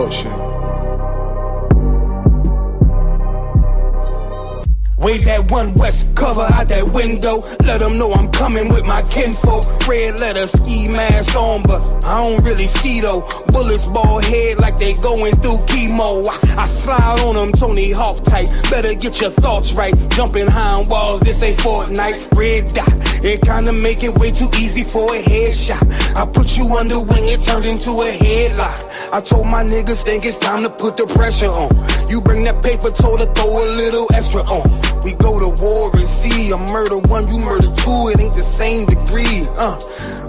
Culture. Wave that one west cover out that window. Let them know I'm coming with my kinfolk. Red letter ski mask on, but I don't really ski though. Bullets ball head like they going through chemo. I slide on them Tony Hawk type. Better get your thoughts right. Jumping high on walls, this ain't Fortnite. Red dot, it kinda make it way too easy for a headshot. I put you under when it turned into a headlock. I told my niggas think it's time to put the pressure on. You bring that paper, told her throw a little extra on. We go to war and see, I murder one, you murder two, it ain't the same degree.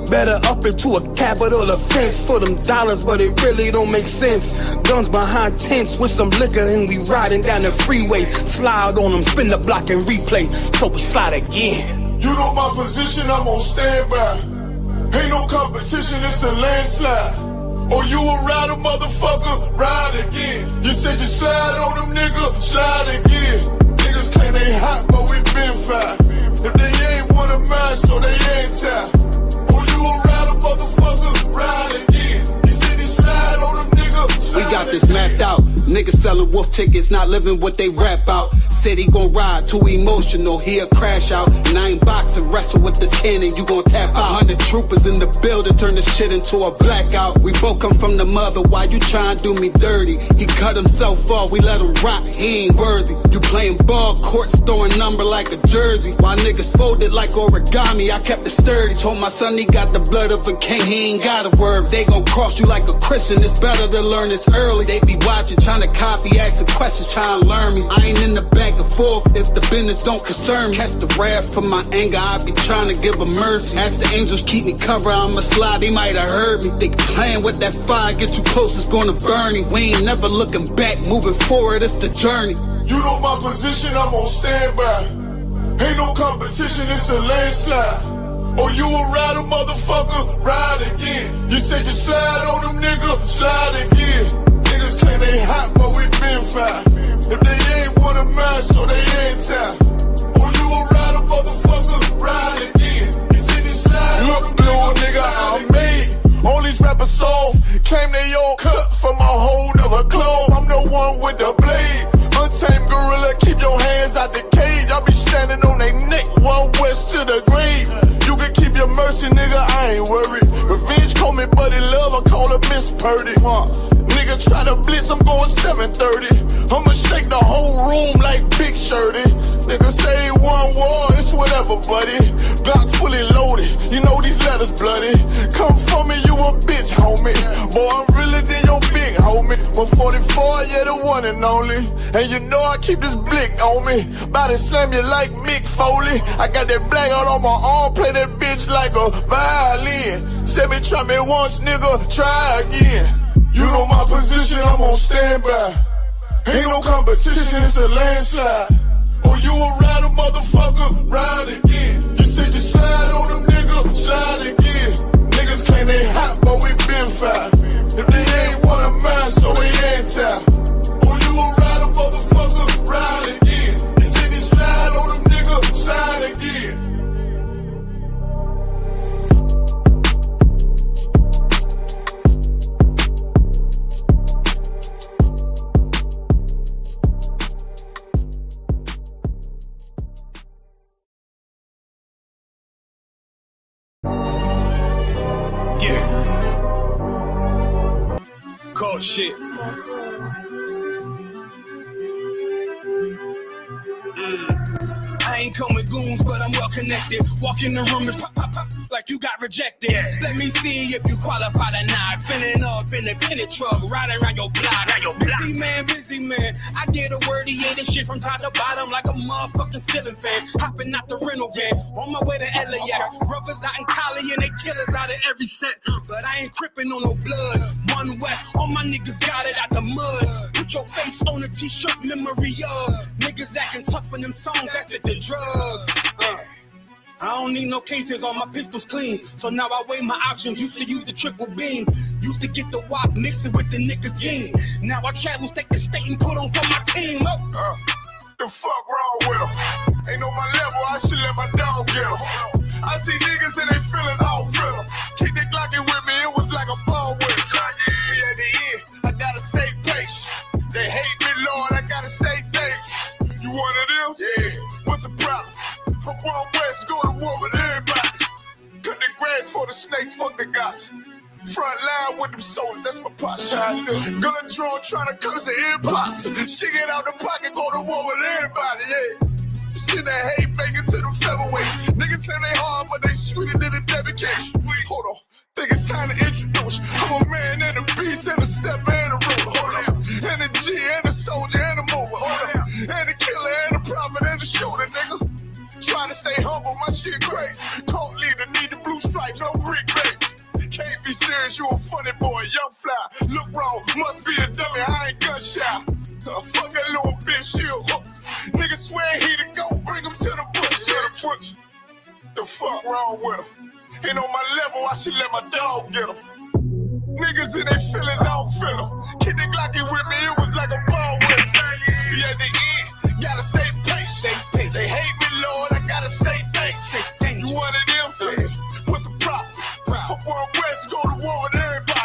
Better up into a capital offense for them dollars, but it really don't make sense. Guns behind tents with some liquor and we riding down the freeway. Slide on them, spin the block and replay, so we slide again. You know my position, I'm on standby. Ain't no competition, it's a landslide. Or you a rider, motherfucker, ride again. You said you slide on them, nigga, slide again. Niggas claim they hot, but we been fire. If they ain't one of mine, so they ain't tired. Oh, you a rider, motherfucker, ride again. You said you slide on them, nigga, slide We got this mapped out. Niggas selling wolf tickets, not living what they rap out. Said he gon' ride, too emotional, he'll crash out. And I ain't boxing, wrestle with this cannon, you gon' tap out. 100 troopers in the building, turn this shit into a blackout. We both come from the mother, why you tryin' to do me dirty? He cut himself off, we let him rock, he ain't worthy. You playing ball courts, throwing number like a jersey. While niggas folded like origami, I kept it sturdy. Told my son he got the blood of a king, he ain't got a word. They gon' cross you like a Christian, it's better to learn this early. They be watching, trying to copy, asking questions, trying to learn me. I ain't in the back and forth if the business don't concern me. Catch the wrath from my anger, I be trying to give a mercy. Ask the angels keep me covered, I'ma slide, they might have heard me. They playing with that fire, get too close, it's gonna burn me. We ain't never looking back, moving forward, it's the journey. You know my position, I'm on standby. Ain't no competition, it's a landslide. Or you a rider, motherfucker, ride again. You said you slide on them, nigga, slide again. Niggas claim they hot, but we been fire. If they ain't one of mine, so they ain't tired. Or you a rider, motherfucker, ride again. You said you slide on them, little nigga, I'm made. All these rappers soft, claim they all cut from a hold of a clove. I'm the one with the blade. Untamed gorilla, keep your hands out the cage. I be standing on they neck, one west to the grave. You can keep your mercy, nigga, I ain't worried. Revenge call me buddy love, I call her Miss Purdy. Nigga try to blitz, I'm going 730. I'ma shake the whole room like Big Shirty. Nigga say one war, it's whatever, buddy. Glock fully loaded, you know these letters bloody. Come for me, you a bitch, homie. Boy, I'm realer than your big homie. 144, yeah, the one and only. And you know I keep this blick on me. Bout to slam you like Mick Foley. I got that black out on my arm, play that bitch like a violin. Said me try me once, nigga, try again. You know my position, I'm on standby. Ain't no competition, it's a landslide. Or you a rider, motherfucker, ride again. You said you slide on them, nigga, slide again. Niggas claim they hot, but we been fire. If they ain't one of mine, so we ain't tired. Or you a rider, motherfucker, ride again. You said you slide on them, nigga, slide again. Cold shit. I ain't come with goons, but I'm well connected. Walk in the room and pop, pop, pop, like you got rejected. Let me see if you qualify or not. Spinning up in the tenant truck, riding around your block. Busy man. I get a word, he ain't shit from top to bottom like a motherfucking ceiling fan. Hopping out the rental van, on my way to LAX. Brothers out in Cali and they killers out of every set. But I ain't crippin' on no blood. One West, all my niggas got it out the mud. Put your face on a t-shirt, memory of niggas acting tough in them songs, that's the drugs. I don't need no cases, all my pistols clean. So now I weigh my options, used to use the triple beam. Used to get the wop, mix it with the nicotine. Now I travel state to state and put on for my team. The fuck wrong with them? Ain't on my level, I should let my dog get them. I see niggas and they feelings all frill them. Kick the Glocky with me, it was like a ball with it. At the end, I gotta stay front line with them soldiers, that's my pot shot. Gun drawn, trying to curse an imposter. She get out the pocket, go to war with everybody, yeah. Shit that hate make it to the featherweight. Niggas claim they hard, but they sweeter than a debit cake. Hold on, think it's time to introduce. I'm a man and a beast and a stepper and a ruler. Hold on, and a G and a soldier and a mover. Hold on, and a killer and a prophet and a shooter, nigga. Trying to stay humble, my shit crazy. Cult leader, need the blue stripes, no brick baby. Can't be serious, you a funny boy, young fly. Look wrong, must be a dummy, I ain't gun shy. Fuck that little bitch, she a hook. Nigga swear he the go, bring him to the bush, The fuck wrong with him? Ain't on my level, I should let my dog get him. Niggas in their feelings, I don't feel them. Kid the Glocky with me, it was like a ball with him. Be at the end, gotta stay patient. They hate me, Lord, I gotta stay patient. You one of them? What's the problem? Fuck World West, go to war with everybody.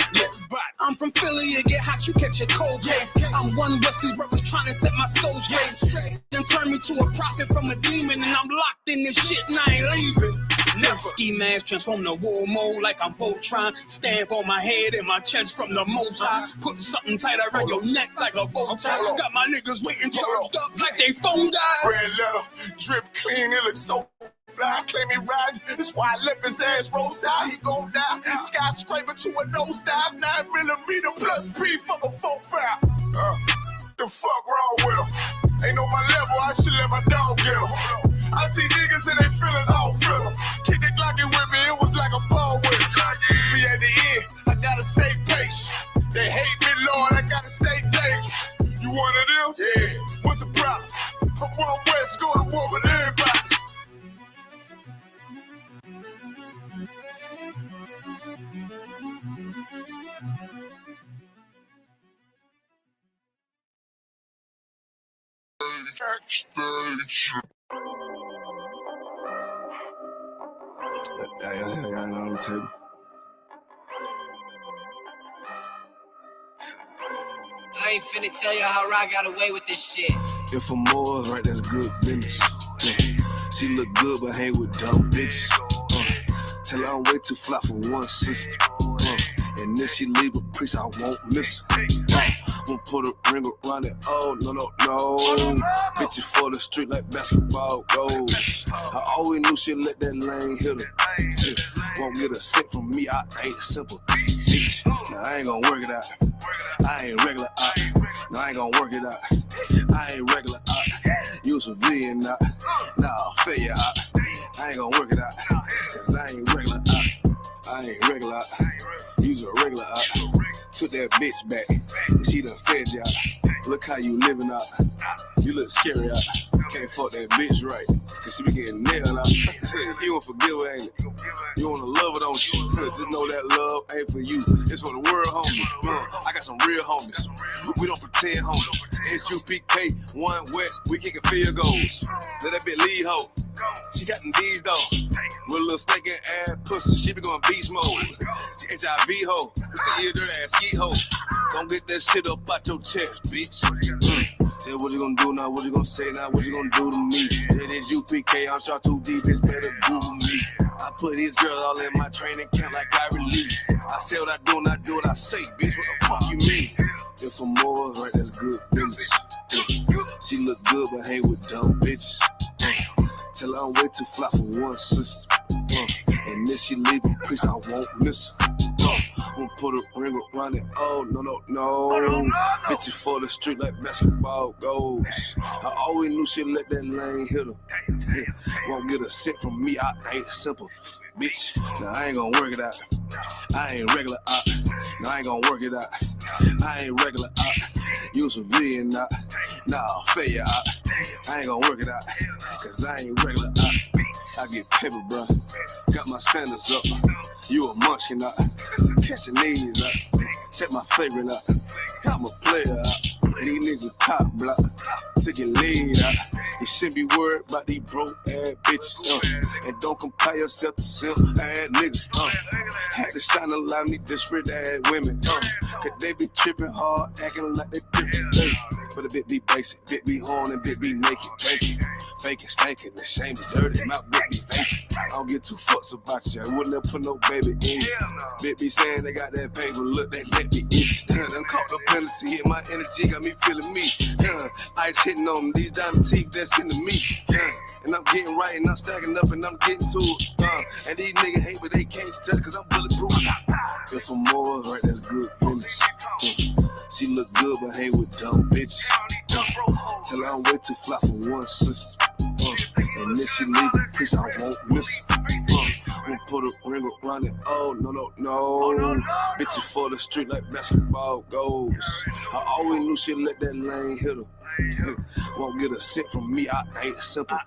I'm from Philly, you get hot, you catch a cold case. I'm one West, these brothers trying to set my soul straight. Then turn me to a prophet from a demon, and I'm locked in this shit and I ain't leaving. Never. Ski mask transform the war mode like I'm Voltron. Stamp on my head and my chest from the most high. Put something tight around your neck like a bow tie. Got my niggas waiting charged up like they phone died. Red letter, drip clean, it looks so fly. Claim he riding, that's why I left his ass roadside. He gon' die. Skyscraper to a nosedive. 9mm plus P, fuck a 4-5. The fuck wrong with him? Ain't on my level, I should let my dog get him. I see niggas in their feelings, I don't feel them. Kick the Glocky with me, it was like a ball with him. Be at the end, I gotta stay patient. They hate me, Lord, I gotta stay dangerous. You one of them? Yeah. What's the problem? I'm World West, go to war with everybody. On the table. I ain't finna tell you how I got away with this shit. If I'm more right, that's good business. She look good, but hang with dumb bitches. Tell her I'm way too fly for one sister. And then she leave a priest, I won't miss her. Won't put a ring around it, oh, no. Bitches for the street like basketball goals. I always knew she'd let that lane hit her. Won't get a cent from me, I ain't simple. Bitch, now I ain't gon' work it out. I ain't regular out. No, I ain't gon' work it out. I ain't regular out. You civilian out. Nah, failure out. I ain't gon' work it out. Cause I ain't regular out. I ain't regular out. You's a regular out. Took that bitch back. She done fed you out. Look how you living out. You look scary out. Can't fuck that bitch right. Cause she be getting nailed out. You won't forgive her, ain't it? You wanna love her, don't you? Just know that love ain't for you. It's for the world, homie. I got some real homies. We don't pretend, homie. ISUPK, one West, we kicking field goals. Let that bitch lead, ho. She got them D's though. With a little stinking ass pussy, she be going beast mode. She HIV ho. You dirty ass skeet ho. Don't get that shit up out your chest, bitch. Say what you gonna do now, what you gonna say now, what you gonna do to me? It is UPK, I'm shot too deep, it's better Google me. I put these girls all in my training camp like I relieve. I say what I do and I do what I say, bitch, what the fuck you mean? If I'm more right, that's good business. She look good but hang with dumb bitches. Tell her I'm way too fly for one sister. And then she leave a priest, I won't miss her. Won't put a ring around it, oh, no. Bitches for the street like basketball goals. I always knew she'd let that lane hit her. Won't get a cent from me, I ain't simple. Bitch, now I ain't gonna work it out. I ain't regular out. No, I ain't gonna work it out. I ain't regular out. You civilian out. Nah, failure out. I ain't gonna work it out. Cause I ain't regular out. I get paper, bro. Got my standards up. You a munchkin out. Catching these out. Check my favorite out. I'm a player out. These niggas top block. Taking lead out. You shouldn't be worried about these broke ass bitches. And don't compare yourself to simp ass niggas. Had to shine a light on these disparate ass women. Cause they be tripping hard, acting like they different. But a bit be basic, bit be horn and bit be naked, drinking, faking, stankin', the shame is dirty. My bit be fake. I don't get too fucks about you. I wouldn't have put no baby in you. Bitch be saying they got that paper, look, they let me itch. Done caught the penalty, hit my energy, got me feeling me. Ice hitting on them, these diamond teeth, that's into me. And I'm getting right and I'm stacking up and I'm getting to it. And these niggas hate, but they can't touch cause I'm bulletproof. If for more, right, that's good business. She look good, but hang with dumb bitches. Tell her I'm way too fly for one sister. And if she leave a piece, I won't miss her. Won't put a ring around it. Oh, no. Bitches for the street like basketball goes. I always knew she'd let that lane hit her. Won't get a cent from me, I ain't simple.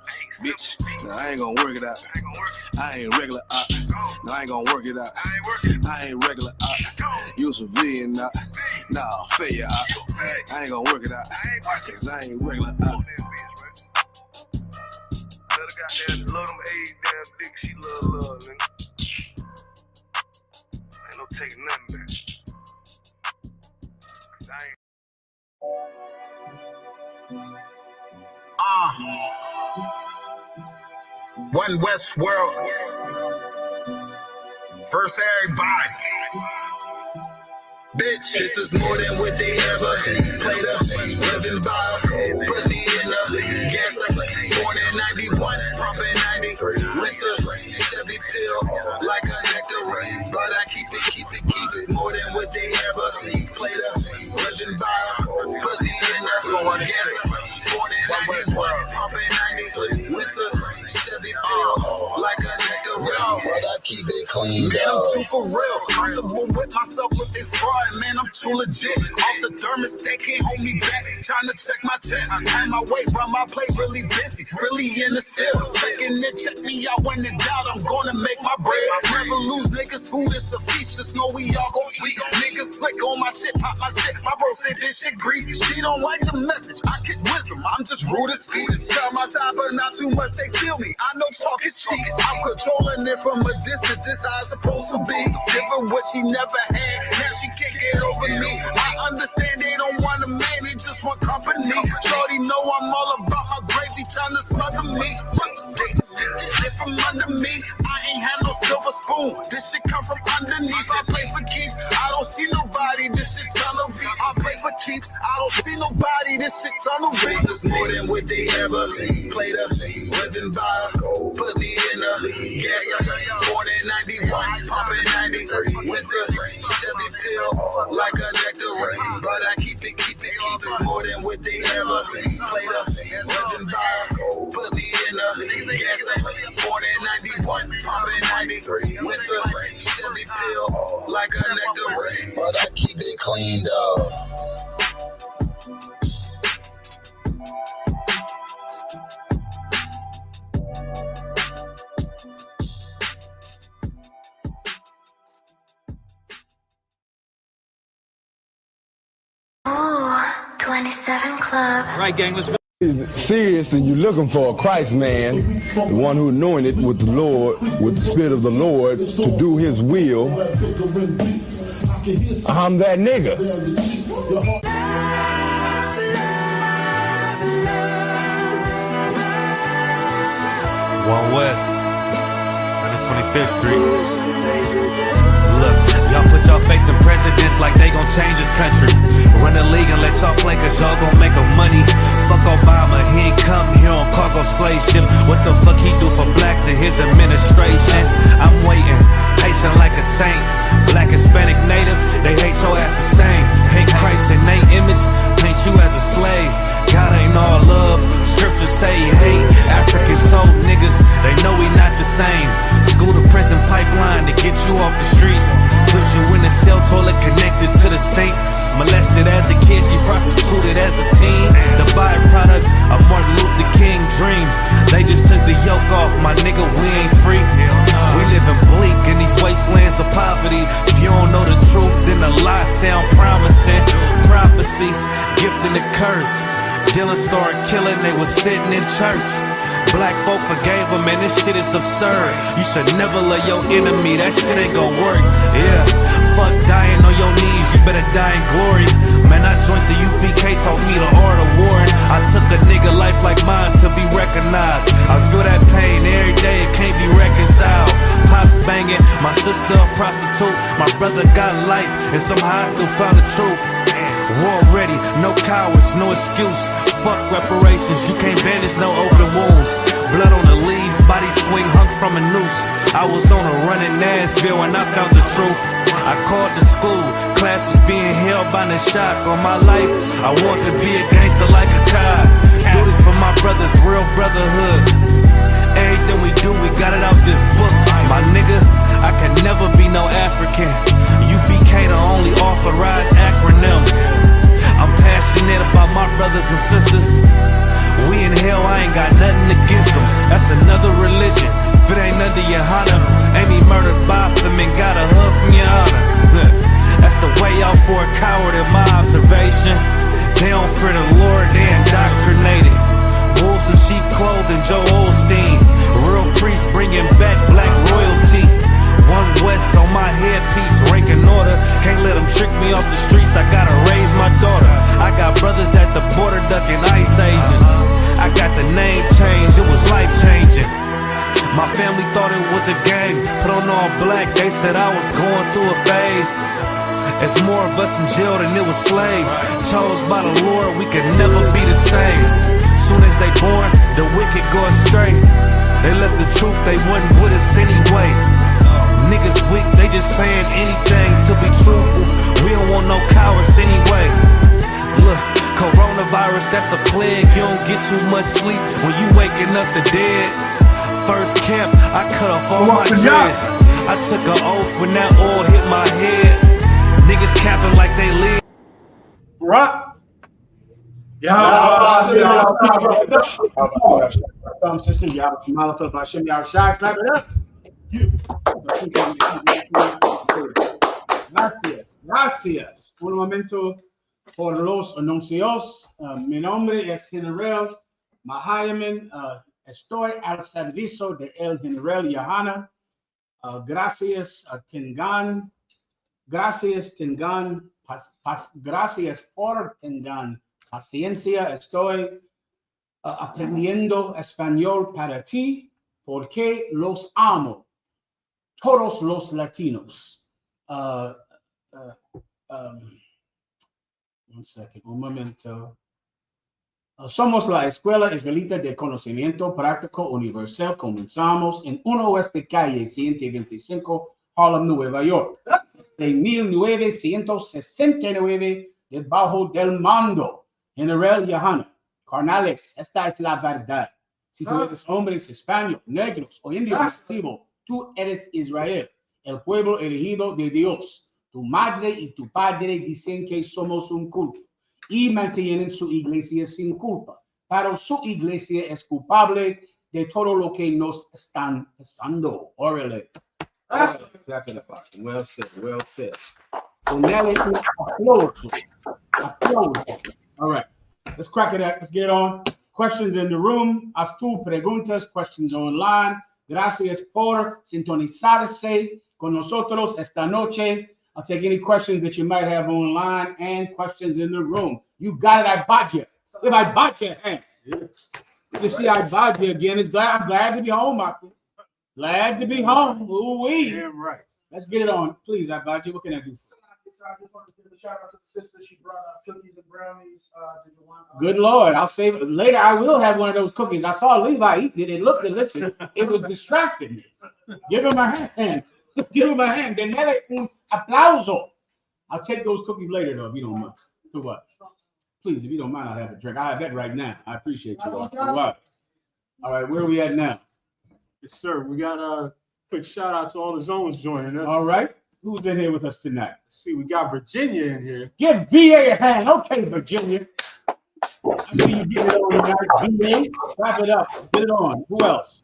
Bitch, nah, I ain't gonna work it out. I ain't regular out. No, I ain't gonna work it out. I ain't regular out. You a civilian out. Nah, failure out. I ain't gonna work it out. Cause I ain't regular out. Goddamn, love them AIDS, damn dick, she love, nigga. Ain't no taking nothing back. Cause I ain't. One West World. First everybody. Bitch, this is more than what they ever played up. Living by, put me in the gas. Born in 91, pumping 93. Winter, Chevy pill, like a nectar. But I keep it. It's more than what they ever played up. Living by, put me in the gas. Born in 91, pumping 93. Winter, Chevy pill, like a nectar. But I keep it clean. Man, I'm too for real. Comfortable with myself with this fraud. Man, I'm too legit. Off the thermostat, can't hold me back. Trying to check my check. I had my weight, run my plate, really busy. Really in this field. Checking it, check me out when in doubt. I'm gonna make my bread. Never lose niggas. Food is a feast. Just know we all gon' eat. Niggas slick on my shit, pop my shit. My bro said this shit greasy. She don't like the message. I kick wisdom. I'm just rude as feet. Tell my side, but not too much. They feel me. I know talk is cheap. I'm controlling it from a distance. This how it's supposed to be. Give her what she never had. Now she can't get over me. I understand they don't want a man, they just want company. Shorty know I'm all about my gravy, trying to smother me. Get from under me. I ain't had no silver spoon. This shit come from underneath. I play for keeps. I don't see nobody. This shit tunnel V. I play for keeps. I don't see nobody. This shit tunnel V. This is more than what they ever played up. Living by, put me in a gas. Born in 91, pumping 93. Winter, Chevy pill, like a nectar. But I keep it. It's more than what they ever played up. Living by, put me in a gas. Born in 91, pumping 93. Winter, Chevy pill, like a nectar. But I keep it clean though. Ooh, 27 Club. Right, gang, let's go. Serious and you're looking for a Christ man, the one who anointed with the Lord, with the Spirit of the Lord to do his will. I'm that nigga. One West, 125th Street. Look, y'all put y'all faith in presidents like they gon' change this country. Run the league and let y'all play cause y'all gon' make a money. Fuck Obama, he ain't come here on cargo slave ship. What the fuck he do for blacks in his administration? I'm waiting, patient like a saint. Black, Hispanic, Native, they hate your ass the same. Paint Christ in they image, paint you as a slave. God ain't all love, scriptures say he hate. African soul niggas, they know we not the same. School to prison pipeline to get you off the streets. Put you in the cell toilet connected to the sink. Molested as a kid, she prostituted as a teen. The byproduct of Martin Luther King dream. They just took the yoke off, my nigga, we ain't free. We living bleak in these wastelands of poverty. If you don't know the truth, then the lie sound promising. Prophecy, gift and the curse. Dylan started killing, they was sitting in church. Black folk forgave him, man, this shit is absurd. You should never love your enemy, that shit ain't gon' work. Yeah, fuck dying on your knees, you better die in glory. Man, I joined the UPK, taught me the art of warring. I took a nigga life like mine to be recognized. I feel that pain every day, it can't be reconciled. Pops banging, my sister a prostitute. My brother got life, and somehow I still found the truth. War ready, no cowards, no excuse. Fuck reparations, you can't bandage no open wounds. Blood on the leaves, body swing hung from a noose. I was on a run in Nashville and I found the truth. I called the school, class was being held by the shock on my life. I want to be a gangster like a cop. Do this for my brothers, real brotherhood. Everything we do, we got it out this book. My nigga, I can never be no African. UPK the only authorized acronym. I'm passionate about my brothers and sisters. We in hell, I ain't got nothing against them. That's another religion. If it ain't under your honor, ain't he murdered by them and got a hug from your honor. That's the way out for a coward in my observation. They don't fear the Lord, they indoctrinated. Wolves in sheep clothing, Joe Osteen. Real priest bringing back black royalty. One West on my headpiece, ranking order. Can't let them trick me off the streets, I gotta raise my daughter. I got brothers at the border ducking ICE agents. I got the name change, it was life changing. My family thought it was a game, put on all black, they said I was going through a phase. It's more of us in jail than it was slaves. Chose by the Lord, we could never be the same. Soon as they born, the wicked go astray. They left the truth, they wasn't with us anyway. Niggas weak, they just saying anything to be truthful. We don't want no cowards anyway. Look, coronavirus, that's a plague. You don't get too much sleep when you waking up the dead. First camp, I cut off all my dreads. I took an oath when that oil hit my head. Niggas capping like they live. Rock. Sister, y'all, clap it up. Gracias. Un momento por los anuncios. Mi nombre es General Mahayaman. Estoy al servicio de el General Johanna. Gracias, Tengan. Gracias, Tengan. Gracias por Tengan paciencia. Estoy aprendiendo español para ti porque los amo. Todos los latinos. Un momento. Somos la Escuela Israelita de Conocimiento Práctico Universal. Comenzamos en 1 Oeste Calle 125, Harlem, Nueva York. De 1969, debajo del mando General Johanna. Carnales, esta es la verdad. Si tú eres hombres hispanos, negros o indios nativos, tú eres Israel, el pueblo elegido de Dios. Tu madre y tu padre dicen que somos un culto y mantienen su iglesia sin culpa, pero su iglesia es culpable de todo lo que nos están pasando. Órale. Well said, well said. Ponele un aplauso. All right, let's crack it up. Let's get on. Questions in the room. Haz tu preguntas, questions online. Gracias por sintonizarse con nosotros esta noche. I'll take any questions that you might have online and questions in the room. You got it. I bought you. If I bought you, hey. You see, I bought you again. I'm glad to be home, Michael. Glad to be home. Ooh-wee. Damn right. Let's get it on. Please, I bought you. What can I do? So I just want to give a shout out to the sister. She brought cookies and brownies. Did you want? Good Lord, I'll save it later. I will have one of those cookies. I saw Levi eating it. It looked delicious. It was distracting me. Give him a hand. Give him a hand. Denle un aplauso. I'll take those cookies later, though, if you don't mind. For what? Please, if you don't mind, I'll have a drink. I have that right now. I appreciate you. For what? All right, where are we at now? Yes, sir. We got a quick shout out to all the zones joining us. All right. Who's in here with us tonight? Let's see, we got Virginia in here. Give VA a hand. Okay, Virginia. I see you get it on tonight. VA, wrap it up. Get it on. Who else?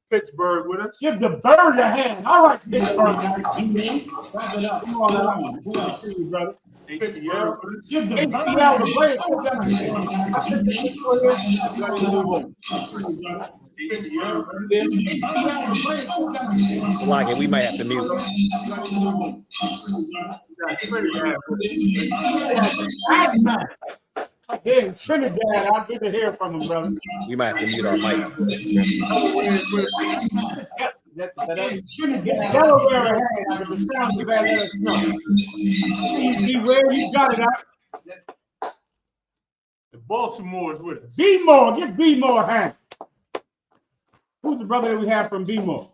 Pittsburgh with us. Give the bird a hand. All right, Pittsburgh. Wrap it up. Come on the line. Good to see you, brother. ATL. Give the ATL the break. Slacking, we might have to mute. Hey, Trinidad, I'm good to hear from him, brother. We might have to mute our mic. Trinidad, Delaware ahead. If the sound is bad, let us know. Beware, you got it out. The Baltimore is with us. B-More, give B-More a hand. Who's the brother that we have from B-More?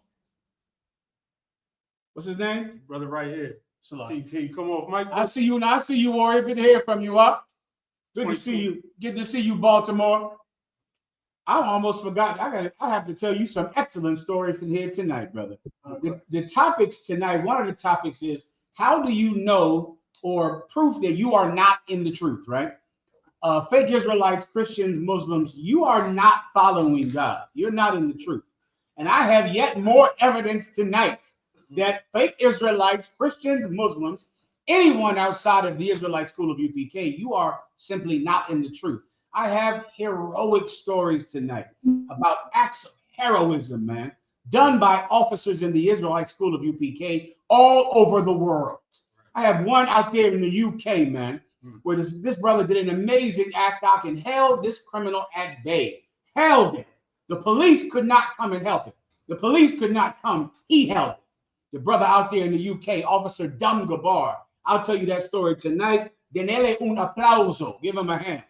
What's his name? Brother right here. Can you come off, Mike? I see you, and I see you, Warrior. Good to hear from you, up. Good to see you. Good to see you, Baltimore. I almost forgot. I have to tell you some excellent stories in here tonight, brother. The topics tonight, one of the topics is how do you know or proof that you are not in the truth, right? Fake Israelites, Christians, Muslims, you are not following God. You're not in the truth. And I have yet more evidence tonight that fake Israelites, Christians, Muslims, anyone outside of the Israelite school of UPK, you are simply not in the truth. I have heroic stories tonight about acts of heroism, man, done by officers in the Israelite school of UPK all over the world. I have one out there in the UK, man, where this brother did an amazing act out and held this criminal at bay. Held it. The police could not come and help him. The police could not come. He held it. The brother out there in the UK, Officer Dum Gabar. I'll tell you that story tonight. Denele un aplauso. Give him a hand.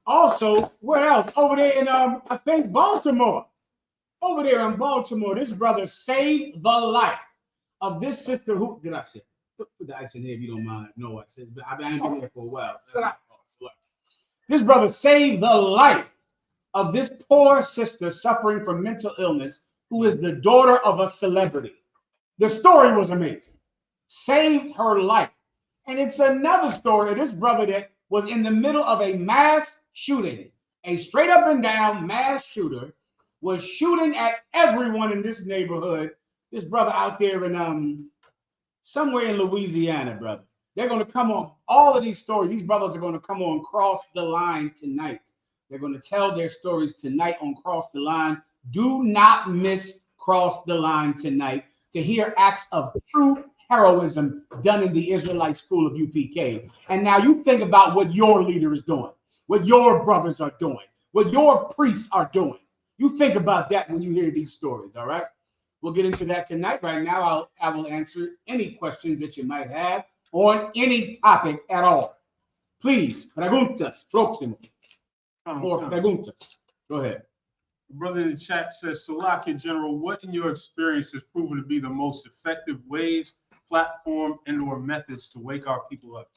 Also, where else? Over there in I think Baltimore. Over there in Baltimore, this brother saved the life of this sister. Who did I say? Put the ice in there if you don't mind. No, I said I've been here for a while. This brother saved the life of this poor sister suffering from mental illness, who is the daughter of a celebrity. The story was amazing. Saved her life. And it's another story of this brother that was in the middle of a mass shooting. A straight up and down mass shooter was shooting at everyone in this neighborhood. This brother out there in somewhere in Louisiana, brother. They're going to come on. All of these stories, these brothers are going to come on Cross the Line tonight. They're going to tell their stories tonight on Cross the Line. Do not miss Cross the Line tonight to hear acts of true heroism done in the Israelite school of UPK. And now you think about what your leader is doing, what your brothers are doing, what your priests are doing. You think about that when you hear these stories, all right? We'll get into that tonight. Right now, I will answer any questions that you might have on any topic at all. Please, preguntas, próximo. More preguntas. Go ahead. The brother in the chat says, Salaki General, what in your experience has proven to be the most effective ways, platform, and or methods to wake our people up?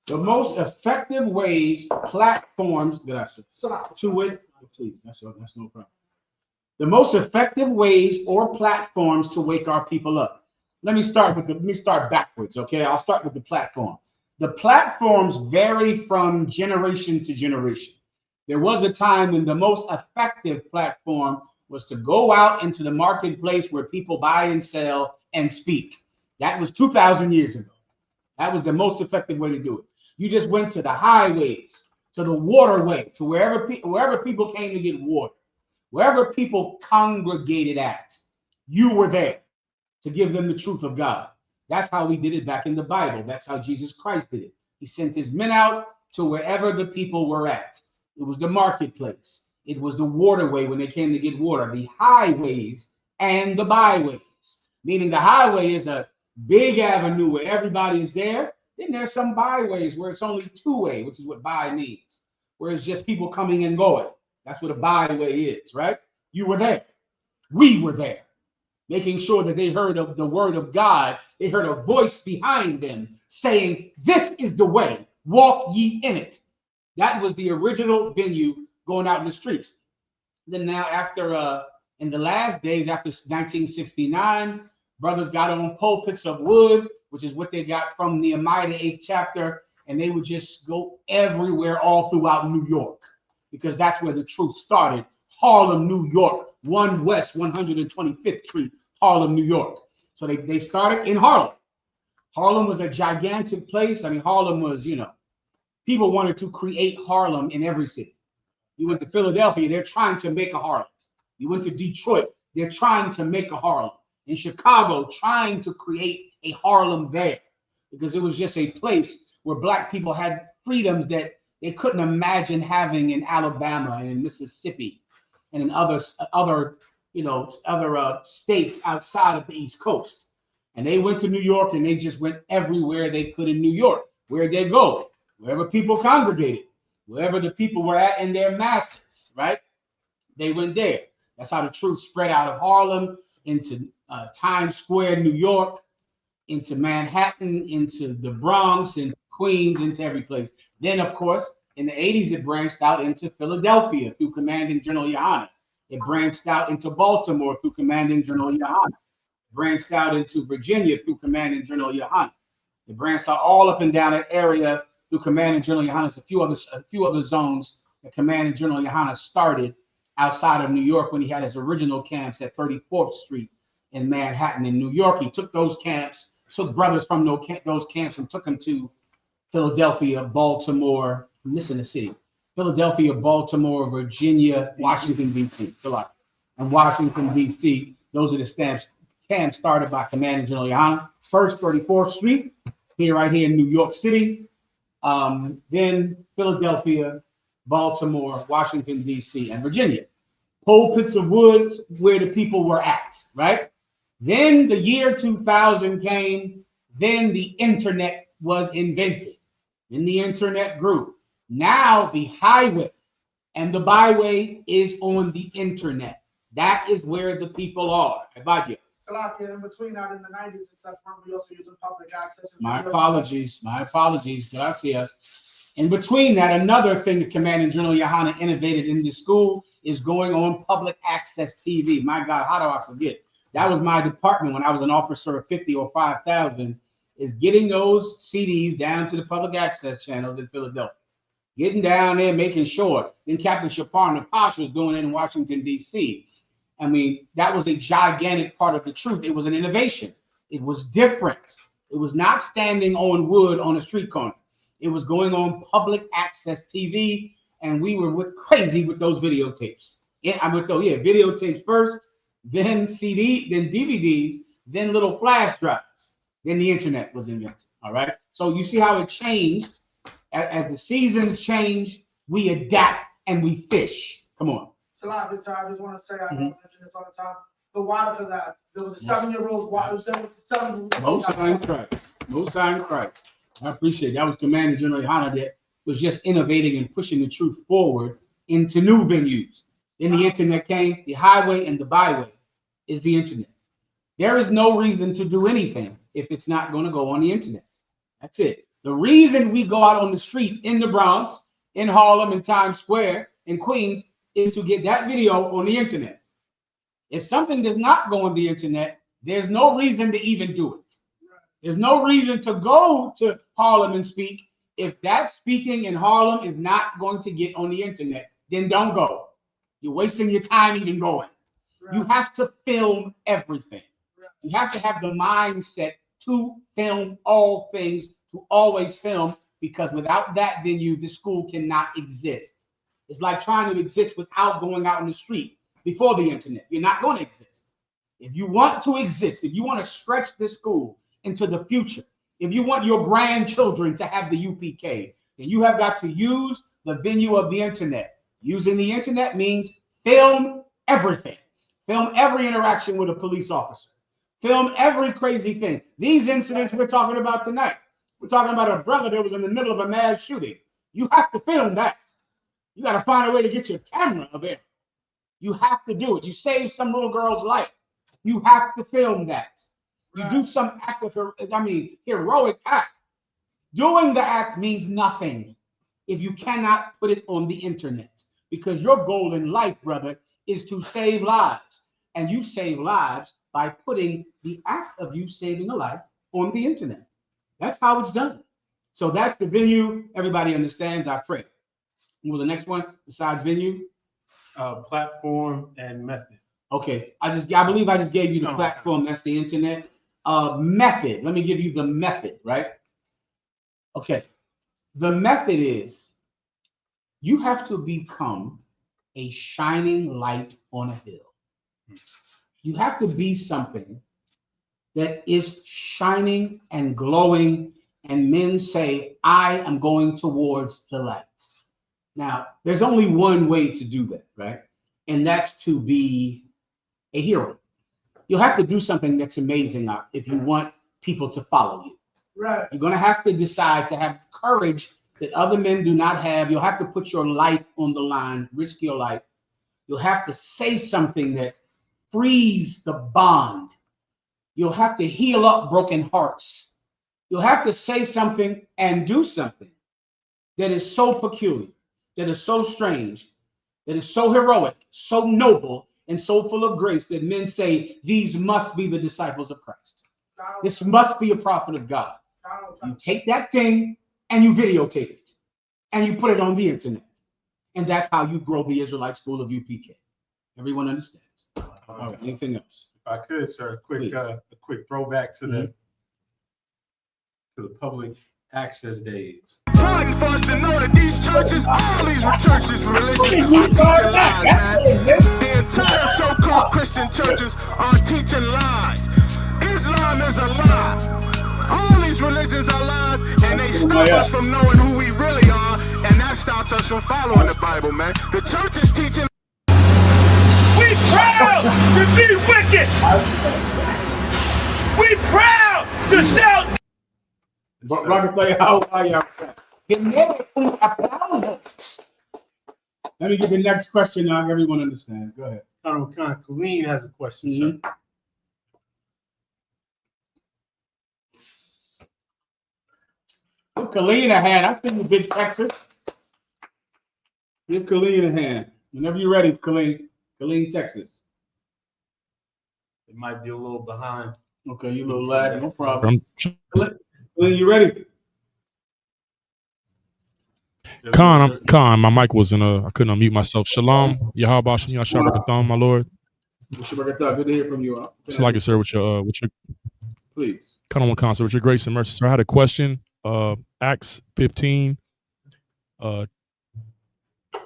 The most effective ways, platforms, to it, please, that's no problem. The most effective ways or platforms to wake our people up. Let me start backwards, okay? I'll start with the platform. The platforms vary from generation to generation. There was a time when the most effective platform was to go out into the marketplace where people buy and sell and speak. That was 2,000 years ago. That was the most effective way to do it. You just went to the highways, to the waterway, to wherever people came to get water, wherever people congregated at, you were there to give them the truth of God. That's how we did it back in the Bible. That's how Jesus Christ did it. He sent his men out to wherever the people were at. It was the marketplace. It was the waterway when they came to get water, the highways and the byways, meaning the highway is a big avenue where everybody is there. Then there's some byways where it's only two-way, which is what by means, where it's just people coming and going. That's what a byway is, right? You were there. We were there, making sure that they heard of the word of God. They heard a voice behind them saying, this is the way, walk ye in it. That was the original venue going out in the streets. Then now after, in the last days, after 1969, brothers got on pulpits of wood, which is what they got from Nehemiah, the 8th chapter, and they would just go everywhere all throughout New York, because that's where the truth started, Harlem, New York, 1 West 125th Street, Harlem, New York. So they started in Harlem. Harlem was a gigantic place. I mean, Harlem was, you know, people wanted to create Harlem in every city. You went to Philadelphia, they're trying to make a Harlem. You went to Detroit, they're trying to make a Harlem. In Chicago, trying to create a Harlem there, because it was just a place where black people had freedoms that they couldn't imagine having in Alabama and in Mississippi and in other states outside of the East Coast. And they went to New York, and they just went everywhere they could in New York. Where'd they go? Wherever people congregated, wherever the people were at in their masses, right? They went there. That's how the truth spread out of Harlem into Times Square, New York, into Manhattan, into the Bronx, and Queens, into every place. Then, of course, in the 80s, it branched out into Philadelphia through Commanding General Yohanna. It branched out into Baltimore through Commanding General Yohanna. It branched out into Virginia through Commanding General Yohanna. It branched out all up and down that area through Commanding General Yohanna's a few other zones that Commanding General Yohanna started outside of New York when he had his original camps at 34th Street in Manhattan in New York. He took those camps, took brothers from those camps and took them to Philadelphia, Baltimore, listen to city, Philadelphia, Baltimore, Virginia, Washington, D.C. And Washington, D.C., those are the camps started by Commanding General Yohanna. First, 34th Street, right here in New York City. Then Philadelphia, Baltimore, Washington, D.C., and Virginia. Pulpits of wood where the people were at, right? Then the year 2000 came. Then the internet was invented. Then the internet grew. Now the highway and the byway is on the internet. That is where the people are. About you. Salakia, in between that, in the 90s, etc., we also using public access. My apologies. Gracias. In between that, another thing that Commanding General Yohanna innovated in this school is going on public access TV. My God, how do I forget? That was my department when I was an officer of 50 or 5,000, is getting those CDs down to the public access channels in Philadelphia. Getting down there, making sure. Then Captain Shapar Napash was doing it in Washington, D.C. I mean, that was a gigantic part of the truth. It was an innovation. It was different. It was not standing on wood on a street corner. It was going on public access TV, and we were crazy with those videotapes. Videotapes first, then CD, then DVDs, then little flash drives. Then the internet was invented. All right. So you see how it changed. As the seasons change, we adapt and we fish. Come on. Salah, I just want to say, I mention this all the time. The water for that. There was a 7-year-old water. Most High in Christ. I appreciate it. That was Commanding General Yohanna that was just innovating and pushing the truth forward into new venues. Then the internet came. The highway and the byway is the internet. There is no reason to do anything if it's not going to go on the internet. That's it. The reason we go out on the street in the Bronx, in Harlem, in Times Square, in Queens, is to get that video on the internet. If something does not go on the internet, there's no reason to even do it. There's no reason to go to Harlem and speak. If that speaking in Harlem is not going to get on the internet, then don't go. You're wasting your time even going. Right. You have to film everything. Right. You have to have the mindset to film all things, to always film, because without that venue, the school cannot exist. It's like trying to exist without going out in the street before the internet. You're not going to exist. If you want to exist, if you want to stretch this school into the future, if you want your grandchildren to have the UPK, then you have got to use the venue of the internet. Using the internet means film everything. Film every interaction with a police officer. Film every crazy thing. These incidents we're talking about tonight. We're talking about a brother that was in the middle of a mass shooting. You have to film that. You got to find a way to get your camera available. You have to do it. You save some little girl's life. You have to film that. You do some act of, heroic act. Doing the act means nothing if you cannot put it on the internet, because your goal in life, brother, is to save lives. And you save lives by putting the act of you saving a life on the internet. That's how it's done. So that's the venue. Everybody understands, I pray. What was the next one besides venue? Platform and method. Okay, I believe I just gave you the platform. That's the internet. Method. Let me give you the method, right? Okay. The method is you have to become a shining light on a hill. You have to be something that is shining and glowing, and men say, I am going towards the light. Now, there's only one way to do that, right? And that's to be a hero. You'll have to do something that's amazing if you want people to follow you. Right. You're going to have to decide to have courage that other men do not have. You'll have to put your life on the line, risk your life. You'll have to say something that frees the bond. You'll have to heal up broken hearts. You'll have to say something and do something that is so peculiar, that is so strange, that is so heroic, so noble, and so full of grace that men say, these must be the disciples of Christ. This must be a prophet of God. You take that thing and you videotape it and you put it on the internet. And that's how you grow the Israelite School of UPK. Everyone understands. All right, anything else? If I could, sir, a quick throwback to the public access days. Important for us to know that these churches, all these churches, religions are teaching lies, man. The entire so-called Christian churches are teaching lies. Islam is a lie. All these religions are lies, and they stop us from knowing who we really are, and that stops us from following the Bible, man. The church is teaching. We proud to be wicked. We proud to sell. Rockefeller, how are you? Let me get the next question now. Everyone understands. Go ahead. Colleen has a question, sir. Give Colleen a hand. I see you, big Texas. Give Colleen a hand. Whenever you're ready, Colleen. Colleen, Texas. It might be a little behind. Okay, you little lad, no problem. Colleen, you ready? Khan, my mic wasn't I couldn't unmute myself. Shalom, Yahweh Shem Yashar Rakatham, my Lord. Good to hear from you. It's like it, sir, with your please. Khan, sir, with your grace and mercy. Sir, I had a question. Acts 15,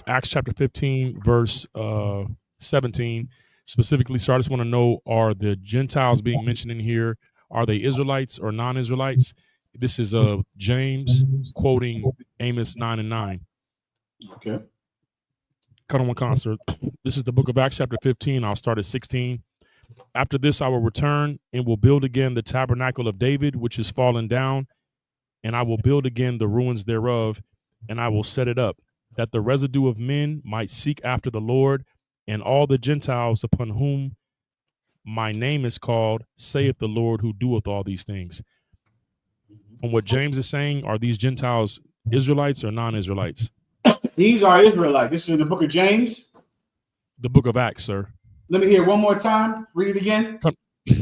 Acts chapter 15, verse 17. Specifically, sir, I just want to know, are the Gentiles being mentioned in here? Are they Israelites or non-Israelites? This is James quoting Amos 9:9. Okay. Khan, sir. This is the book of Acts chapter 15. I'll start at 16. After this, I will return and will build again the tabernacle of David, which is fallen down, and I will build again the ruins thereof, and I will set it up, that the residue of men might seek after the Lord, and all the Gentiles upon whom my name is called, saith the Lord who doeth all these things. From what James is saying, are these Gentiles Israelites or non-Israelites? These are Israelites. This is in the book of James. The book of Acts, sir. Let me hear one more time. Read it again.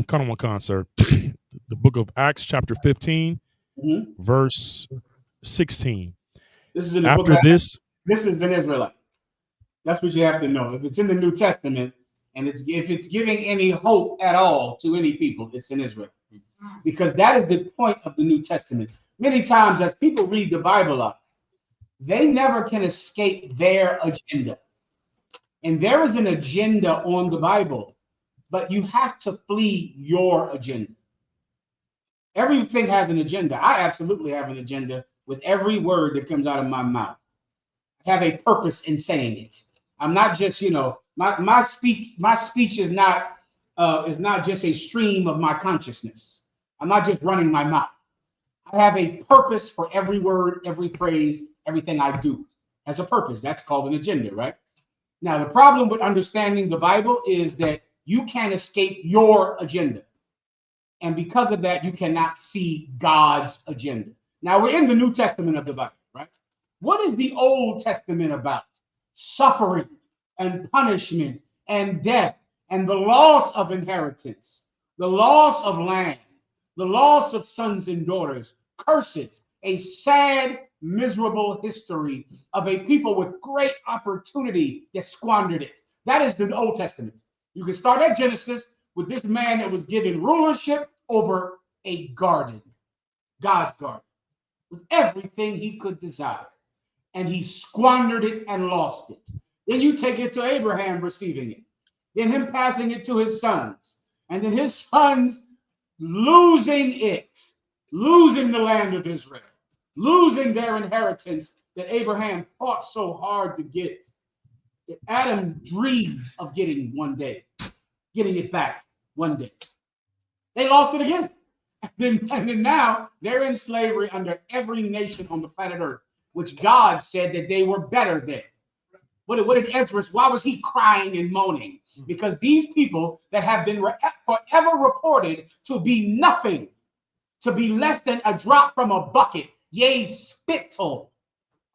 Khan, sir. The book of Acts, chapter 15, verse 16. This is in the After book of this. This is an Israelite. That's what you have to know. If it's in the New Testament, and if it's giving any hope at all to any people, it's in Israel. Because that is the point of the New Testament. Many times as people read the Bible up, they never can escape their agenda. And there is an agenda on the Bible, but you have to flee your agenda. Everything has an agenda. I absolutely have an agenda with every word that comes out of my mouth. I have a purpose in saying it. I'm not just, my speech is not just a stream of my consciousness. I'm not just running my mouth. I have a purpose for every word, every phrase, everything I do has a purpose. That's called an agenda, right? Now, the problem with understanding the Bible is that you can't escape your agenda. And because of that, you cannot see God's agenda. Now, we're in the New Testament of the Bible, right? What is the Old Testament about? Suffering and punishment and death and the loss of inheritance, the loss of land, the loss of sons and daughters, curses, a sad, miserable history of a people with great opportunity that squandered it. That is the Old Testament. You can start at Genesis with this man that was given rulership over a garden, God's garden, with everything he could desire. And he squandered it and lost it. Then you take it to Abraham receiving it, then him passing it to his sons, and then his sons losing it, losing the land of Israel, losing their inheritance that Abraham fought so hard to get, that Adam dreamed of getting one day, getting it back one day. They lost it again. And then now they're in slavery under every nation on the planet Earth, which God said that they were better than. What did Ezra, why was he crying and moaning? Because these people that have been forever reported to be nothing, to be less than a drop from a bucket, yea, spittle,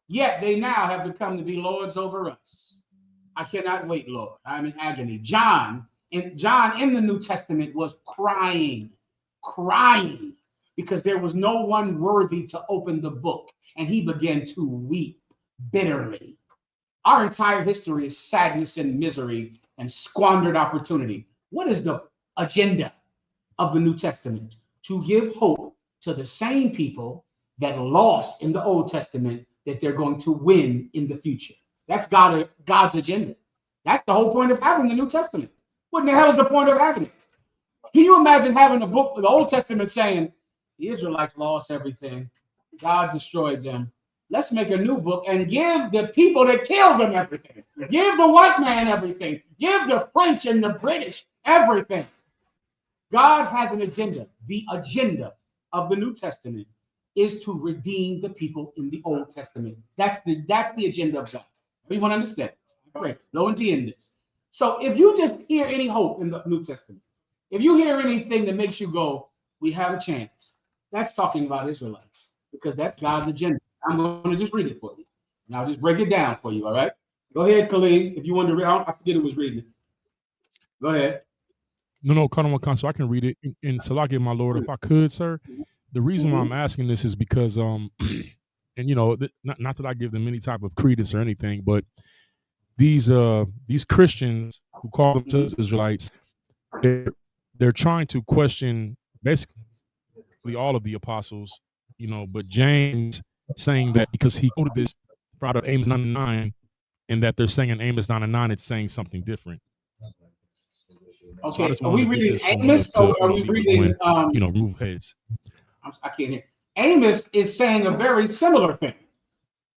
yet they now have become to be lords over us. I cannot wait, Lord. I'm in agony. John in the New Testament was crying, because there was no one worthy to open the book, and he began to weep bitterly. Our entire history is sadness and misery and squandered opportunity. What is the agenda of the New Testament? To give hope to the same people that lost in the Old Testament, that they're going to win in the future. That's God's agenda. That's the whole point of having the New Testament. What in the hell is the point of having it? Can you imagine having a book of the Old Testament saying, the Israelites lost everything, God destroyed them. Let's make a new book and give the people that killed them everything. Give the white man everything. Give the French and the British everything. God has an agenda. The agenda of the New Testament is to redeem the people in the Old Testament. That's the agenda of God. Everyone understand this? Right. No one in this. So if you just hear any hope in the New Testament, if you hear anything that makes you go, we have a chance, that's talking about Israelites, because that's God's agenda. I'm going to just read it for you, and I'll just break it down for you, all right? Go ahead, Khalid, if you want to read. I forget who was reading it. Go ahead. No, so I can read it. And Salaki, my Lord, if I could, sir. The reason why I'm asking this is because, and you know, not that I give them any type of credence or anything, but these Christians who call themselves Israelites, they're trying to question basically all of the apostles, you know, but James saying that because he quoted this out of Amos 9:9, and that they're saying in Amos 9:9 it's saying something different. Okay, So are we reading Amos or are we reading move heads? I can't hear. Amos is saying a very similar thing.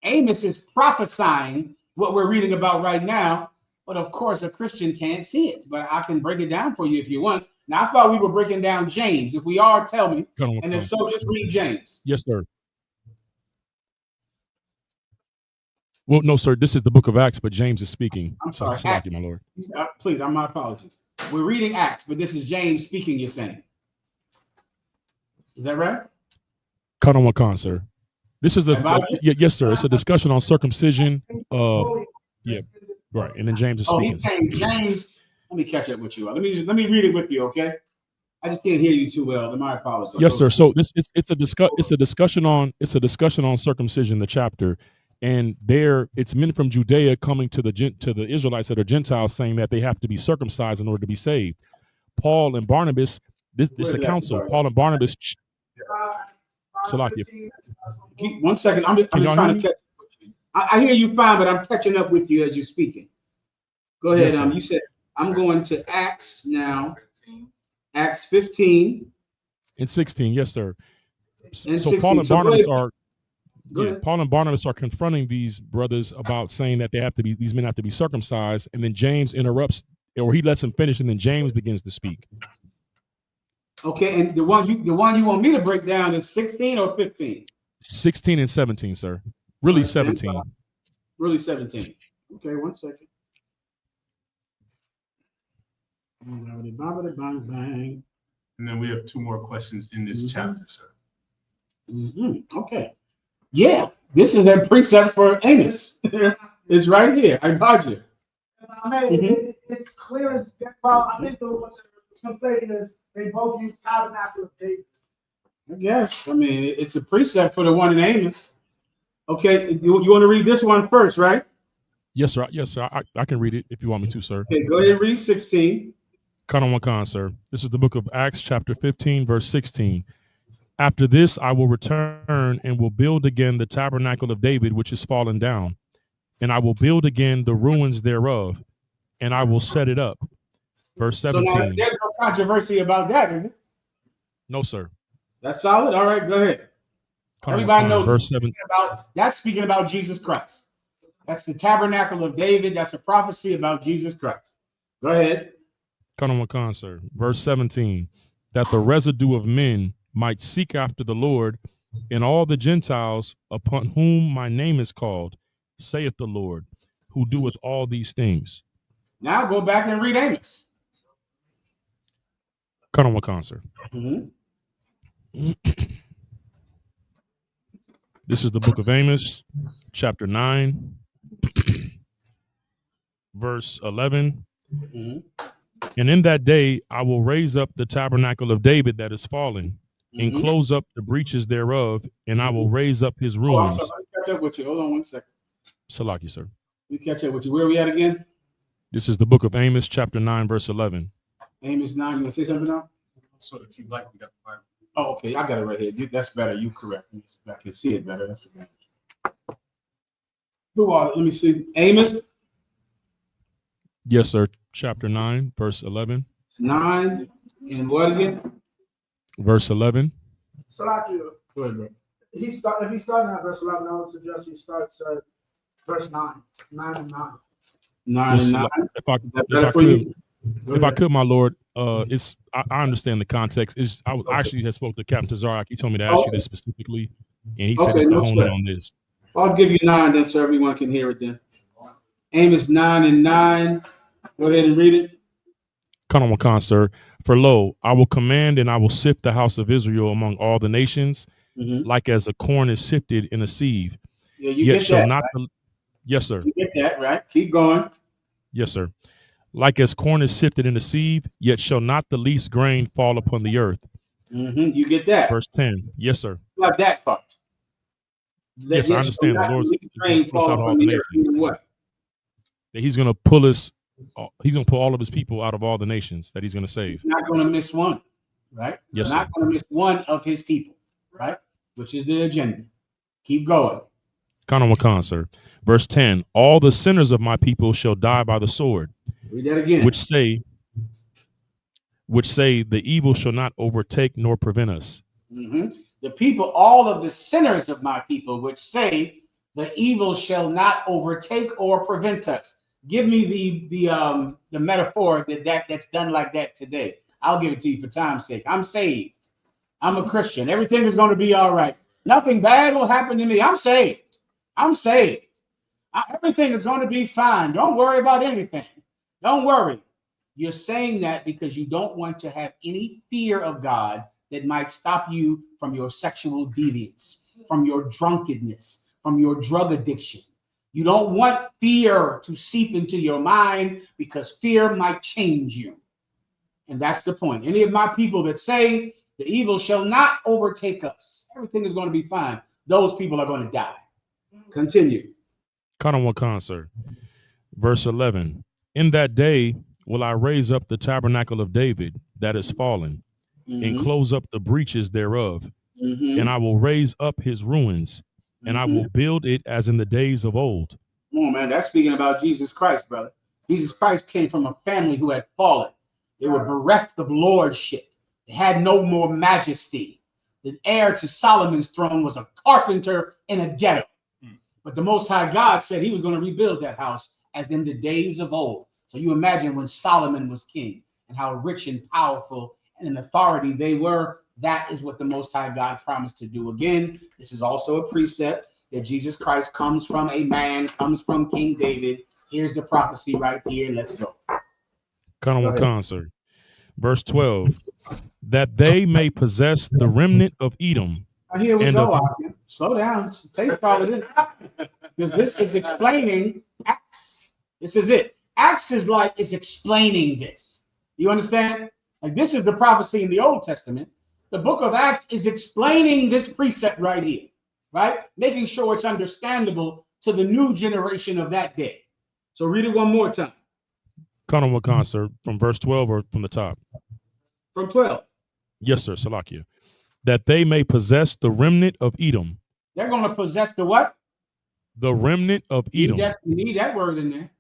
Amos is prophesying what we're reading about right now, but of course a Christian can't see it. But I can break it down for you if you want. Now I thought we were breaking down James. If we are, tell me. And if so, just read James. Yes, sir. Well, no, sir. This is the book of Acts, but James is speaking. I'm sorry, Salaki, my Lord. Please, my apologies. We're reading Acts, but this is James speaking. You're saying, is that right? Cut on one con, sir. This is yes, sir. It's a discussion on circumcision. Yeah, right. And then James is speaking. He's saying James. Let me catch up with you. Let me read it with you, okay? I just can't hear you too well. My apologies. Yes, sir. So it's a discussion on circumcision, the chapter. And there, it's men from Judea coming to the Israelites that are Gentiles, saying that they have to be circumcised in order to be saved. Paul and Barnabas, this is a council. Paul and Barnabas. Salakia. 1 second. I'm just trying to catch. I hear you fine, but I'm catching up with you as you're speaking. Go ahead. Yes, you said I'm going to Acts now. Acts 15 and 16. Yes, sir. And so 16. Paul and Barnabas are. Yeah, Paul and Barnabas are confronting these brothers about saying that these men have to be circumcised, and then James interrupts, or he lets them finish, and then James begins to speak. Okay, and the one you want me to break down is 16 or 15? 16 and 17, sir. Really 17. Really 17. Okay, 1 second. And then we have 2 more questions in this chapter, sir. Okay. Yeah, this is that precept for Amos. It's right here. I got you. I mean, it's clear as well. I think the complaining is they both use tabernacle of David. I guess. I mean, it's a precept for the one in Amos. Okay, you want to read this one first, right? Yes, sir. Yes, sir. I can read it if you want me to, sir. Okay, go ahead and read 16. Kanawakan, sir. This is the book of Acts, chapter 15, verse 16. After this, I will return and will build again the tabernacle of David, which is fallen down. And I will build again the ruins thereof, and I will set it up. Verse 17. So now, there's no controversy about that, is it? No, sir. That's solid. All right, go ahead. Everybody knows verse 7. That's speaking about Jesus Christ. That's the tabernacle of David. That's a prophecy about Jesus Christ. Go ahead. Kanawakan, sir. Verse 17. That the residue of men might seek after the Lord, and all the Gentiles upon whom my name is called, saith the Lord, who doeth all these things. Now go back and read Amos. Kanawakan, sir. This is the book of Amos, chapter 9, verse 11. And in that day I will raise up the tabernacle of David that is fallen, and close up the breaches thereof, and I will raise up his ruins. Let me catch up with you. Hold on 1 second. Salaki, sir. Let me catch up with you. Where are we at again? This is the book of Amos, chapter 9, verse 11. Amos 9. You want to say something now? So if you like, we got the Bible. Oh, okay. I got it right here. That's better. You correct me. I can see it better. That's what who are? Let me see. Amos. Yes, sir. Chapter 9, verse 11. 9 and what again? Verse 11. Salaki, Go ahead, bro. if he's starting at verse 11, I would suggest he starts at verse 9. 9 and 9. 9 and 9. If I could, my Lord, it's I understand the context. I actually had spoke to Captain Tazarak. He told me to ask you this specifically, and he said it's to hone in on this. I'll give you 9 then, so everyone can hear it then. Amos 9 and 9. Go ahead and read it. Kanawakan, sir. For lo, I will command and I will sift the house of Israel among all the nations, like as a corn is sifted in a sieve. Yeah, you get that, right? Yes, sir. You get that, right? Keep going. Yes, sir. Like as corn is sifted in a sieve, yet shall not the least grain fall upon the earth. You get that. Verse 10. Yes, sir. Like that part. Yes, I understand. The Lord's grain fall upon the earth. What? That he's going to pull us. He's going to pull all of his people out of all the nations that he's going to save. He's not going to miss one, right? Yes, not going to miss one of his people, right? Which is the agenda. Keep going. Kanawakan, sir. Verse 10. All the sinners of my people shall die by the sword. Read that again. Which say the evil shall not overtake nor prevent us. The people, all of the sinners of my people, which say the evil shall not overtake or prevent us. Give me the metaphor that's done like that today. I'll give it to you for time's sake. I'm saved. I'm a Christian. Everything is going to be all right. Nothing bad will happen to me. I'm saved. I'm saved. Everything is going to be fine. Don't worry about anything. Don't worry. You're saying that because you don't want to have any fear of God that might stop you from your sexual deviance, from your drunkenness, from your drug addiction. You don't want fear to seep into your mind because fear might change you. And that's the point. Any of my people that say the evil shall not overtake us, everything is going to be fine, those people are going to die. Continue. Kanawakan, sir. Verse 11. In that day will I raise up the tabernacle of David that is fallen, and close up the breaches thereof, and I will raise up his ruins, and I will build it as in the days of old. Come on, man. That's speaking about Jesus Christ, brother. Jesus Christ came from a family who had fallen. They were bereft of lordship. They had no more majesty. The heir to Solomon's throne was a carpenter in a ghetto. But the Most High God said he was going to rebuild that house as in the days of old. So you imagine when Solomon was king and how rich and powerful and in authority they were. That is what the Most High God promised to do again. This is also a precept that Jesus Christ comes from a man, comes from King David. Here's the prophecy right here. Let's go. Kanawakan, sir. Verse 12. That they may possess the remnant of Edom. Here we go. Slow down. Taste all of this. Because this is explaining Acts. This is it. Acts is like it's explaining this. You understand? Like this is the prophecy in the Old Testament. The book of Acts is explaining this precept right here, right? Making sure it's understandable to the new generation of that day. So read it one more time. Colonel Wakan, sir, from verse 12 or from the top? From 12. Yes, sir, Salakia. That they may possess the remnant of Edom. They're going to possess the what? The remnant of Edom. You need that word in there.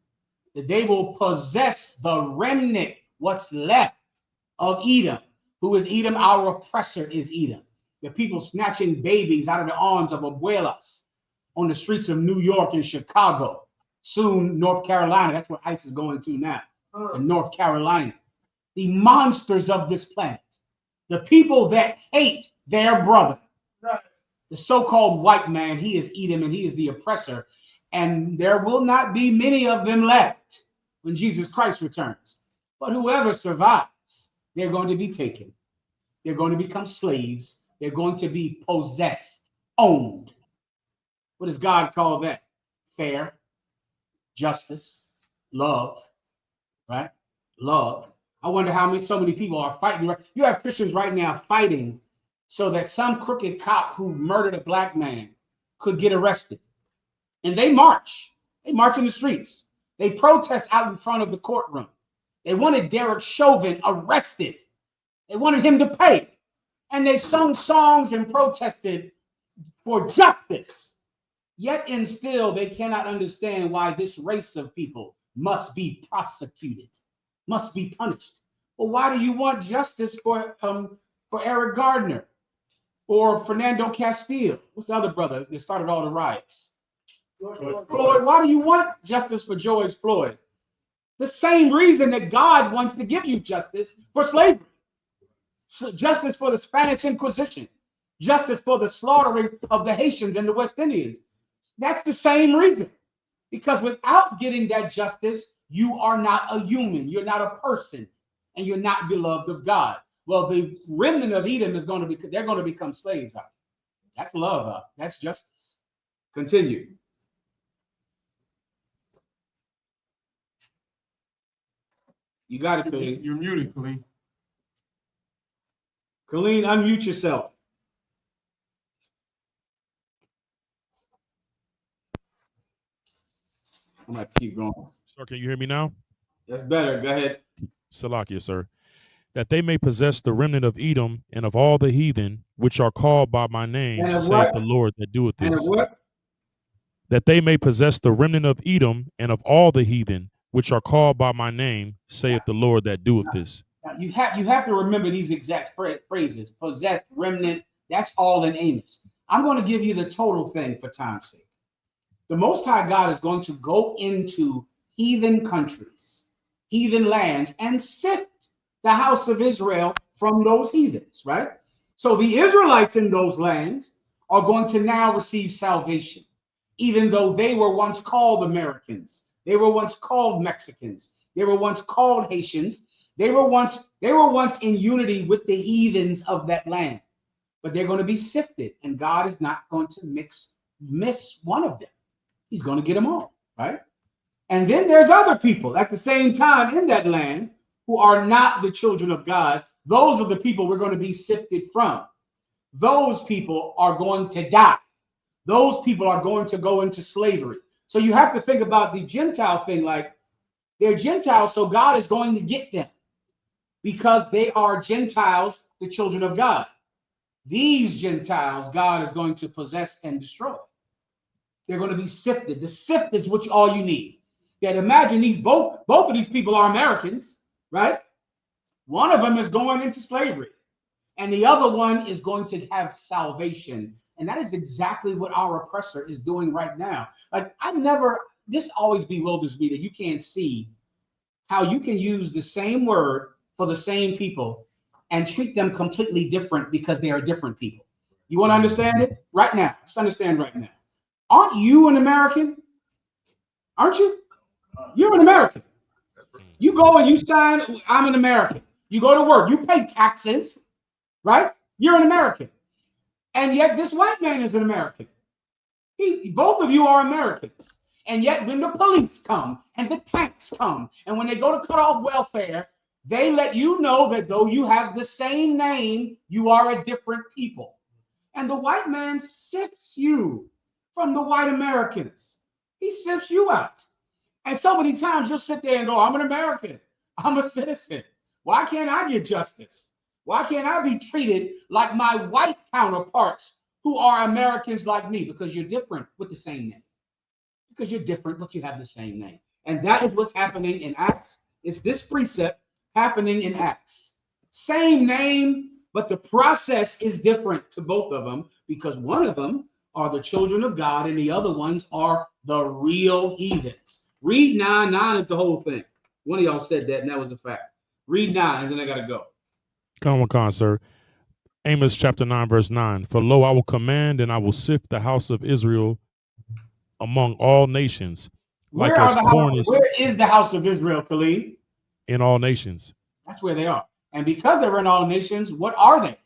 That they will possess the remnant, what's left of Edom. Who is Edom? Our oppressor is Edom. The people snatching babies out of the arms of abuelas on the streets of New York and Chicago. Soon, North Carolina. That's where ICE is going to now. To North Carolina. The monsters of this planet. The people that hate their brother. The so-called white man, he is Edom and he is the oppressor. And there will not be many of them left when Jesus Christ returns. But whoever survives, they're going to be taken. They're going to become slaves. They're going to be possessed, owned. What does God call that? Fair, justice, love, right? Love. I wonder how so many people are fighting. You have Christians right now fighting so that some crooked cop who murdered a black man could get arrested. And they march. They march in the streets. They protest out in front of the courtroom. They wanted Derek Chauvin arrested. They wanted him to pay. And they sung songs and protested for justice. Yet and still, they cannot understand why this race of people must be prosecuted, must be punished. Well, why do you want justice for Eric Gardner or Fernando Castillo? What's the other brother that started all the riots? Floyd. Why do you want justice for George Floyd? The same reason that God wants to give you justice for slavery. So justice for the Spanish Inquisition. Justice for the slaughtering of the Haitians and the West Indians. That's the same reason. Because without getting that justice, you are not a human. You're not a person. And you're not beloved of God. Well, the remnant of Edom is going to be, they're going to become slaves. That's love. That's justice. Continue. You got it, Colleen. You're muted, Colleen. Colleen, unmute yourself. I'm going to keep going. Sir, can you hear me now? That's better. Go ahead. Salakia, sir. That they may possess the remnant of Edom and of all the heathen which are called by my name, saith the Lord that doeth this. And what? That they may possess the remnant of Edom and of all the heathen which are called by my name, saith the Lord that doeth this. Now, you have to remember these exact phrases. Possessed, remnant, that's all in Amos. I'm going to give you the total thing for time's sake. The Most High God is going to go into heathen countries, heathen lands, and sift the house of Israel from those heathens, right? So the Israelites in those lands are going to now receive salvation, even though they were once called Americans. They were once called Mexicans. They were once called Haitians. They were once in unity with the heathens of that land. But they're going to be sifted, and God is not going to miss one of them. He's going to get them all, right? And then there's other people at the same time in that land who are not the children of God. Those are the people we're going to be sifted from. Those people are going to die. Those people are going to go into slavery. So you have to think about the Gentile thing, like they're Gentiles, so God is going to get them because they are Gentiles, the children of God. These Gentiles, God is going to possess and destroy. They're going to be sifted. The sift is what all you need. That imagine these both of these people are Americans, right? One of them is going into slavery, and the other one is going to have salvation. And that is exactly what our oppressor is doing right now. Like this always bewilders me that you can't see how you can use the same word for the same people and treat them completely different because they are different people. You want to understand it? Right now. Let's understand right now. Aren't you an American? Aren't you? You're an American. You go and you sign, I'm an American. You go to work, you pay taxes, right? You're an American. And yet this white man is an American. Both of you are Americans. And yet when the police come and the tanks come and when they go to cut off welfare, They let you know that though you have the same name, you are a different people. And the white man sifts you from the white Americans. He sifts you out. And so many times you'll sit there and go, I'm an American. I'm a citizen. Why can't I get justice? Why can't I be treated like my white counterparts who are Americans like me? Because you're different with the same name. Because you're different, but you have the same name. And that is what's happening in Acts. It's this precept happening in Acts. Same name, but the process is different to both of them because one of them are the children of God and the other ones are the real heathens. Read 9. 9 is the whole thing. One of y'all said that, and that was a fact. Read 9, and then I got to go. Come on, sir. Amos chapter 9, verse 9. For lo, I will command and I will sift the house of Israel among all nations. Where is the house of Israel, Khalid? In all nations. That's where they are. And because they're in all nations, what are they?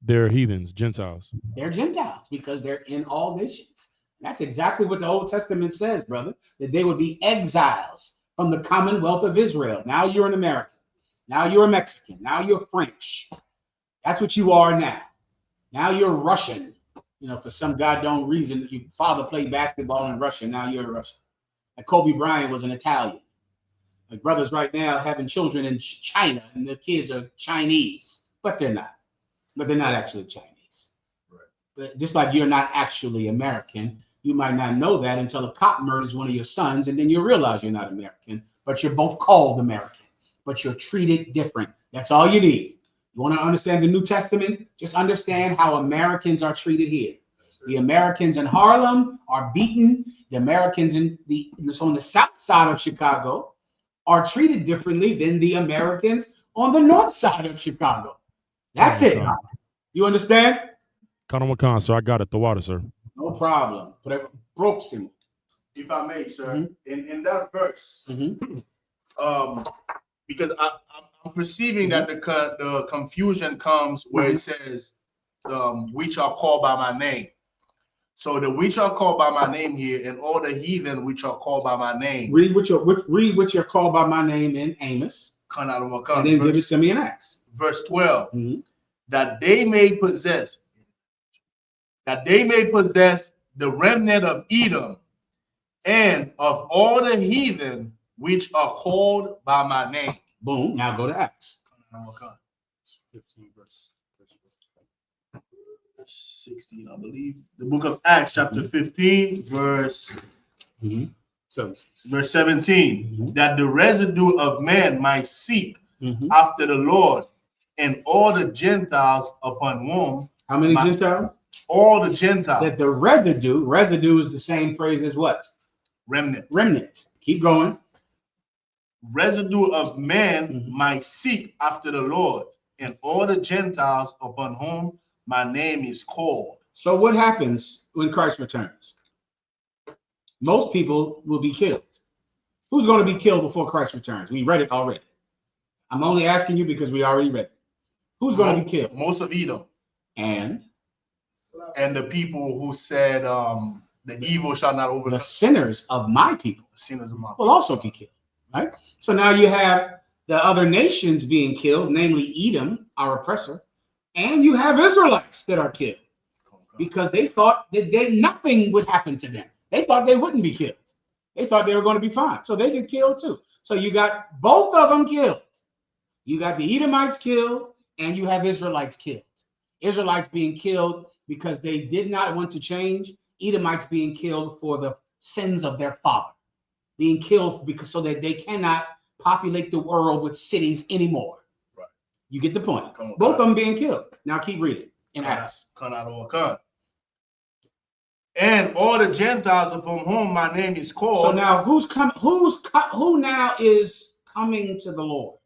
They're heathens, Gentiles. They're Gentiles because they're in all nations. That's exactly what the Old Testament says, brother, that they would be exiles from the Commonwealth of Israel. Now you're an American. Now you're a Mexican. Now you're French. That's what you are now. Now you're Russian. You know, for some goddamn reason, your father played basketball in Russia. Now you're a Russian. Like Kobe Bryant was an Italian. Like brothers right now having children in China, and the kids are Chinese, but they're not. But they're not actually Chinese. Right. But just like you're not actually American, you might not know that until a cop murders one of your sons, and then you realize you're not American, but you're both called American, but you're treated different. That's all you need. You want to understand the New Testament? Just understand how Americans are treated here. The Americans in Harlem are beaten. The Americans on the south side of Chicago are treated differently than the Americans on the north side of Chicago. That's it. You understand? Khan, sir. I got it. The water, sir. No problem. Proximo. If I may, sir, in that verse, because I'm perceiving that the confusion comes where it says, which are called by my name. So the which are called by my name here, and all the heathen which are called by my name. Read what you're called by my name in Amos. And then give it to me in Acts. Verse 12. That they may possess the remnant of Edom and of all the heathen which are called by my name. Boom. Now go to Acts. 15 verse 16, I believe. The book of Acts, chapter 15, verse 17. That the residue of man might seek after the Lord and all the Gentiles upon whom. How many Gentiles? All the Gentiles. That the residue is the same phrase as what? Remnant. Remnant. Keep going. Residue of man might seek after the Lord and all the Gentiles upon whom my name is called. So what happens when Christ returns? Most people will be killed. Who's going to be killed before Christ returns? We read it already. I'm only asking you because we already read it. Who's going to be killed? Most of Edom. And the people who said the evil shall not overcome. The sinners of my people. The sinners of my people will also be killed. Right? So now you have the other nations being killed, namely Edom, our oppressor, and you have Israelites that are killed because they thought that nothing would happen to them. They thought they wouldn't be killed. They thought they were going to be fine. So they get killed too. So you got both of them killed. You got the Edomites killed and you have Israelites killed. Israelites being killed because they did not want to change. Edomites being killed for the sins of their father. Being killed because so that they cannot populate the world with cities anymore. Right. You get the point. Both of them being killed. Now keep reading in Acts. And all the Gentiles upon whom my name is called. So now who now is coming to the Lord?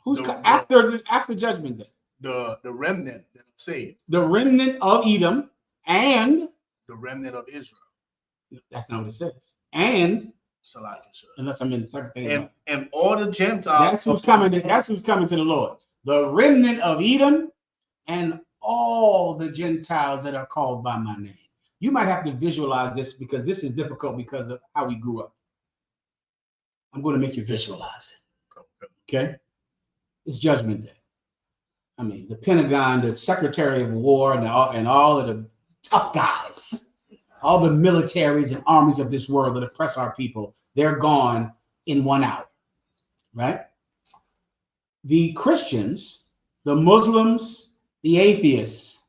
Who's after judgment day? The remnant that are saved. The remnant of Edom and the remnant of Israel. That's not what it says. And unless I'm in the third thing. And all the Gentiles. That's who's coming to the Lord. The remnant of Edom and all the Gentiles that are called by my name. You might have to visualize this because this is difficult because of how we grew up. I'm going to make you visualize it. Okay? It's Judgment Day. I mean, the Pentagon, the Secretary of War, and all of the tough guys, all the militaries and armies of this world that oppress our people, they're gone in 1 hour, right? The Christians, the Muslims, the atheists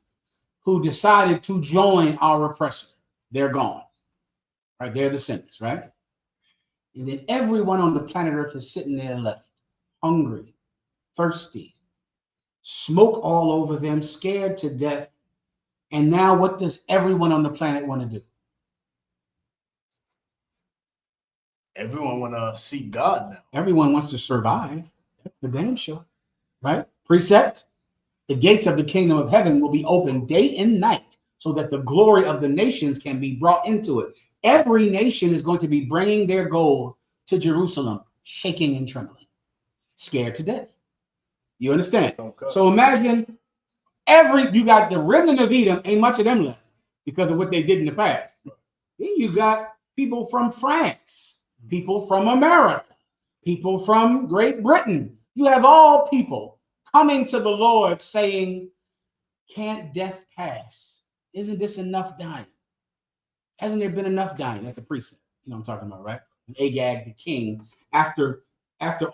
who decided to join our oppressor, they're gone, right? They're the sinners, right? And then everyone on the planet Earth is sitting there left, hungry, thirsty, smoke all over them, scared to death. And now what does everyone on the planet want to do? Everyone want to seek God now. Everyone wants to survive. That's the damn sure, right? Precept, the gates of the kingdom of heaven will be open day and night so that the glory of the nations can be brought into it. Every nation is going to be bringing their gold to Jerusalem, shaking and trembling, scared to death. You understand? Okay. So imagine you got the remnant of Edom, ain't much of them left because of what they did in the past. Then you got people from France, people from America, people from Great Britain. You have all people coming to the Lord saying, can't death pass? Isn't this enough dying? Hasn't there been enough dying? That's a precept. You know what I'm talking about, right? And Agag, the king, after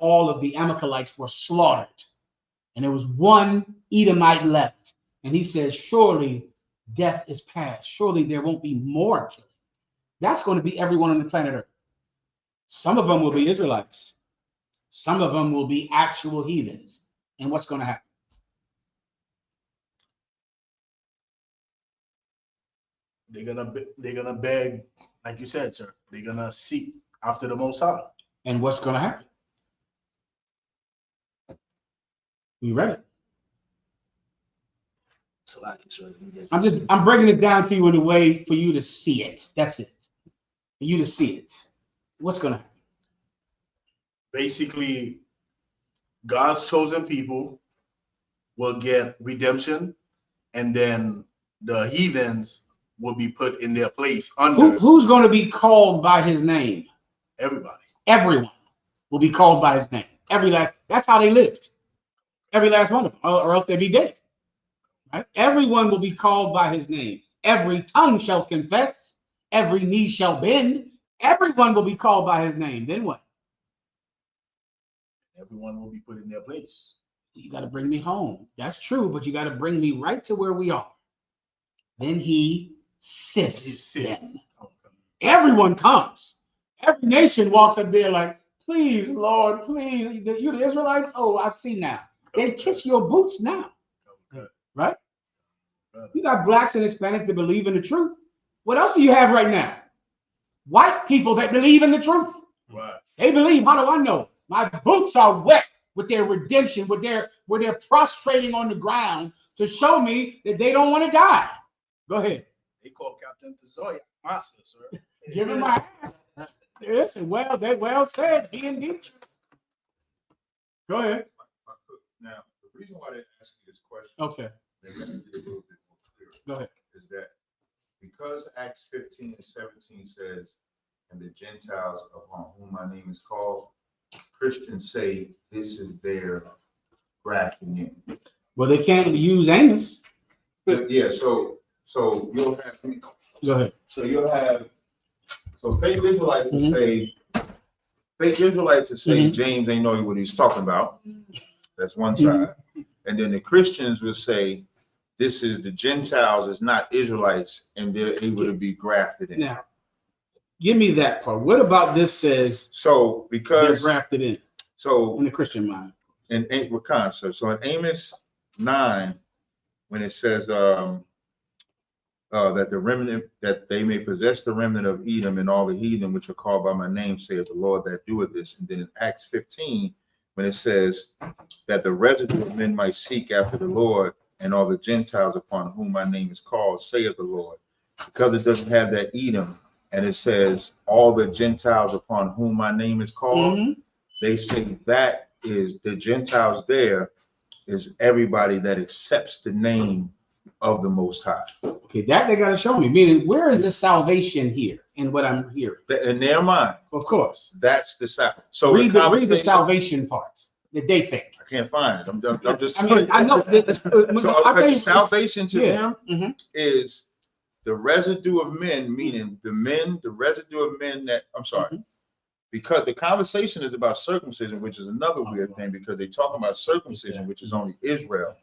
all of the Amalekites were slaughtered, and there was one Edomite left, and he says, surely death is past. Surely there won't be more killing. That's going to be everyone on the planet Earth. Some of them will be Israelites. Some of them will be actual heathens. And what's going to happen? They're gonna beg, like you said, sir. They're gonna seek after the Most High. And what's going to happen? We read it. So I'm breaking it down to you in a way for you to see it. That's it. For you to see it. What's going to happen? Basically, God's chosen people will get redemption, and then the heathens will be put in their place under. Who's going to be called by his name? Everybody. Everyone will be called by his name. That's how they lived. Every last one of them, or else they'd be dead. Right? Everyone will be called by his name. Every tongue shall confess. Every knee shall bend. Everyone will be called by his name. Then what? Everyone will be put in their place. You got to bring me home. That's true, but you got to bring me right to where we are. Then he sifts them. Everyone comes. Every nation walks up there like, please, Lord, please. You the Israelites? Oh, I see now. They kiss your boots now. Right? You got blacks and Hispanics that believe in the truth. What else do you have right now? White people that believe in the truth. Right. They believe. How do I know? My boots are wet with their redemption, with their prostrating on the ground to show me that they don't want to die. Go ahead. They call Captain Tazoya Massa, sir. Give him my hand. Yes, well, they well said. He indeed. Go ahead. Now, the reason why they ask you this question, okay, they're going to be a little bit more clear. Go ahead. Is that because Acts 15 and 17 says, and the Gentiles upon whom my name is called, Christians say this is their grafting in. Well, they can't use Amos. Yeah, so you'll have. Go ahead. So you'll have. So fake Israelites to say. Fake Israelites to say James ain't know what he's talking about. That's one side, and then the Christians will say, "This is the Gentiles, it's not Israelites, and they're able to be grafted in." Now, give me that part. What about this says? So because they're grafted in. So in the Christian mind, in so in Amos 9, when it says that the remnant, that they may possess the remnant of Edom and all the heathen which are called by my name, saith the Lord that doeth this. And then in Acts 15, when it says that the residue of men might seek after the Lord and all the Gentiles upon whom my name is called, saith the Lord. Because it doesn't have that Edom, and it says all the Gentiles upon whom my name is called, they say that is the Gentiles there is everybody that accepts the name of the Most High. Okay, that they got to show me. Meaning, where is the salvation here in what I'm hearing. In their mind, of course, that's the salvation. So read the salvation part that they think. I can't find it. I'm just. I mean, I know. So salvation to them mm-hmm. is the residue of men, meaning the residue of men that I'm sorry. Mm-hmm. Because the conversation is about circumcision, which is another weird thing, because they talk about circumcision, which is only Israel.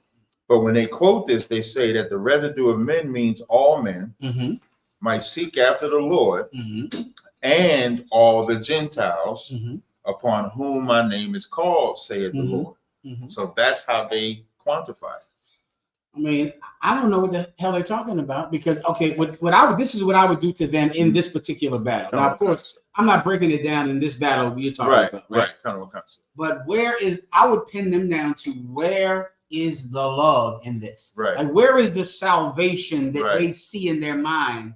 But when they quote this, they say that the residue of men means all men mm-hmm. might seek after the Lord mm-hmm. and all the Gentiles mm-hmm. upon whom my name is called, saith mm-hmm. the Lord. Mm-hmm. So that's how they quantify it. I mean, I don't know what the hell they're talking about because, okay, this is what I would do to them in this particular battle. Now, of course, I'm not breaking it down in this battle you're talking about. Right. Kind of concept. But I would pin them down to where is the love in this? Right. Like, where is the salvation that they see in their mind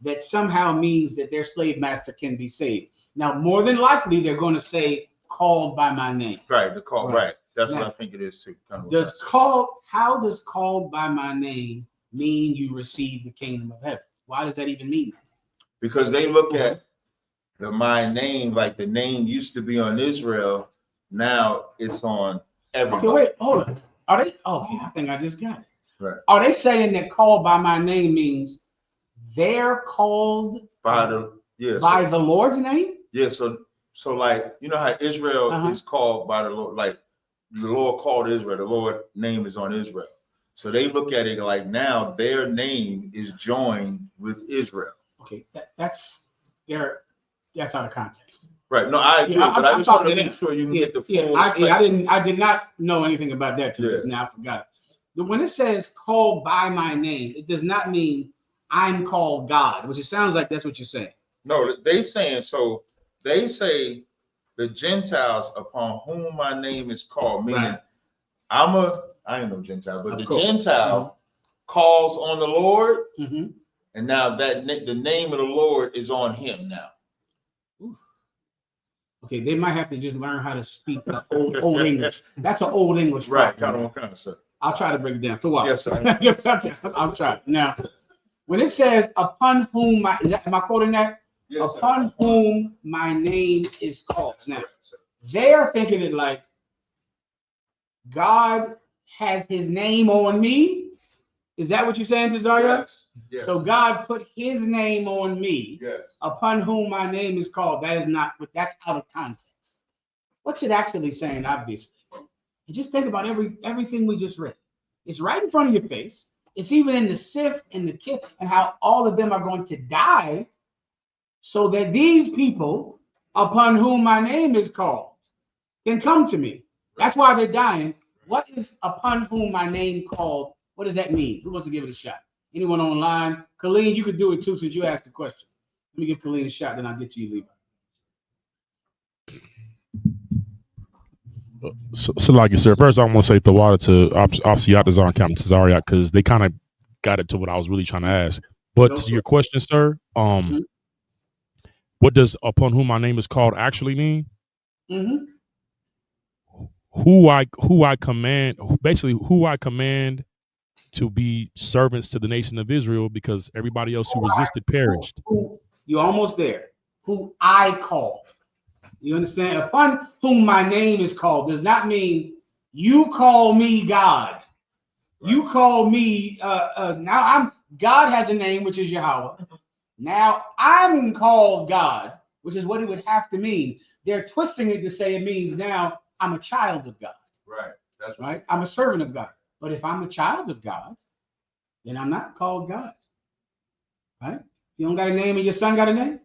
that somehow means that their slave master can be saved? Now, more than likely, they're going to say, called by my name. Right, the call, right. That's now, what I think it is too. How does called by my name mean you receive the kingdom of heaven? Why does that even mean that? Because they look at my name, like the name used to be on Israel, now it's on everybody. Okay, wait, hold on. Are they okay? I think I just got it. Right. Are they saying that called by my name means they're called by the Lord's name? Yeah, so like you know how Israel is called by the Lord, like the Lord called Israel, the Lord name is on Israel. So they look at it like now their name is joined with Israel. Okay, that's out of context. Right. No, I agree, but I just want to make sure you can get the full. I did not know anything about that till just now. I forgot it. When it says called by my name, it does not mean I'm called God, which it sounds like that's what you're saying. No, they saying so. They say the Gentiles upon whom my name is called, meaning I ain't no Gentile, but the Gentile calls on the Lord, and now that the name of the Lord is on him now. Ooh. Okay, they might have to just learn how to speak old English. That's an old English, right? Kind of, sir. I'll try to break it down. For what? Yes, sir. Okay, I'll try. Now, when it says upon whom am I quoting that? Yes, upon whom my name is called. Now, they're thinking it like God has his name on me. Is that what you're saying, Tazaria? Yes. Yes. So God put his name on me, upon whom my name is called. That is not, that's out of context. What's it actually saying, obviously? And just think about everything we just read. It's right in front of your face. It's even in the Sif and the Kif and how all of them are going to die so that these people upon whom my name is called can come to me. That's why they're dying. What is upon whom my name called? What does that mean? Who wants to give it a shot? Anyone online? Colleen, you could do it too since you asked the question. Let me give Colleen a shot, then I'll get to you, Levi. So like you said, first I want to say Tawada to obviously Yatazar and Captain Tazariak because they kind of got it to what I was really trying to ask. But to your question, sir, what does upon whom my name is called actually mean? Who I command to be servants to the nation of Israel because everybody else who resisted perished. You're almost there. Who I call. You understand? Upon whom my name is called does not mean you call me God. You call me now God has a name, which is Yahweh. Now I'm called God, which is what it would have to mean. They're twisting it to say it means now I'm a child of God. Right. That's right. I'm a servant of God. But if I'm a child of God, then I'm not called God. Right? You don't got a name and your son got a name?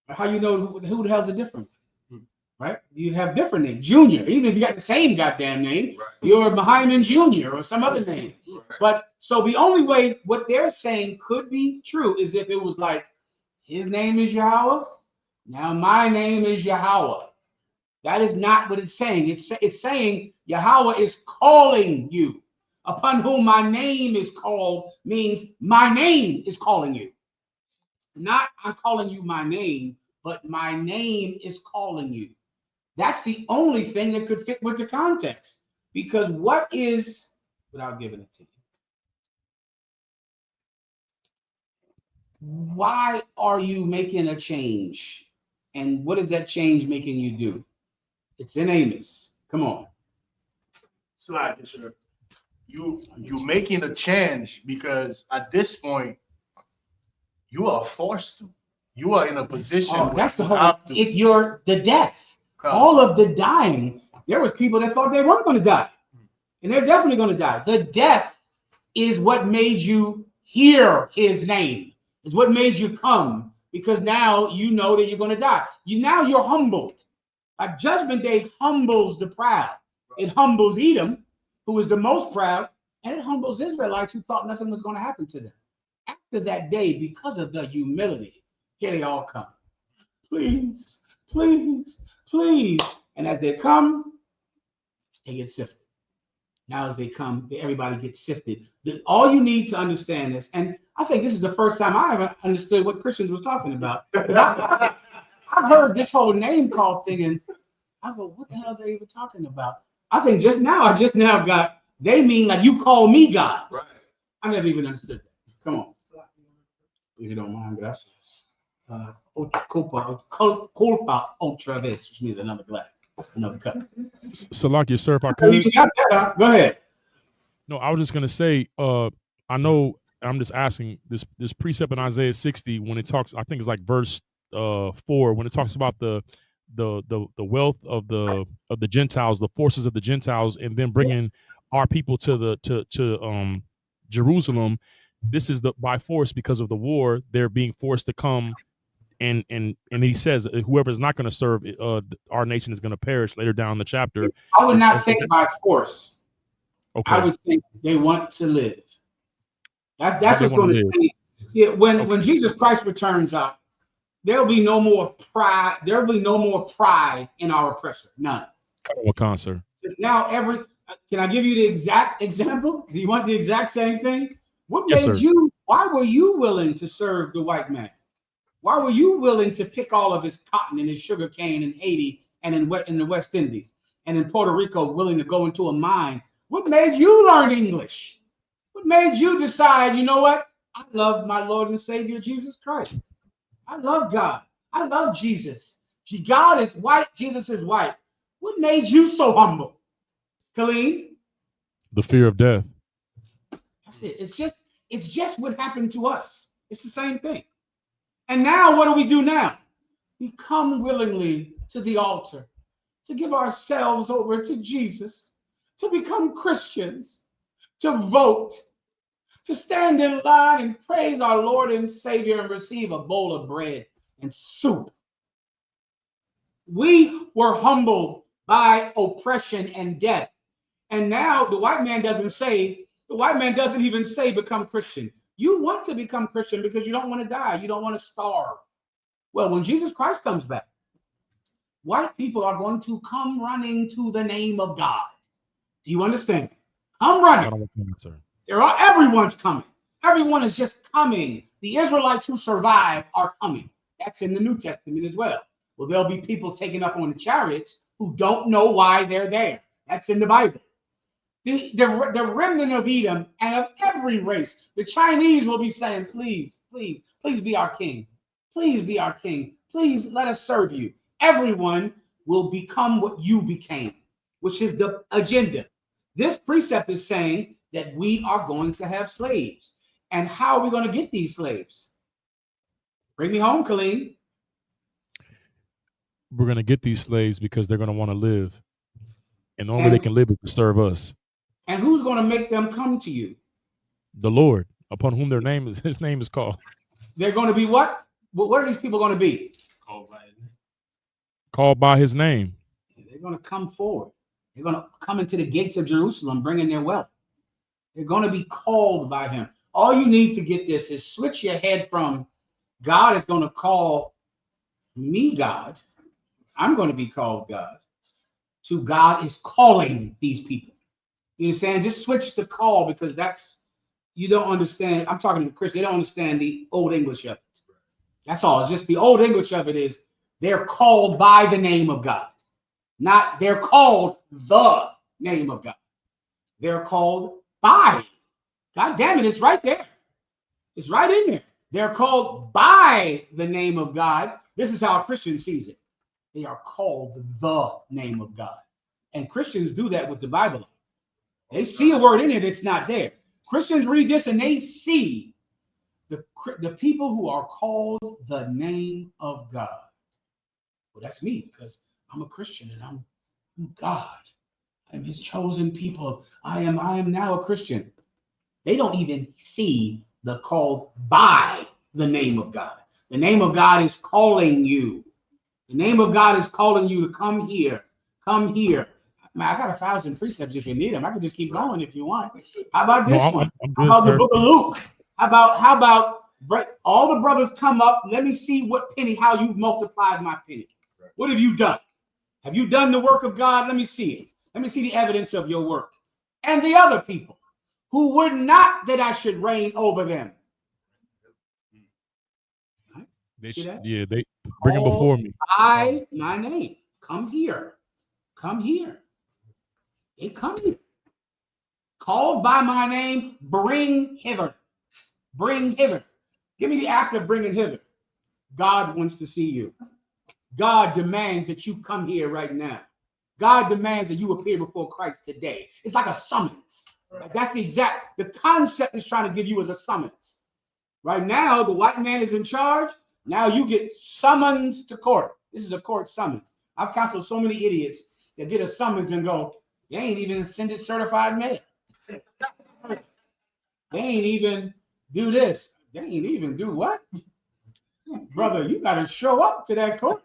How you know who the hell's a different? Right? You have different names. Junior. Even if you got the same goddamn name, you're MAHAYAMAN Junior or some other name. But so the only way what they're saying could be true is if it was like his name is Yahweh. Now my name is Yahweh. That is not what it's saying. It's saying Yahweh is calling you. Upon whom my name is called means my name is calling you. Not I'm calling you my name, but my name is calling you. That's the only thing that could fit with the context. Because what is, without giving it to Why are you making a change? And what is that change making you do? It's in Amos. Come on. Slide, sir. You making a change because at this point you are forced to. You are in a position where That's the you whole. have to. If you're the death, all of the dying. There was people that thought they weren't going to die, and they're definitely going to die. The death is what made you hear His name. Is what made you come, because now you know that you're going to die. You're humbled. Like Judgment Day humbles the proud. It humbles Edom, who is the most proud, and it humbles Israelites who thought nothing was going to happen to them. After that day, because of the humility, here they all come. Please, please, please. And as they come, they get sifted. Now as they come, everybody gets sifted. All you need to understand is, and I think this is the first time I ever understood what Christians was talking about. I've heard this whole name call thing, and I go, what the hell is they even talking about? I think I just now got, they mean like you call me God. Right. I never even understood that. Come on. If you don't mind, gracias. Culpa otra vez, which means another glass, another cup. Salakia, sir, if I could. You got that, go ahead. No, I was just gonna say, I know I'm just asking this precept in Isaiah 60 when it talks, I think it's like verse 4, when it talks about the wealth of the Gentiles, the forces of the Gentiles, and then bringing our people to Jerusalem. This is by force because of the war. They're being forced to come, and he says whoever is not going to serve our nation is going to perish later down the chapter. I would not think by force. Okay. I would think they want to live. That's what's going to change. Yeah, when Jesus Christ returns out, there'll be no more pride. There'll be no more pride in our oppressor. None. Sir. Now can I give you the exact example? Do you want the exact same thing? What made you? Why were you willing to serve the white man? Why were you willing to pick all of his cotton and his sugar cane in Haiti and in the West Indies and in Puerto Rico, willing to go into a mine? What made you learn English? What made you decide, you know what? I love my Lord and Savior Jesus Christ. I love God. I love Jesus. God is white. Jesus is white. What made you so humble, Khalid? The fear of death. That's it. It's just what happened to us. It's the same thing. And now what do we do now? We come willingly to the altar to give ourselves over to Jesus, to become Christians, to vote, to stand in line and praise our Lord and Savior and receive a bowl of bread and soup. We were humbled by oppression and death. And now the white man doesn't even say become Christian. You want to become Christian because you don't want to die. You don't want to starve. Well, when Jesus Christ comes back, white people are going to come running to the name of God. Do you understand? Come running. Everyone's coming. Everyone is just coming. The Israelites who survive are coming. That's in the New Testament as well. Well, there'll be people taken up on the chariots who don't know why they're there. That's in the Bible. The remnant of Edom and of every race, the Chinese will be saying, please, please, please be our king. Please be our king. Please let us serve you. Everyone will become what you became, which is the agenda. This precept is saying that we are going to have slaves. And how are we going to get these slaves? Bring me home, Khalid. We're going to get these slaves because they're going to want to live. And the only way they can live is to serve us. And who's going to make them come to you? The Lord, upon whom his name is called. They're going to be what? What are these people going to be? Called by his name. They're going to come forward. They're going to come into the gates of Jerusalem, bringing their wealth. They're going to be called by him. All you need to get this is switch your head from God is going to call me God. I'm going to be called God. To God is calling these people. You understand? Just switch the call, because you don't understand. I'm talking to Chris. They don't understand the old English of it. That's all. It's just the old English of it is they're called by the name of God. Not they're called the name of God. They're called by. God damn it, it's right there. It's right in there. They're called by the name of God. This is how a Christian sees it. They are called the name of God. And Christians do that with the Bible. They see a word in it, it's not there. Christians read this and they see the people who are called the name of God. Well, that's me because I'm a Christian and I'm God. I'm his chosen people. I am now a Christian. They don't even see the called by the name of God. The name of God is calling you. The name of God is calling you to come here. Come here. Man, I got 1,000 precepts if you need them. I can just keep going if you want. How about this one? How about the book of Luke? How about all the brothers come up? Let me see what penny, how you've multiplied my penny. What have you done? Have you done the work of God? Let me see it. Let me see the evidence of your work. And the other people who would not that I should reign over them. They bring them before me. By my name. Come here. Come here. They come here. Called by my name, bring hither. Bring hither. Give me the act of bringing hither. God wants to see you. God demands that you come here right now. God demands that you appear before Christ today. It's like a summons. Like that's the concept is trying to give you as a summons. Right now, the white man is in charge. Now you get summons to court. This is a court summons. I've counseled so many idiots that get a summons and go, they ain't even send it certified mail. They ain't even do this. They ain't even do what? Brother, you got to show up to that court.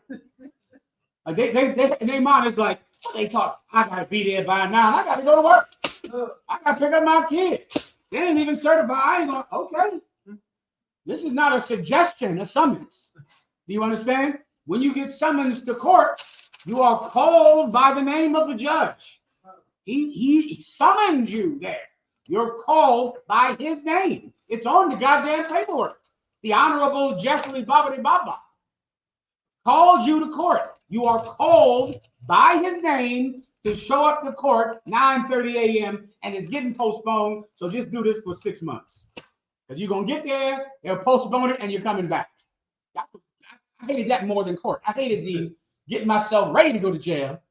Their mind is like, what they talk? I got to be there by 9. I got to go to work. I got to pick up my kid. They ain't even certified. I ain't going, okay. This is not a suggestion, a summons. Do you understand? When you get summoned to court, you are called by the name of the judge. He summons you there. You're called by his name. It's on the goddamn paperwork. The Honorable Jeffrey Babadi Baba called you to court. You are called by his name to show up to court 9:30 a.m. and it's getting postponed. So just do this for 6 months. Because you're going to get there, they'll postpone it, and you're coming back. I hated that more than court. I hated the getting myself ready to go to jail,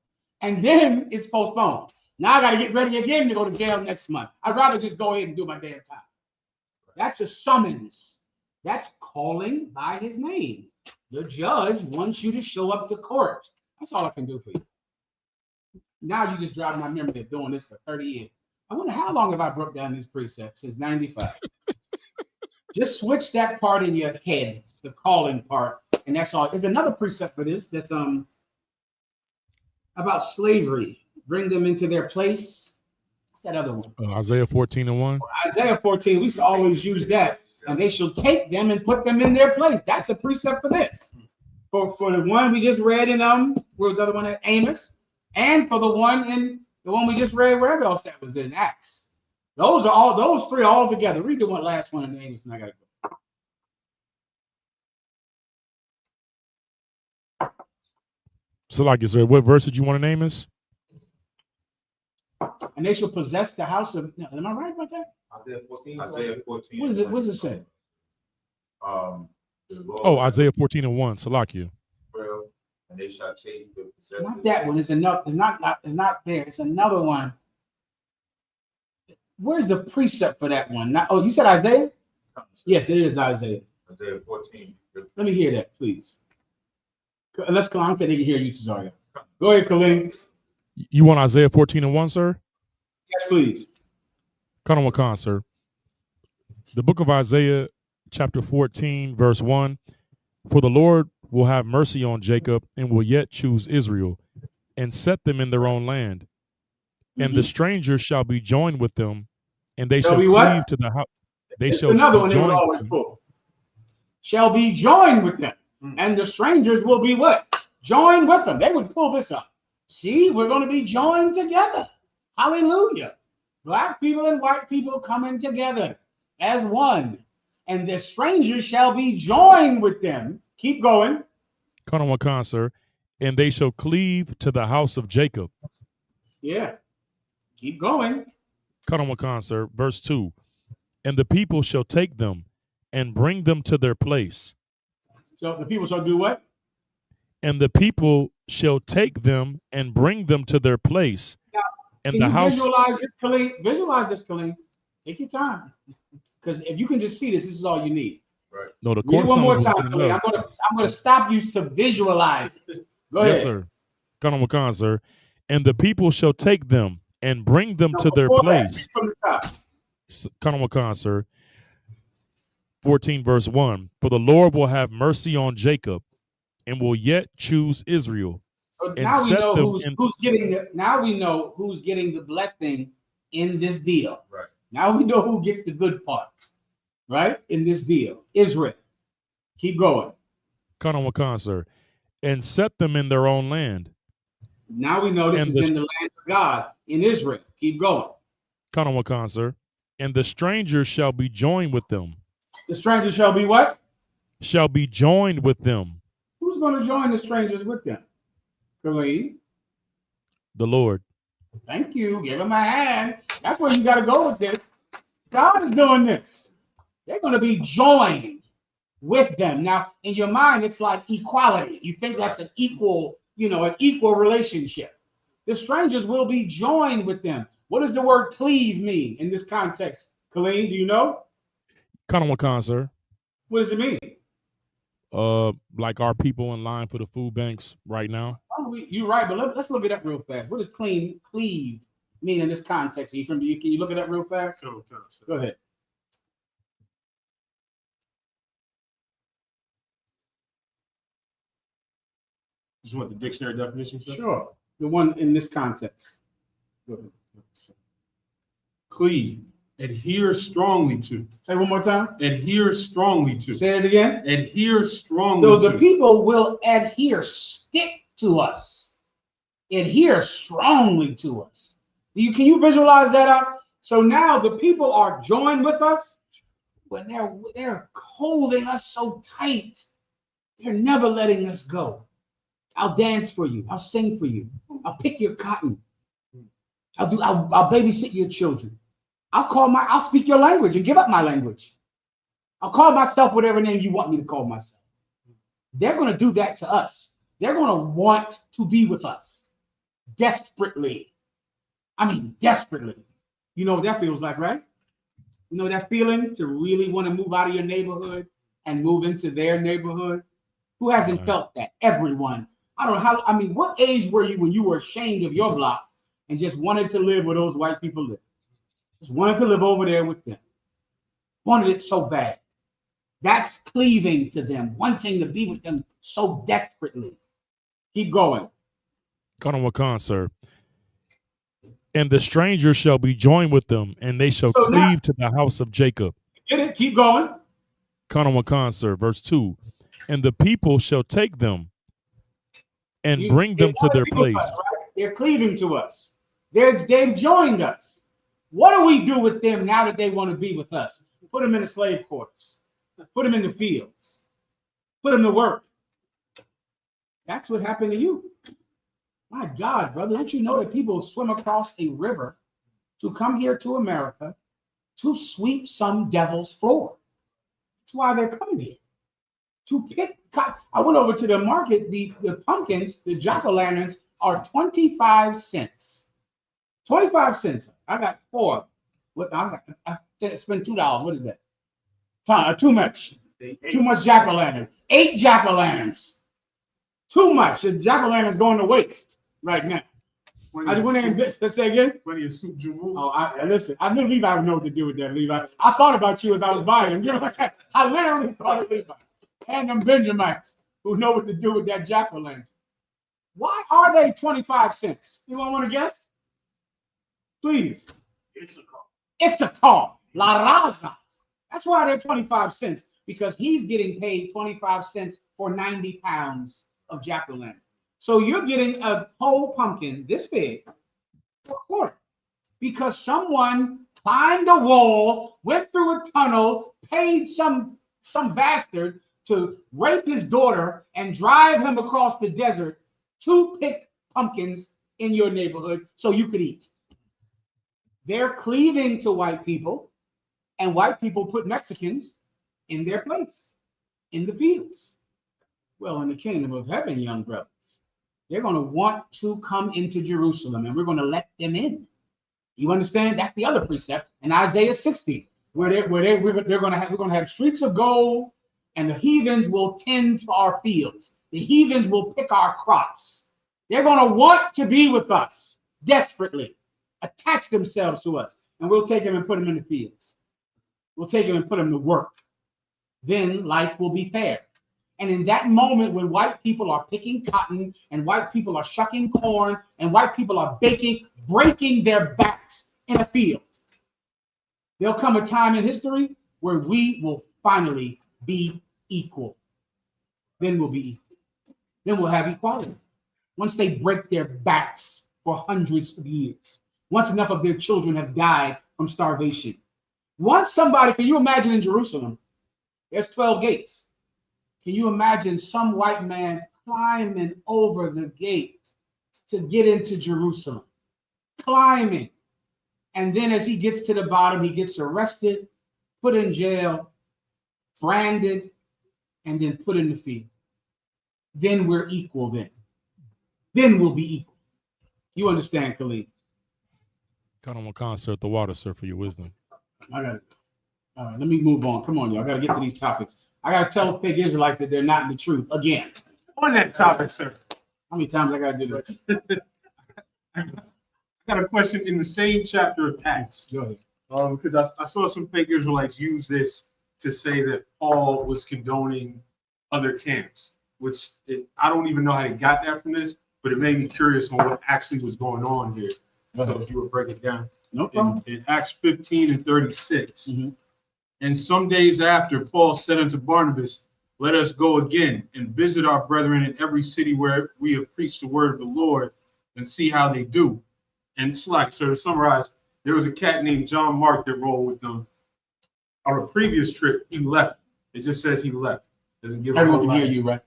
and then it's postponed. Now I got to get ready again to go to jail next month. I'd rather just go ahead and do my damn time. That's a summons. That's calling by his name. The judge wants you to show up to court. That's all I can do for you. Now you just drive my memory of doing this for 30 years. I wonder how long have I broke down this precept? Since 95. Just switch that part in your head, the calling part, and that's all. There's another precept for this that's about slavery. Bring them into their place. What's that other one? Isaiah 14:1. Isaiah 14. We used to always use that. And they shall take them and put them in their place. That's a precept for this. For the one we just read in where was the other one at Amos, and for the one we just read wherever else that was in Acts. Those three all together. Read the last one in Amos, and I gotta go. So, like you said, what verse did you want to name us? And they shall possess the house of. Am I right about that? Isaiah 14. What is it? What does it say? Isaiah 14:1. Salakia. And they shall take the possession. Not that one. It's enough. It's not there. It's another one. Where's the precept for that one? You said Isaiah? Yes, it is Isaiah. Isaiah 14. Let me hear that, please. Let's go. I'm going to hear you, Cesario. Go ahead, Khalid. You want Isaiah 14:1, sir? Yes, please. Come on, sir. The book of Isaiah, chapter 14, verse 1. For the Lord will have mercy on Jacob and will yet choose Israel and set them in their own land. And the strangers shall be joined with them, and they shall cleave to the house. Another one they would always pull. Shall be joined with them, and the strangers will be what? Joined with them. They would pull this up. See, we're going to be joined together. Hallelujah. Black people and white people coming together as one. And the strangers shall be joined with them. Keep going. Come on, sir. And they shall cleave to the house of Jacob. Yeah. Keep going. Come on, sir. Verse 2. And the people shall take them and bring them to their place. So the people shall do what? And the people shall take them and bring them to their place. Now, and can the you house. visualize this, Khalid? Visualize this, Khalid. Take your time. Because if you can just see this, this is all you need. Right. No, the Read it court one more summons was time, good Khalid. enough. I'm gonna stop you to visualize it. Go Yes, ahead. sir. Come on, Wakan, sir. And the people shall take them and bring them to their Before that, place. from the top. Come on, Wakan, sir. 14 verse 1. For the Lord will have mercy on Jacob and will yet choose Israel. So and now we set know them who's getting the. Now we know who's getting the blessing in this deal. Right. Now we know who gets the good part, right? In this deal, Israel. Keep going. Come on, Wakan, sir. And set them in their own land. Now we know this And is in the land of God in Israel. Keep going. Come on, Wakan, sir. And the strangers shall be joined with them. The strangers shall be what? Shall be joined with them. Who's going to join the strangers with them? Khalid. The Lord. Thank you. Give him a hand. That's where you got to go with this. God is doing this. They're going to be joined with them. Now, in your mind, it's like equality. You think that's an equal, an equal relationship. The strangers will be joined with them. What does the word cleave mean in this context? Khalid, do you know? Come on, Wakan, sir. What does it mean? Like our people in line for the food banks right now. You're right, but let's look it up real fast. What does cleave mean in this context? Can you look it up real fast? Sure. Go ahead. Just want the dictionary definition? Sir? Sure. The one in this context. Go ahead. Cleave. Adhere strongly to. Say it one more time. Adhere strongly to. Say it again. Adhere strongly so to. So the people will adhere, stick to us. Adhere strongly to us. Can you visualize that out? So now the people are joined with us when they're holding us so tight. They're never letting us go. I'll dance for you. I'll sing for you. I'll pick your cotton. I'll babysit your children. I'll speak your language and give up my language. I'll call myself whatever name you want me to call myself. They're going to do that to us. They're going to want to be with us desperately. I mean, desperately. You know what that feels like, right? You know that feeling to really want to move out of your neighborhood and move into their neighborhood? Who hasn't felt that? Everyone. I don't know how. I mean, what age were you when you were ashamed of your block and just wanted to live where those white people live? Just wanted to live over there with them. Wanted it so bad. That's cleaving to them, wanting to be with them so desperately. Keep going. Come on, Wakan, sir. And the stranger shall be joined with them, and they shall cleave to the house of Jacob. Get it? Keep going. Come on, Wakan, sir. Verse 2. And the people shall take them and bring them to their place. Us, right? They're cleaving to us. They've joined us. What do we do with them now that they want to be with us? Put them in the slave quarters. Put them in the fields. Put them to work. That's what happened to you. My God, brother, don't you know that people swim across a river to come here to America to sweep some devil's floor? That's why they're coming here. To pick. I went over to the market. The pumpkins, the jack-o'-lanterns, are 25 cents. 25 cents. I got 4. I spent $2. What is that? Too much. Too much jack-o'-lantern. 8 jack-o'-lanterns. Too much. The jack-o'-lantern's going to waste right now. Let's say again. Plenty of soup, Jumu. Oh, listen. I knew Levi would know what to do with that, Levi. I thought about you as I was buying them. I literally thought of Levi and them Benjamites who know what to do with that jack-o'-lantern. Why are they 25 cents? You want to guess? Please. It's the car. La Raza. That's why they're 25 cents, because he's getting paid 25 cents for 90 pounds of jack-o'-lantern. So you're getting a whole pumpkin this big for a quarter because someone climbed a wall, went through a tunnel, paid some bastard to rape his daughter and drive him across the desert to pick pumpkins in your neighborhood so you could eat. They're cleaving to white people, and white people put Mexicans in their place, in the fields. Well, in the kingdom of heaven, young brothers, they're going to want to come into Jerusalem, and we're going to let them in. You understand? That's the other precept in Isaiah 60, where we're going to have streets of gold, and the heathens will tend to our fields. The heathens will pick our crops. They're going to want to be with us desperately, attach themselves to us, and we'll take them and put them in the fields. We'll take them and put them to work. Then life will be fair. And in that moment when white people are picking cotton and white people are shucking corn and white people are breaking their backs in a field, there'll come a time in history where we will finally be equal. Then we'll be equal. Then we'll have equality. Once they break their backs for hundreds of years, once enough of their children have died from starvation. Once somebody, can you imagine in Jerusalem, there's 12 gates. Can you imagine some white man climbing over the gate to get into Jerusalem? Climbing. And then as he gets to the bottom, he gets arrested, put in jail, branded, and then put in the field. Then we're equal then. Then we'll be equal. You understand, Khalid? Got on one concert the water, sir, for your wisdom. I got it. All right, let me move on. Come on, y'all. I got to get to these topics. I got to tell fake Israelites that they're not in the truth again. On that topic, sir. How many times I got to do that? I got a question in the same chapter of Acts. Go ahead. Because I saw some fake Israelites use this to say that Paul was condoning other camps, which I don't even know how they got that from this, but it made me curious on what actually was going on here. So if you would break it down. No problem. In Acts 15 and 36. Mm-hmm. And some days after, Paul said unto Barnabas, let us go again and visit our brethren in every city where we have preached the word of the Lord and see how they do. And it's like, so to summarize, there was a cat named John Mark that rolled with them. On a previous trip, he left. It just says he left. Doesn't give everyone can hear you, right?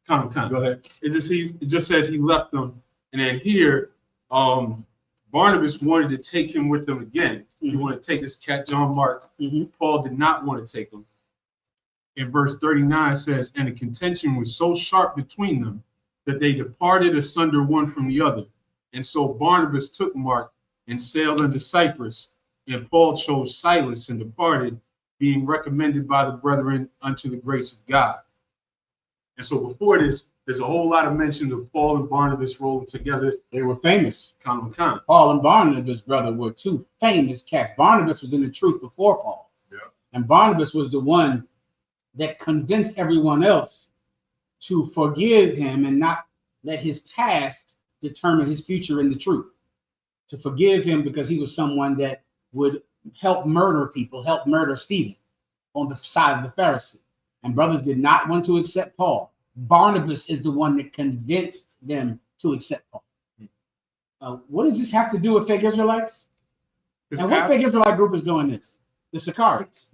Come. Go ahead. It just says he left them. And then here, Barnabas wanted to take him with them again. Mm-hmm. He wanted to take this cat, John Mark. Mm-hmm. Paul did not want to take him. In verse 39 says, and the contention was so sharp between them that they departed asunder one from the other. And so Barnabas took Mark and sailed unto Cyprus, and Paul chose Silas and departed, being recommended by the brethren unto the grace of God. And so before this, there's a whole lot of mention of Paul and Barnabas rolling together. They were famous. Con. Paul and Barnabas, brother, were two famous cats. Barnabas was in the truth before Paul. Yeah. And Barnabas was the one that convinced everyone else to forgive him and not let his past determine his future in the truth. To forgive him because he was someone that would help murder people, help murder Stephen on the side of the Pharisee. And brothers did not want to accept Paul. Barnabas is the one that convinced them to accept Paul. What does this have to do with fake Israelites? And what fake Israelite group is doing this? The Sicarians.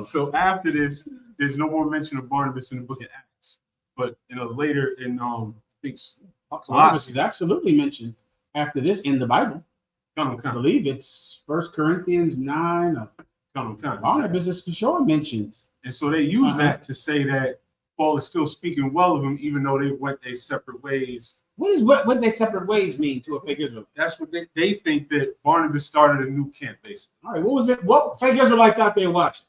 So after this, there's no more mention of Barnabas in the book of Acts. But later in Barnabas is absolutely mentioned after this in the Bible. I believe it's 1 Corinthians 9. Barnabas is for sure mentioned. And so they use that to say that Paul is still speaking well of him, even though they went their separate ways. What their separate ways mean to a fake Israelite? That's what they think, that Barnabas started a new camp, basically. All right, what was it? What fake Israelites out there watching?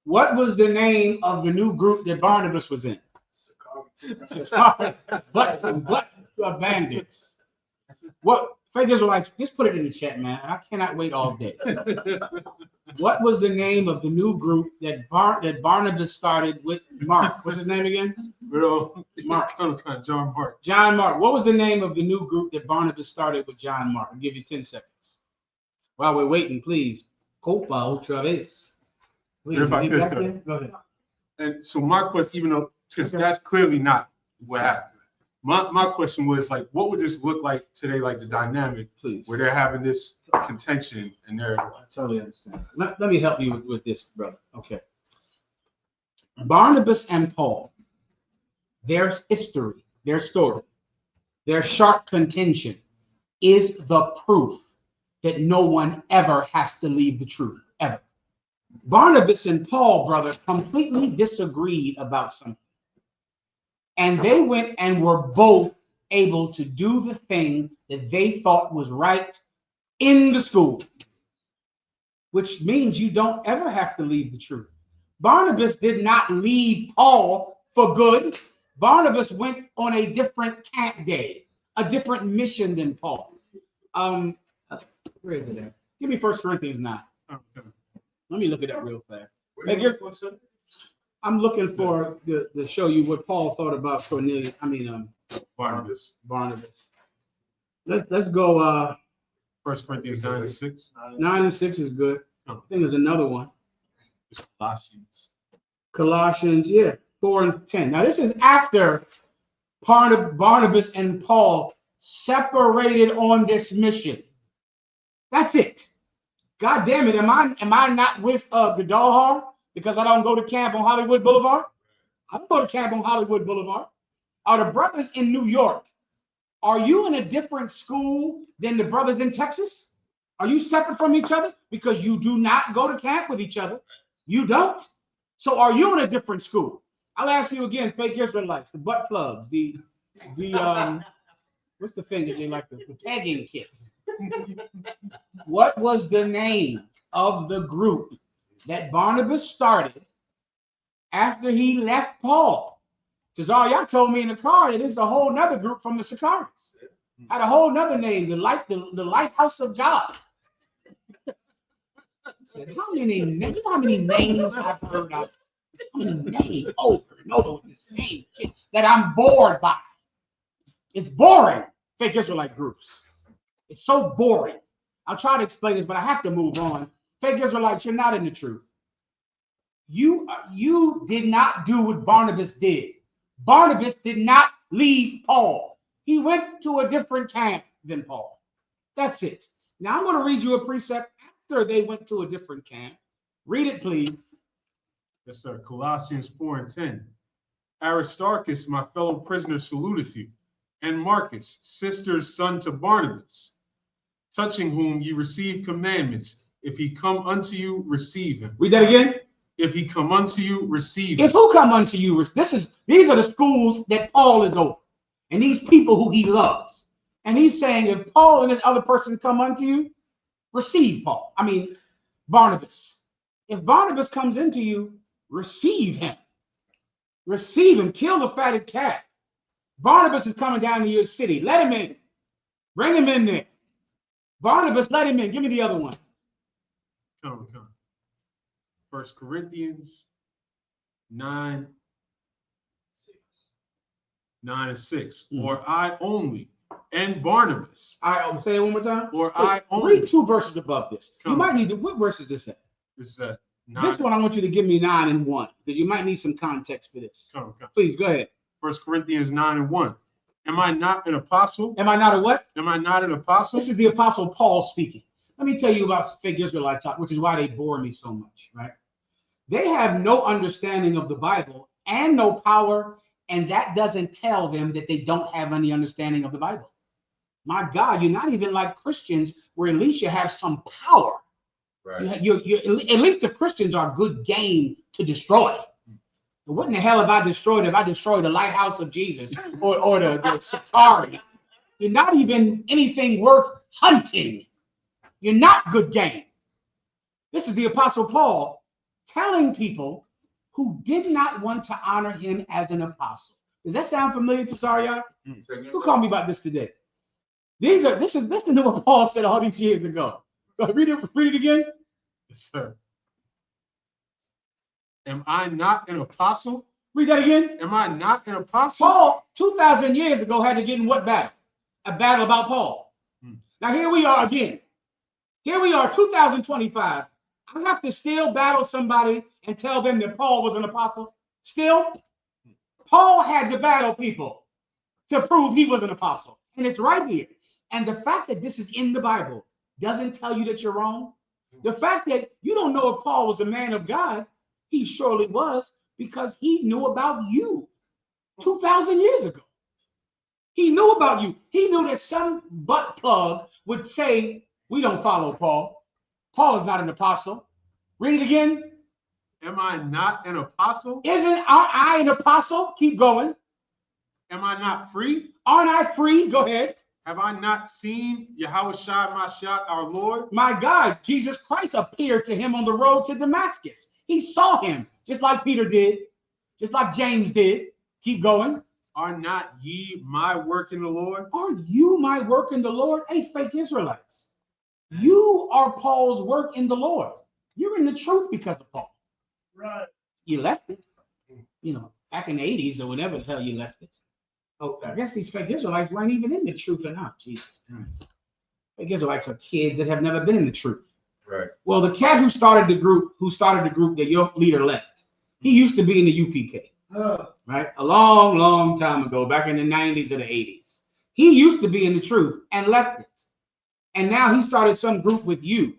What was the name of the new group that Barnabas was in? But bandits. What fake Israelites? Just put it in the chat, man. I cannot wait all day. What was the name of the new group that Barnabas started with Mark? What's his name again? Mark. John Mark. John Mark. What was the name of the new group that Barnabas started with John Mark? I'll give you 10 seconds. While we're waiting, please. Copa otra vez. If I could. Go ahead. And so my question, even though, because that's clearly not what happened. My question was, like, what would this look like today, like the dynamic, please, where they're having this contention and they're... I totally understand. Let me help you with this, brother. Okay. Barnabas and Paul, their history, their story, their sharp contention is the proof that no one ever has to leave the truth, ever. Barnabas and Paul, brothers, completely disagreed about something. And they went and were both able to do the thing that they thought was right in the school, which means you don't ever have to leave the truth. Barnabas did not leave Paul for good. Barnabas went on a different camp day, a different mission than Paul. Where is it at? Give me 1 Corinthians 9. Let me look it up real fast. I'm looking for to show you what Paul thought about Cornelius. Barnabas. Let's go. 1 Corinthians 9:6. 9:6 is good. I think there's another one. It's Colossians. Colossians, 4:10. Now this is after Barnabas and Paul separated on this mission. That's it. God damn it! Am I not with Gadalhar because I don't go to camp on Hollywood Boulevard? I don't go to camp on Hollywood Boulevard. Are the brothers in New York? Are you in a different school than the brothers in Texas? Are you separate from each other because you do not go to camp with each other? You don't. So are you in a different school? I'll ask you again, fake Israelites, the butt plugs, the what's the thing that they like, the pegging kit. What was the name of the group that Barnabas started after he left Paul? Because y'all told me in the car that it's a whole nother group from the Sicaris. Had a whole nother name, the Lighthouse of God. Said, how many names I've heard of? How many names over and over with the same shit that I'm bored by? It's boring, fake Israelite groups. It's so boring. I'll try to explain this, but I have to move on. Fake Israelites, you're not in the truth. You did not do what Barnabas did. Barnabas did not leave Paul. He went to a different camp than Paul. That's it. Now I'm going to read you a precept after they went to a different camp. Read it, please. Yes, sir. Colossians 4:10. Aristarchus, my fellow prisoner, saluteth you, and Marcus, sister's son to Barnabas, touching whom ye receive commandments. If he come unto you, receive him. Read that again. If he come unto you, receive him. If who come unto you, these are the schools that Paul is over, and these people who he loves. And he's saying, if Paul and this other person come unto you, receive Barnabas. If Barnabas comes into you, receive him. Receive him. Kill the fatted calf. Barnabas is coming down to your city. Let him in. Bring him in there. Barnabas, let him in. Give me the other one. Come. 1 Corinthians 9:6. Or I only and Barnabas. I say it one more time. Or I only. Read 2 verses above this. You might need to. What verse is this at? This is 9. This one I want you to give me 9 and 1 because you might need some context for this. Come. Please go ahead. 1 Corinthians 9:1. Am I not an apostle? Am I not a what? Am I not an apostle? This is the apostle Paul speaking. Let me tell you about fake Israelite talk, which is why they bore me so much, right? They have no understanding of the Bible and no power, and that doesn't tell them that they don't have any understanding of the Bible. My God, you're not even like Christians, where at least you have some power. Right. You at least the Christians are good game to destroy. But what in the hell have I destroyed if I destroy the lighthouse of Jesus or the Safari? You're not even anything worth hunting. You're not good game. This is the Apostle Paul telling people who did not want to honor him as an apostle. Does that sound familiar to Sarya? Who called me about this today? This is what Paul said all these years ago. Read it again. Yes, sir. Am I not an apostle? Read that again. Am I not an apostle? Paul, 2,000 years ago, had to get in what battle? A battle about Paul. Now here we are again. Here we are, 2025. I have to still battle somebody and tell them that Paul was an apostle. Still, Paul had to battle people to prove he was an apostle. And it's right here. And the fact that this is in the Bible doesn't tell you that you're wrong. The fact that you don't know if Paul was a man of God, he surely was, because he knew about you 2,000 years ago. He knew about you. He knew that some butt plug would We don't follow Paul. Paul is not an apostle. Read it again. Am I not an apostle? Aren't I an apostle? Keep going. Am I not free? Aren't I free? Go ahead. Have I not seen Yahushua Mashiach, our Lord? My God, Jesus Christ appeared to him on the road to Damascus. He saw him, just like Peter did, just like James did. Keep going. Are not ye my work in the Lord? Aren't you my work in the Lord? Hey, fake Israelites. You are Paul's work in the Lord. You're in the truth because of Paul. Right. You left it, back in the 80s or whatever the hell you left it. Oh, I guess these fake Israelites weren't even in the truth or not. Jesus Christ. Fake Israelites are kids that have never been in the truth. Right. Well, the cat who started the group that your leader left, he used to be in the UPK, right? A long, long time ago, back in the 90s or the 80s. He used to be in the truth and left it. And now he started some group with you.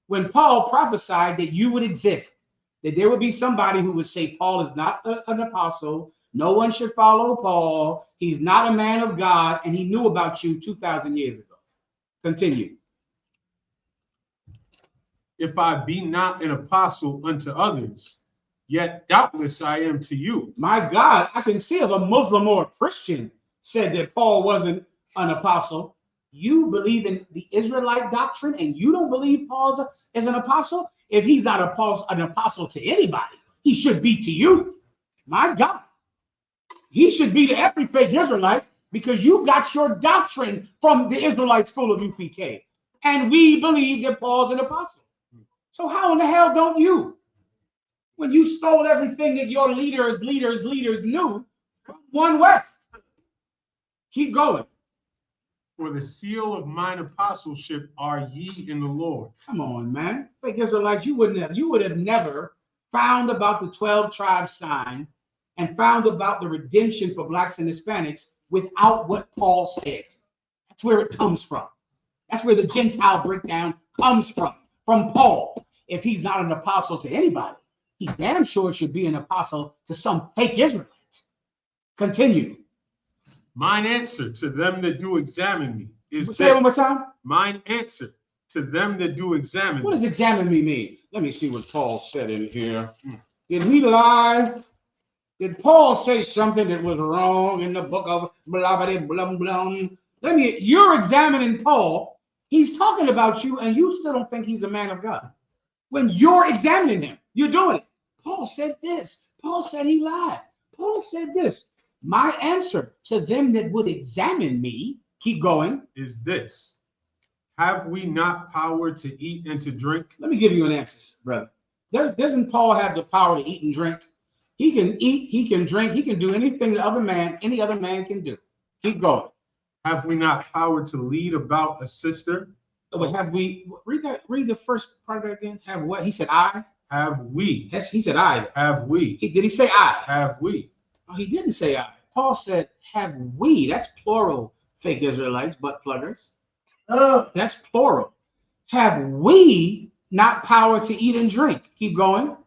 When Paul prophesied that you would exist, that there would be somebody who would say Paul is not an apostle, no one should follow Paul, he's not a man of God, and he knew about you 2,000 years ago. Continue. If I be not an apostle unto others, yet doubtless I am to you. My God, I can see if a Muslim or a Christian said that Paul wasn't an apostle. You believe in the Israelite doctrine and you don't believe Paul is an apostle? If he's not an apostle to anybody, he should be to you. My God. He should be to every fake Israelite because you got your doctrine from the Israelite school of UPK. And we believe that Paul's an apostle. So how in the hell don't you? When you stole everything that your leaders knew from One West. Keep going. For the seal of mine apostleship are ye in the Lord. Come on, man. Fake Israelites, you would have never found about the 12 tribes sign and found about the redemption for blacks and Hispanics without what Paul said. That's where it comes from. That's where the Gentile breakdown comes from Paul. If he's not an apostle to anybody, he damn sure should be an apostle to some fake Israelites. Continue. Mine answer to them that do examine me is Say it one more time. Mine answer to them that do examine What does examine me mean? Let me see what Paul said in here. Did he lie? Did Paul say something that was wrong in the book of blah, blah, blah, blah? You're examining Paul. He's talking about you, and you still don't think he's a man of God. When you're examining him, you're doing it. Paul said this. Paul said he lied. Paul said this. My answer to them that would examine me, keep going, is this. Have we not power to eat and to drink? Let me give you an answer, brother. Doesn't Paul have the power to eat and drink? He can eat, he can drink, he can do anything any other man can do. Keep going. Have we not power to lead about a sister? But have we read the first part of it again? Have what? He said I. Have we? Yes, he said I. Have we? Did he say I? Have we? Oh, he didn't say I. Paul said, have we? That's plural, fake Israelites, butt pluggers. That's plural. Have we not power to eat and drink? Keep going.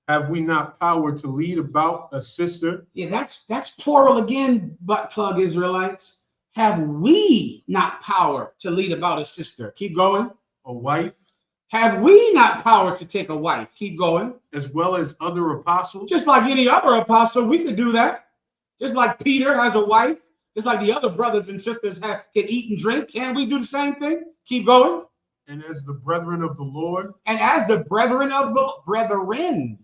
Have we not power to lead about a sister? Yeah, that's plural again, butt plug Israelites. Have we not power to lead about a sister? Keep going. A wife. Have we not power to take a wife? Keep going. As well as other apostles. Just like any other apostle, we could do that. Just like Peter has a wife, just like the other brothers and sisters can eat and drink. Can we do the same thing? Keep going. And as the brethren of the Lord. And as the brethren of the brethren,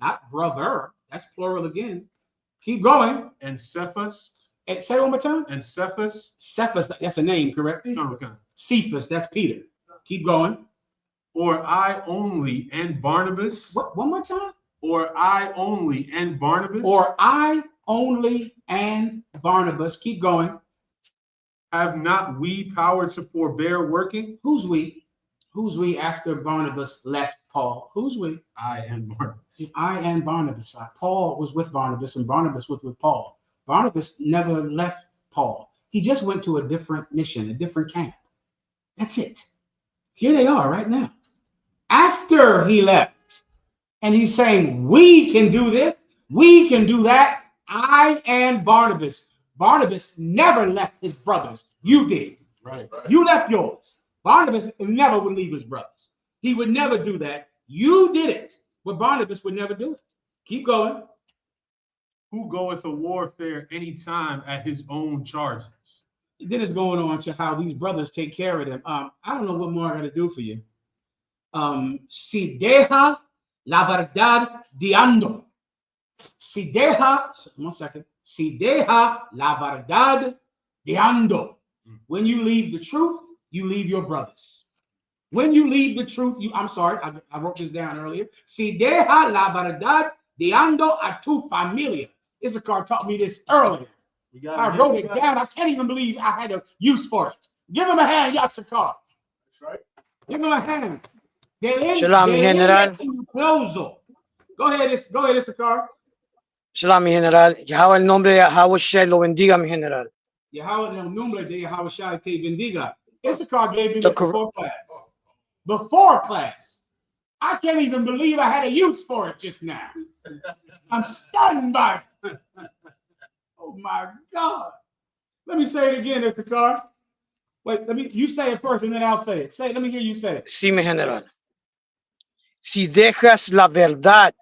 not brother. That's plural again. Keep going. And Cephas. And say it one more time. And Cephas. Cephas, that's a name, correct? No, okay. Cephas, that's Peter. Keep going. Or I only and Barnabas. What? One more time. Or I only and Barnabas. Or I only and Barnabas. Keep going. Have not we power to forbear working? Who's we? Who's we after Barnabas left Paul? Who's we? I and Barnabas. I and Barnabas. Paul was with Barnabas and Barnabas was with Paul. Barnabas never left Paul. He just went to a different mission, a different camp. That's it. Here they are right now. After he left, and he's saying, we can do this, we can do that. I and Barnabas. Barnabas never left his brothers. You did. Right. You left yours. Barnabas never would leave his brothers. He would never do that. You did it, but Barnabas would never do it. Keep going. Who goeth to warfare anytime at his own charges? Then it's going on to how these brothers take care of them. I don't know what more I got to do for you. Si deja la verdad diando. Si deja, 1 second. Si deja la verdad diando. When you leave the truth, you leave your brothers. When you leave the truth, I'm sorry, I wrote this down earlier. Si deja la verdad diando a tu familia. Issachar taught me this earlier. I wrote it down. I can't even believe I had a use for it. Give him a hand, Issachar. That's right. Give him a hand. Shalom, General. Go ahead, Issachar. Shalom, General. Yahweh el nombre de Yahweh Shai lo bendiga, mi General. Yahweh el nombre de Yahweh Shai te bendiga. Issachar gave me this before class. Before class. I can't even believe I had a use for it just now. I'm stunned by it. Oh my God. Let me say it again, Issachar. Wait, you say it first and then I'll say it. Let me hear you say it. Sí, mi General. Si dejas la verdad,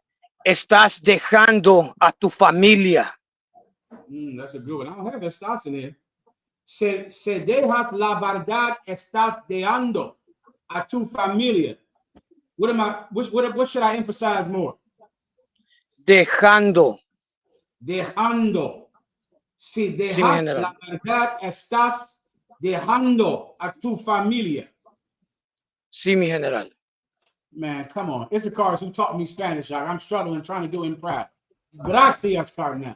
estás dejando a tu familia. That's a good one. I don't have estás in here. Se dejas la verdad, estás dejando a tu familia. What should I emphasize more? Dejando. Dejando. Si dejas la verdad, estás dejando a tu familia. Sí, mi General. Man, come on. Issachar, who taught me Spanish. I'm struggling trying to do him proud. Gracias, Carnal.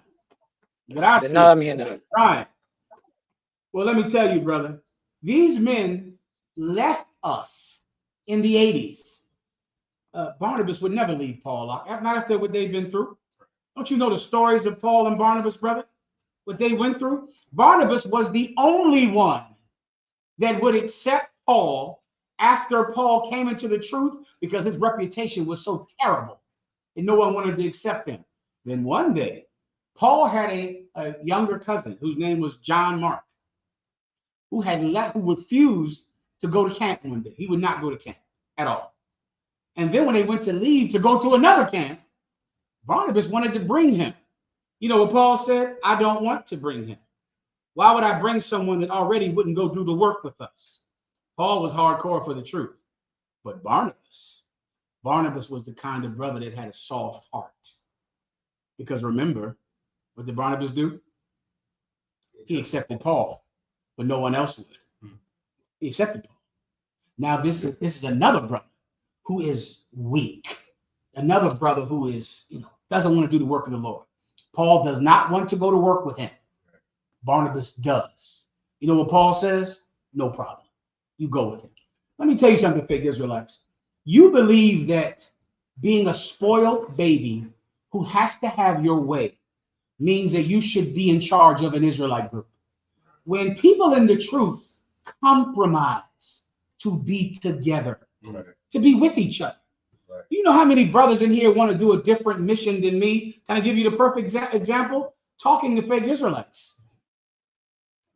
Gracias. De nada, mi General. Right. Well, let me tell you, brother. These men left us in the 80s. Barnabas would never leave Paul. Not after what they've been through. Don't you know the stories of Paul and Barnabas, brother? What they went through? Barnabas was the only one that would accept Paul after Paul came into the truth because his reputation was so terrible and no one wanted to accept him. Then one day, Paul had a younger cousin whose name was John Mark, who refused to go to camp one day. He would not go to camp at all. And then when they went to leave to go to another camp, Barnabas wanted to bring him. You know what Paul said? I don't want to bring him. Why would I bring someone that already wouldn't go do the work with us? Paul was hardcore for the truth. But Barnabas was the kind of brother that had a soft heart. Because remember, what did Barnabas do? He accepted Paul, but no one else would. He accepted Paul. Now this is another brother who is weak. Another brother who is, doesn't want to do the work of the Lord. Paul does not want to go to work with him. Barnabas does. You know what Paul says? No problem. You go with him. Let me tell you something, fake Israelites. You believe that being a spoiled baby who has to have your way means that you should be in charge of an Israelite group. When people in the truth compromise to be together, to be with each other. You know how many brothers in here want to do a different mission than me? Can I give you the perfect example? Talking to fake Israelites.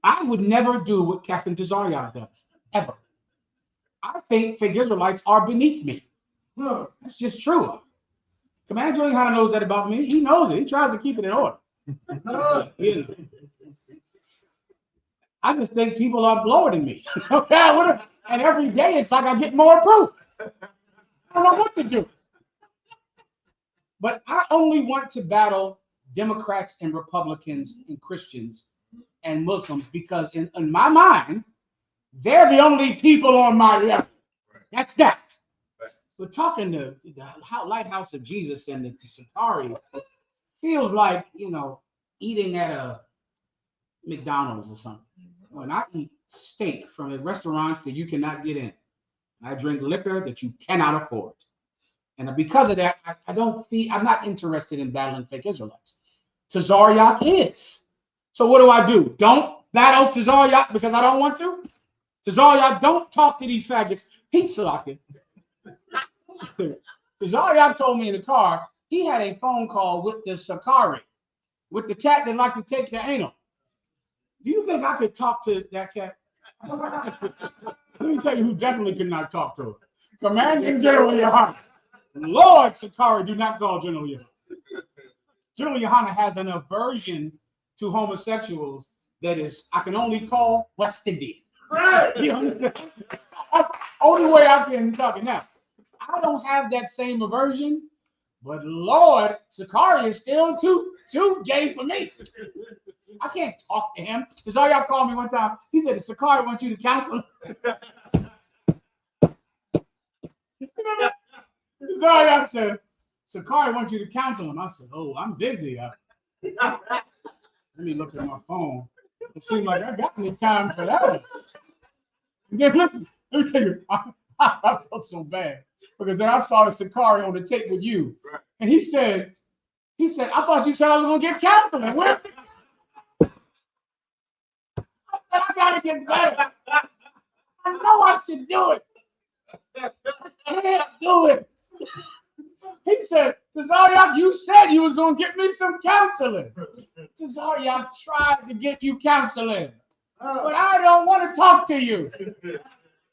I would never do what Captain Tazarian does, ever. I think fake Israelites are beneath me. That's just true. Commander Julian knows that about me. He knows it. He tries to keep it in order. I just think people are lower than me. Okay, and every day it's like I get more proof. I don't know what to do. But I only want to battle Democrats and Republicans and Christians and Muslims because in my mind, they're the only people on my level. That's that. But talking to the Lighthouse of Jesus and the Sakari feels like, eating at a McDonald's or something. When I eat steak from restaurants that you cannot get in, I drink liquor that you cannot afford. And because of that, I'm not interested in battling fake Israelites. Tazariak is. So what do? Don't battle Tazariak because I don't want to? Tazariak, don't talk to these faggots. Pizza locking. Tazariak told me in the car, he had a phone call with the Sakari, with the cat that liked to take the anal. Do you think I could talk to that cat? Let me tell you who definitely could not talk to her. Commanding General Yohana. Lord Sakari, do not call General Yohana. General Yohana has an aversion to homosexuals that is, I can only call West Indian. Right. You understand? That's the only way I can talk it now. I don't have that same aversion, but Lord, Sakari is still too gay for me. I can't talk to him. Because all y'all called me one time. He said, Sakari wants you to counsel. That's all y'all said. Sakari wants you to counsel him. I said, oh, I'm busy. Let me look at my phone. It seems like I got any time for that. And then listen, let me tell you, I felt so bad. Because then I saw the Sakari on the tape with you. And he said, I thought you said I was going to get counseling. Where? I said, I got to get better. I know I should do it. I can't do it. He said, Tazariak, you said you was going to get me some counseling. Tazariak tried to get you counseling. But I don't want to talk to you.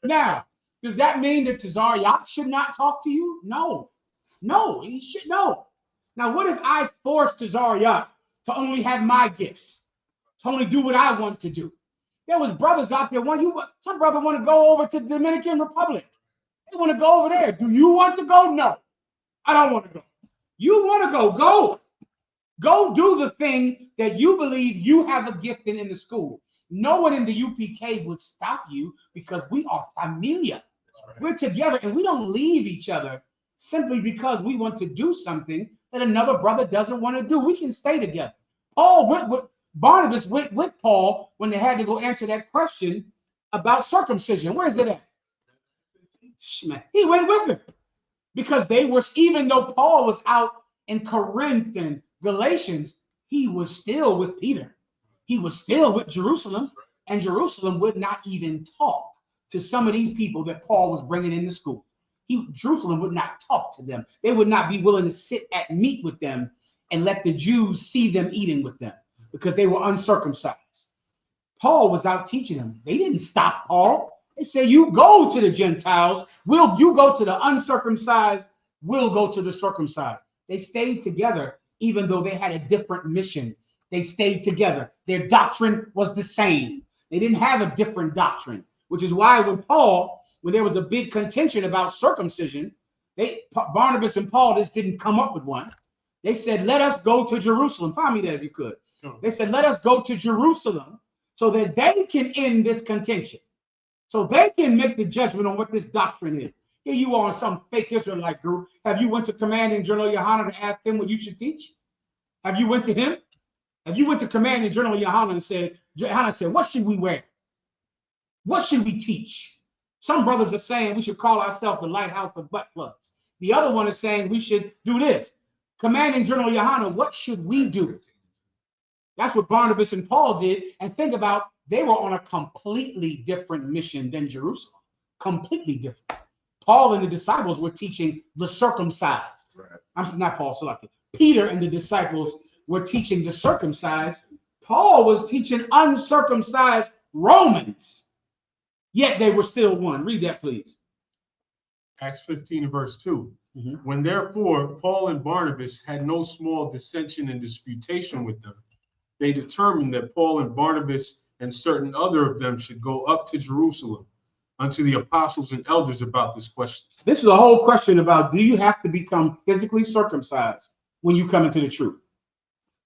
Now, does that mean that Tazariak should not talk to you? No. No, he should no. Now, what if I force Tazariak to only have my gifts, to only do what I want to do? There was brothers out there. Some brother want to go over to the Dominican Republic. They want to go over there. Do you want to go? No, I don't want to go. You want to go? Go. Go do the thing that you believe you have a gift in the school. No one in the UPK would stop you because we are familia. We're together and we don't leave each other simply because we want to do something that another brother doesn't want to do. We can stay together. Barnabas went with Paul when they had to go answer that question about circumcision. Where is it at? He went with him because they were, even though Paul was out in Corinth and Galatians, he was still with Peter. He was still with Jerusalem, and Jerusalem would not even talk to some of these people that Paul was bringing into school. Jerusalem would not talk to them. They would not be willing to sit at meat with them and let the Jews see them eating with them because they were uncircumcised. Paul was out teaching them. They didn't stop Paul. They said, you go to the Gentiles. You go to the uncircumcised. We'll go to the circumcised. They stayed together even though they had a different mission. They stayed together. Their doctrine was the same. They didn't have a different doctrine, which is why when there was a big contention about circumcision, Barnabas and Paul just didn't come up with one. They said, let us go to Jerusalem. Find me that if you could. They said, let us go to Jerusalem so that they can end this contention. So they can make the judgment on what this doctrine is. Here you are in some fake Israelite group. Have you went to Commanding General Yohana to ask him what you should teach? Have you went to him? Have you went to Commanding General Yohana and said, what should we wear? What should we teach? Some brothers are saying we should call ourselves the Lighthouse of Butt Plugs. The other one is saying we should do this. Commanding General Yohana, what should we do? That's what Barnabas and Paul did. And think about, they were on a completely different mission than Jerusalem. Completely different. Paul and the disciples were teaching the circumcised. Right. I'm not Paul selected. Peter and the disciples were teaching the circumcised. Paul was teaching uncircumcised Romans. Yet they were still one. Read that, please. Acts 15 and verse 2. When therefore Paul and Barnabas had no small dissension and disputation with them, they determined that Paul and Barnabas and certain other of them should go up to Jerusalem unto the apostles and elders about this question. This is a whole question about, do you have to become physically circumcised when you come into the truth?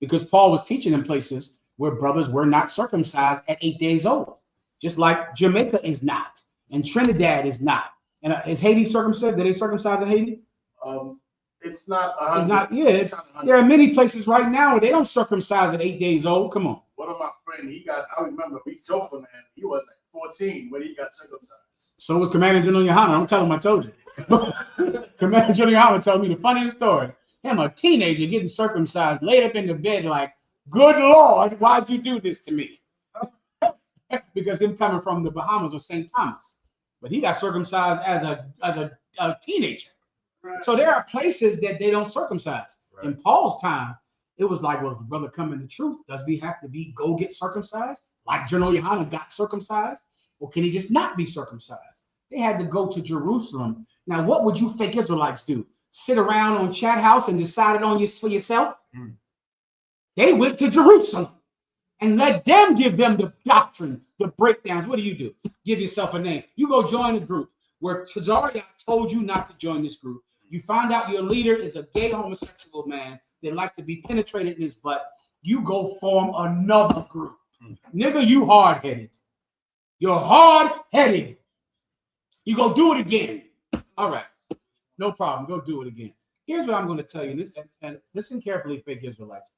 Because Paul was teaching in places where brothers were not circumcised at 8 days old, just like Jamaica is not, and Trinidad is not. And is Haiti circumcised? Did they circumcise in Haiti? It's not. It's not. Yeah, there are many places right now where they don't circumcise at 8 days old. Come on. One of my friends, I remember, we joked with him, he was like 14 when he got circumcised. So was Commander General Yohana. Don't tell him I told you. Commander General Yohana told me the funniest story. Him, a teenager, getting circumcised, laid up in the bed like, good Lord, why'd you do this to me? Because him coming from the Bahamas or St. Thomas. But he got circumcised as a teenager. Right. So there are places that they don't circumcise. Right. In Paul's time, it was like, well, if the brother come in the truth, does he have to go get circumcised? Like General Yohana got circumcised? Or can he just not be circumcised? They had to go to Jerusalem. Now, what would you fake Israelites do? Sit around on Chat House and decide it on you for yourself? They went to Jerusalem and let them give them the doctrine, the breakdowns. What do? Give yourself a name. You go join a group where Tazariak told you not to join this group. You find out your leader is a gay homosexual man that likes to be penetrated in his butt. You go form another group. Nigga, you hard-headed. You're hard-headed. You go do it again. All right. No problem. Go do it again. Here's what I'm going to tell you. And listen carefully, fake Israelites.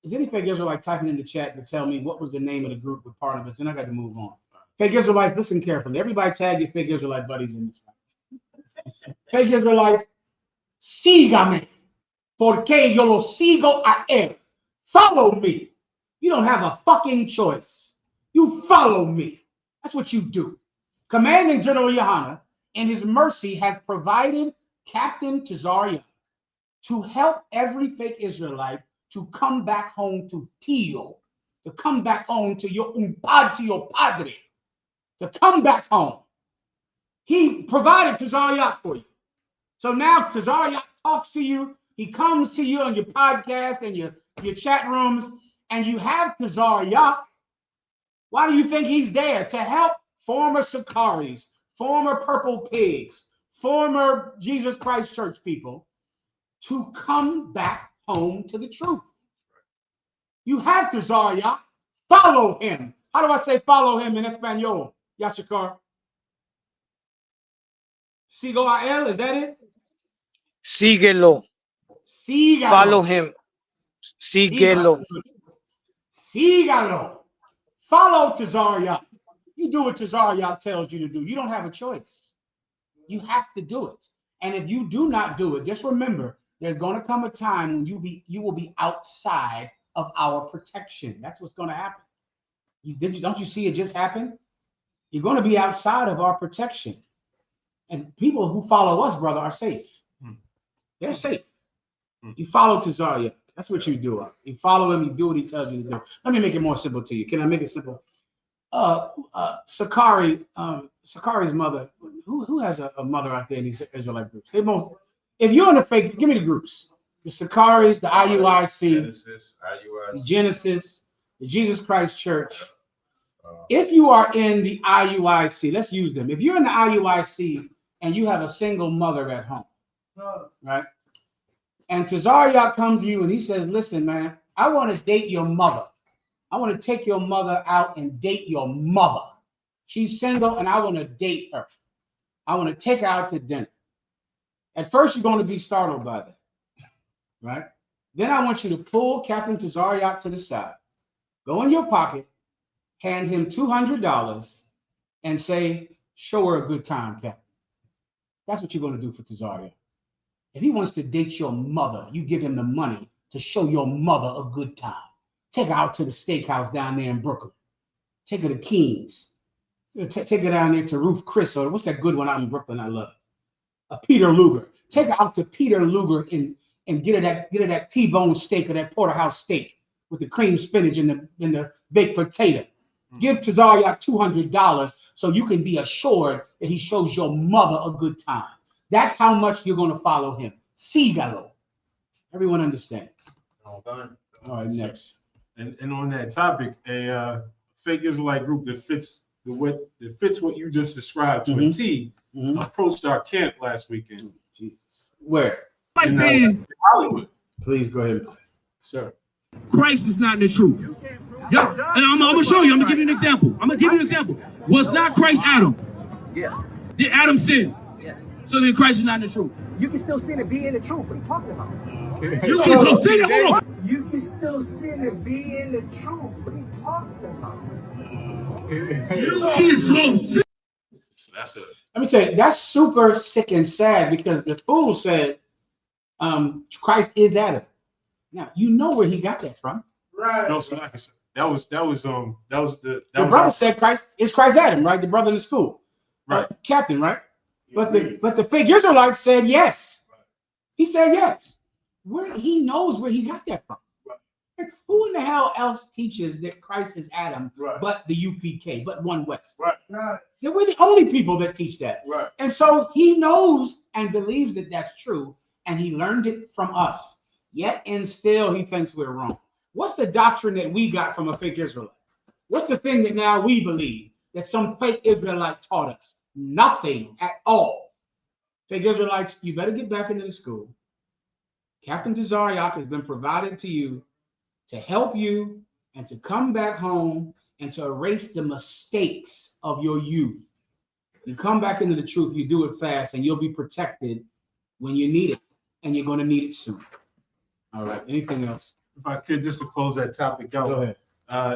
Is any fake Israelite typing in the chat to tell me what was the name of the group with Barnabas? Then I got to move on. Fake Israelites, listen carefully. Everybody tag your fake Israelite buddies in this one. Fake Israelites, sígame, porque yo lo sigo a él. Follow me. You don't have a fucking choice. You follow me. That's what you do. Commanding General Yohana, in his mercy, has provided Captain Tazariak to help every fake Israelite to come back home to Tio, to come back home to your padre, to come back home. He provided Tazariak for you. So now Tazariak talks to you. He comes to you on your podcast and your chat rooms, and you have Tazariak. Why do you think he's there? To help former Sakaris, former Purple Pigs, former Jesus Christ Church people to come back home to the truth. You have Tazariak. Follow him. How do I say follow him in Espanol? Yashikar. Sigo a él, is that it? Síguelo. Sígalo. Follow him. Síguelo. Sígalo. Follow Tazariak. You do what Tazariak tells you to do. You don't have a choice. You have to do it. And if you do not do it, just remember, there's going to come a time when you will be outside of our protection. That's what's going to happen. Don't you see it just happen? You're going to be outside of our protection. And people who follow us, brother, are safe. They're safe. You follow Tazariak. That's what you do. You follow him. You do what he tells you to do. Let me make it more simple to you. Can I make it simple? Sakari's mother. Who has a mother out there in these Israelite groups? They both. If you're in the fake, give me the groups. The Sakaris, the IUIC, Genesis, the Jesus Christ Church. If you are in the IUIC, let's use them. If you're in the IUIC and you have a single mother at home, right? And Tazariak comes to you and he says, listen, man, I want to date your mother. I want to take your mother out and date your mother. She's single and I want to date her. I want to take her out to dinner. At first, you're going to be startled by that, right? Then I want you to pull Captain Tazariak to the side, go in your pocket, hand him $200 and say, show her a good time, Captain. That's what you're going to do for Tazariak. If he wants to date your mother, you give him the money to show your mother a good time. Take her out to the steakhouse down there in Brooklyn. Take her to King's. Take her down there to Ruth Chris, or what's that good one out in Brooklyn I love? Peter Luger. Take her out to Peter Luger and get her that T-bone steak or that porterhouse steak with the cream spinach and the baked potato. Give Tazariak $200 so you can be assured that he shows your mother a good time. That's how much you're going to follow him. Sígalo. Everyone understands. All right, next. And on that topic, a fake Israelite group that fits what you just described to a T approached our camp last weekend. Jesus. Where? In Hollywood. Please go ahead, sir. Christ is not the truth. Yeah, and I'm gonna show you. I'm gonna give you an example. Was not Christ Adam? Yeah. Did Adam sin? Yes. So then Christ is not the truth. You can still sin and be in the truth. What are you talking about? You can still sin. Hold on. You can still sin and be in the truth. What are you talking about? You can still sin. So that's it. Let me tell you, that's super sick and sad because the fool said Christ is Adam. Now you know where he got that from. Right. No, so like I said, that was the brother said Christ is Christ Adam, right? The brother in the school. Right. Captain, right? But the fake Israelite said yes. He said yes. Where he knows where he got that from. Who in the hell else teaches that Christ is Adam Right. but the UPK, but One West? Right. Yeah, we're the only people that teach that. Right. And so he knows and believes that that's true, and he learned it from us. Yet and still he thinks we're wrong. What's the doctrine that we got from a fake Israelite? What's the thing that now we believe that some fake Israelite taught us? Nothing at all. Fake Israelites, you better get back into the school. Captain Tazariak has been provided to you to help you and to come back home and to erase the mistakes of your youth. You come back into the truth, you do it fast, and you'll be protected when you need it, and you're going to need it soon. All right, anything else? If I could, just to close that topic out. Go ahead.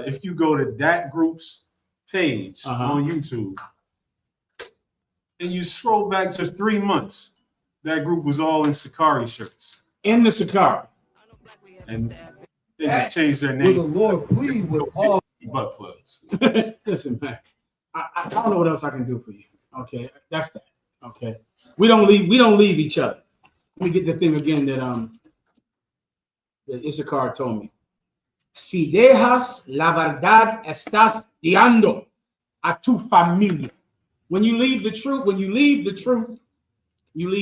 If you go to that group's page on YouTube and you scroll back just 3 months, that group was all in Sakari shirts. In the Sakari. And they just changed their name. Will the Lord plead with all butt plugs. Listen, man, I don't know what else I can do for you. Okay, that's that. Okay, we don't leave each other. Let me get the thing again that Issachar told me. Si dejas la verdad, estás dando a tu familia. When you leave the truth, you leave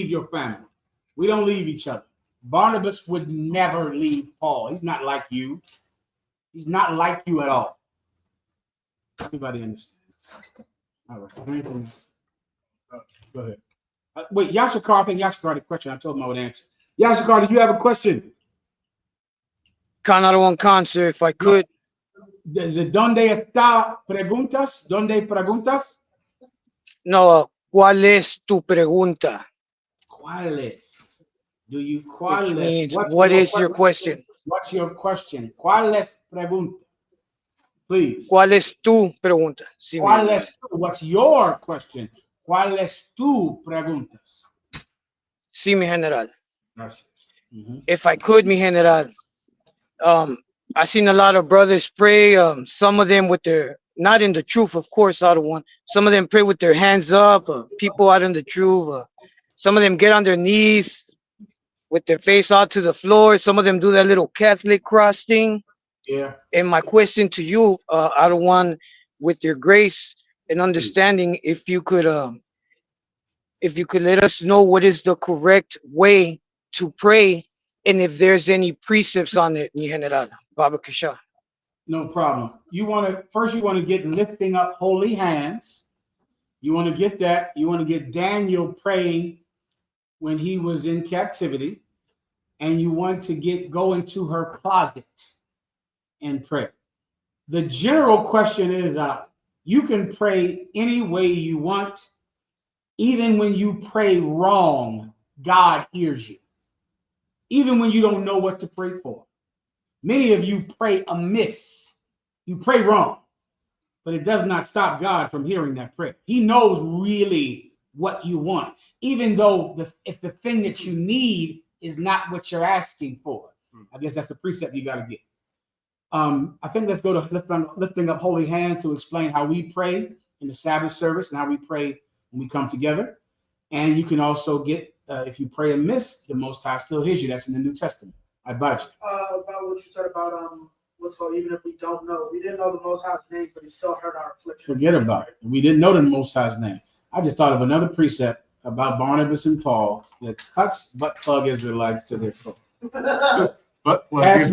your family. We don't leave each other. Barnabas would never leave Paul. He's not like you. He's not like you at all. Everybody understands. All right. Anything else? Go ahead. Wait, Yashikar, I think Yashikar had a question. I told him I would answer. Yashikar, do you have a question? Canada one concert, if I could. Is it donde está preguntas? ¿Dónde preguntas? No, ¿cuál es tu pregunta? ¿Cuál es? Which means, what is your question? What's your question? ¿Cuál es pregunta? Please. ¿Cuál es tu pregunta? Sí, ¿Cuál es tu? What's your question? ¿Cuál es tu preguntas? Sí, mi general. Gracias. If I could, mi general. I seen a lot of brothers pray. Some of them with their, not in the truth, of course, I don't want. Some of them pray with their hands up. People out in the truth. Some of them get on their knees with their face out to the floor. Some of them do that little Catholic cross thing. Yeah. And my question to you, I don't want, with your grace and understanding, if you could let us know what is the correct way to pray, and if there's any precepts on it, mi general. Baba Kasha. No problem. You want to get lifting up holy hands. You want to get that. You want to get Daniel praying when he was in captivity, and you want to go into her closet and pray. The general question is, you can pray any way you want. Even when you pray wrong, God hears you. Even when you don't know what to pray for. Many of you pray amiss. You pray wrong. But it does not stop God from hearing that prayer. He knows really what you want. Even though if the thing that you need is not what you're asking for. I guess that's the precept you got to get. I think let's go to lifting up holy hands to explain how we pray in the Sabbath service and how we pray when we come together. And you can also get, if you pray amiss, the Most High still hears you. That's in the New Testament. I budge. About what you said about what's called, even if we don't know, we didn't know the Most High's name, but He still heard our affliction. Forget about it. We didn't know the Most High's name. I just thought of another precept about Barnabas and Paul that cuts butt plug Israelites to their throat. Ask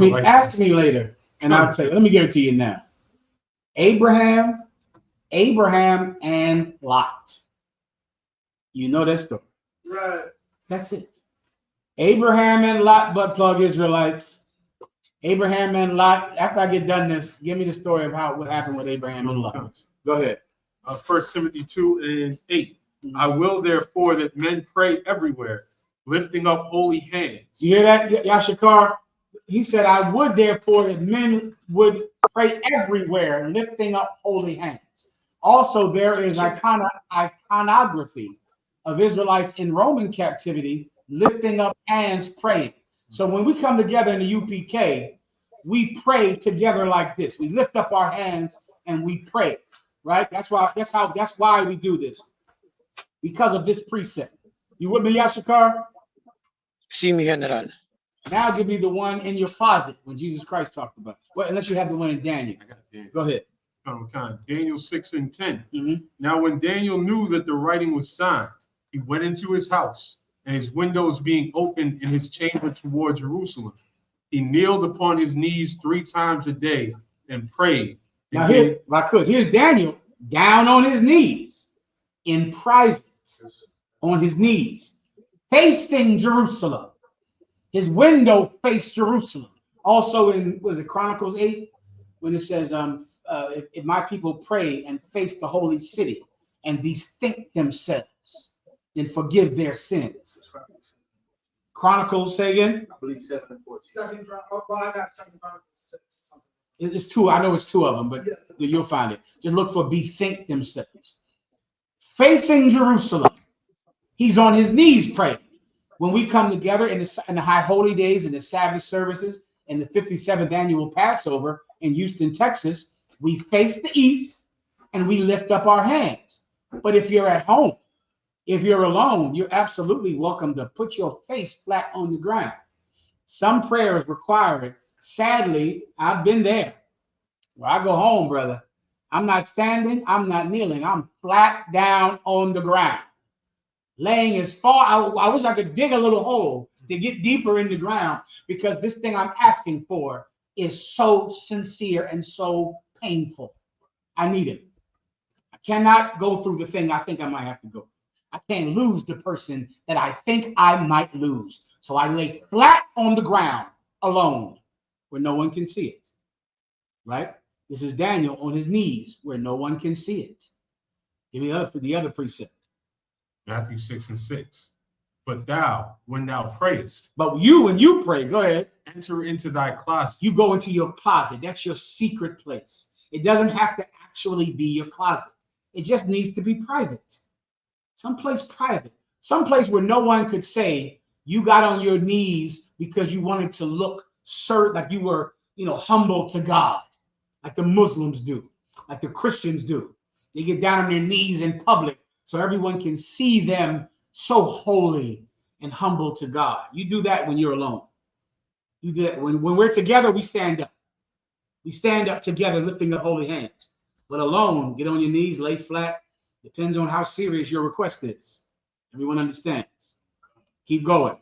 me later, and I'll tell you. Let me give it to you now. Abraham and Lot. You know that story. Right. That's it. Abraham and Lot, butt plug Israelites. Abraham and Lot. After I get done this, give me the story of what happened with Abraham and Lot. Go ahead. 1 Timothy 2:8. I will therefore that men pray everywhere, lifting up holy hands. You hear that, Yashikar? He said, I would therefore that men would pray everywhere, lifting up holy hands. Also, there is iconography of Israelites in Roman captivity, lifting up hands, praying. So when we come together in the UPK, we pray together like this. We lift up our hands and we pray, right? That's why we do this, because of this precept. You with me, Yashikar? Sí, mi general. Now give me the one in your closet when Jesus Christ talked about it. Well, unless you have the one in Daniel. I got Daniel. Go ahead. Daniel 6 and 10. Mm-hmm. Now, when Daniel knew that the writing was signed, he went into his house, and his windows being opened in his chamber toward Jerusalem, he kneeled upon his knees 3 times a day and prayed. Now, here, if I could, here's Daniel down on his knees in private, on his knees, facing Jerusalem. His window faced Jerusalem. Also in, was it Chronicles 8, when it says, if my people pray and face the holy city and bethink themselves, then forgive their sins. Chronicles, say again? I believe 7 and 14. I got 2 Chronicles 6. It's 2. I know it's 2 of them, but you'll find it. Just look for bethink themselves. Facing Jerusalem. He's on his knees praying. When we come together in the high holy days and the Sabbath services and the 57th annual Passover in Houston, Texas, we face the east and we lift up our hands. But if you're at home, if you're alone, you're absolutely welcome to put your face flat on the ground. Some prayers require it. Sadly, I've been there. Where I go home, brother, I'm not standing, I'm not kneeling, I'm flat down on the ground. Laying as far, I wish I could dig a little hole to get deeper in the ground, because this thing I'm asking for is so sincere and so painful. I need it. I cannot go through the thing I think I might have to go. I can't lose the person that I think I might lose. So I lay flat on the ground alone where no one can see it. Right? This is Daniel on his knees where no one can see it. Give me the other precept. Matthew 6 and 6. But thou, when thou prayest. But you, when you pray, go ahead. Enter into thy closet. You go into your closet. That's your secret place. It doesn't have to actually be your closet. It just needs to be private. Someplace private. Someplace where no one could say you got on your knees because you wanted to look like you were, humble to God, like the Muslims do, like the Christians do. They get down on their knees in public so everyone can see them so holy and humble to God. You do that when you're alone. You do that when we're together. We stand up. We stand up together, lifting up holy hands. But alone, get on your knees, lay flat. Depends on how serious your request is. Everyone understands. Keep going.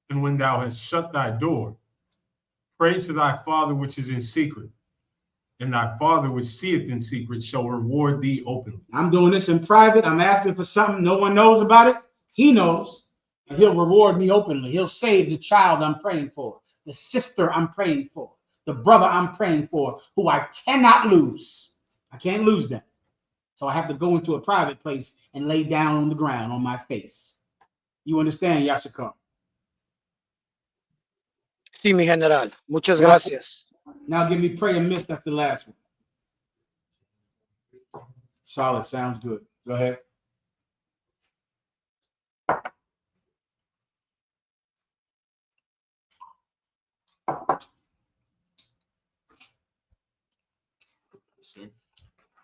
And when thou hast shut thy door, pray to thy Father which is in secret, and thy Father which seeth in secret shall reward thee openly. I'm doing this in private. I'm asking for something. No one knows about it. He knows, and he'll reward me openly. He'll save the child I'm praying for, the sister I'm praying for, the brother I'm praying for, who I cannot lose. I can't lose them. So I have to go into a private place and lay down on the ground on my face. You understand, Yashikar? Sí, mi general. Muchas gracias. Now give me pray and miss. That's the last one. Solid. Sounds good. Go ahead.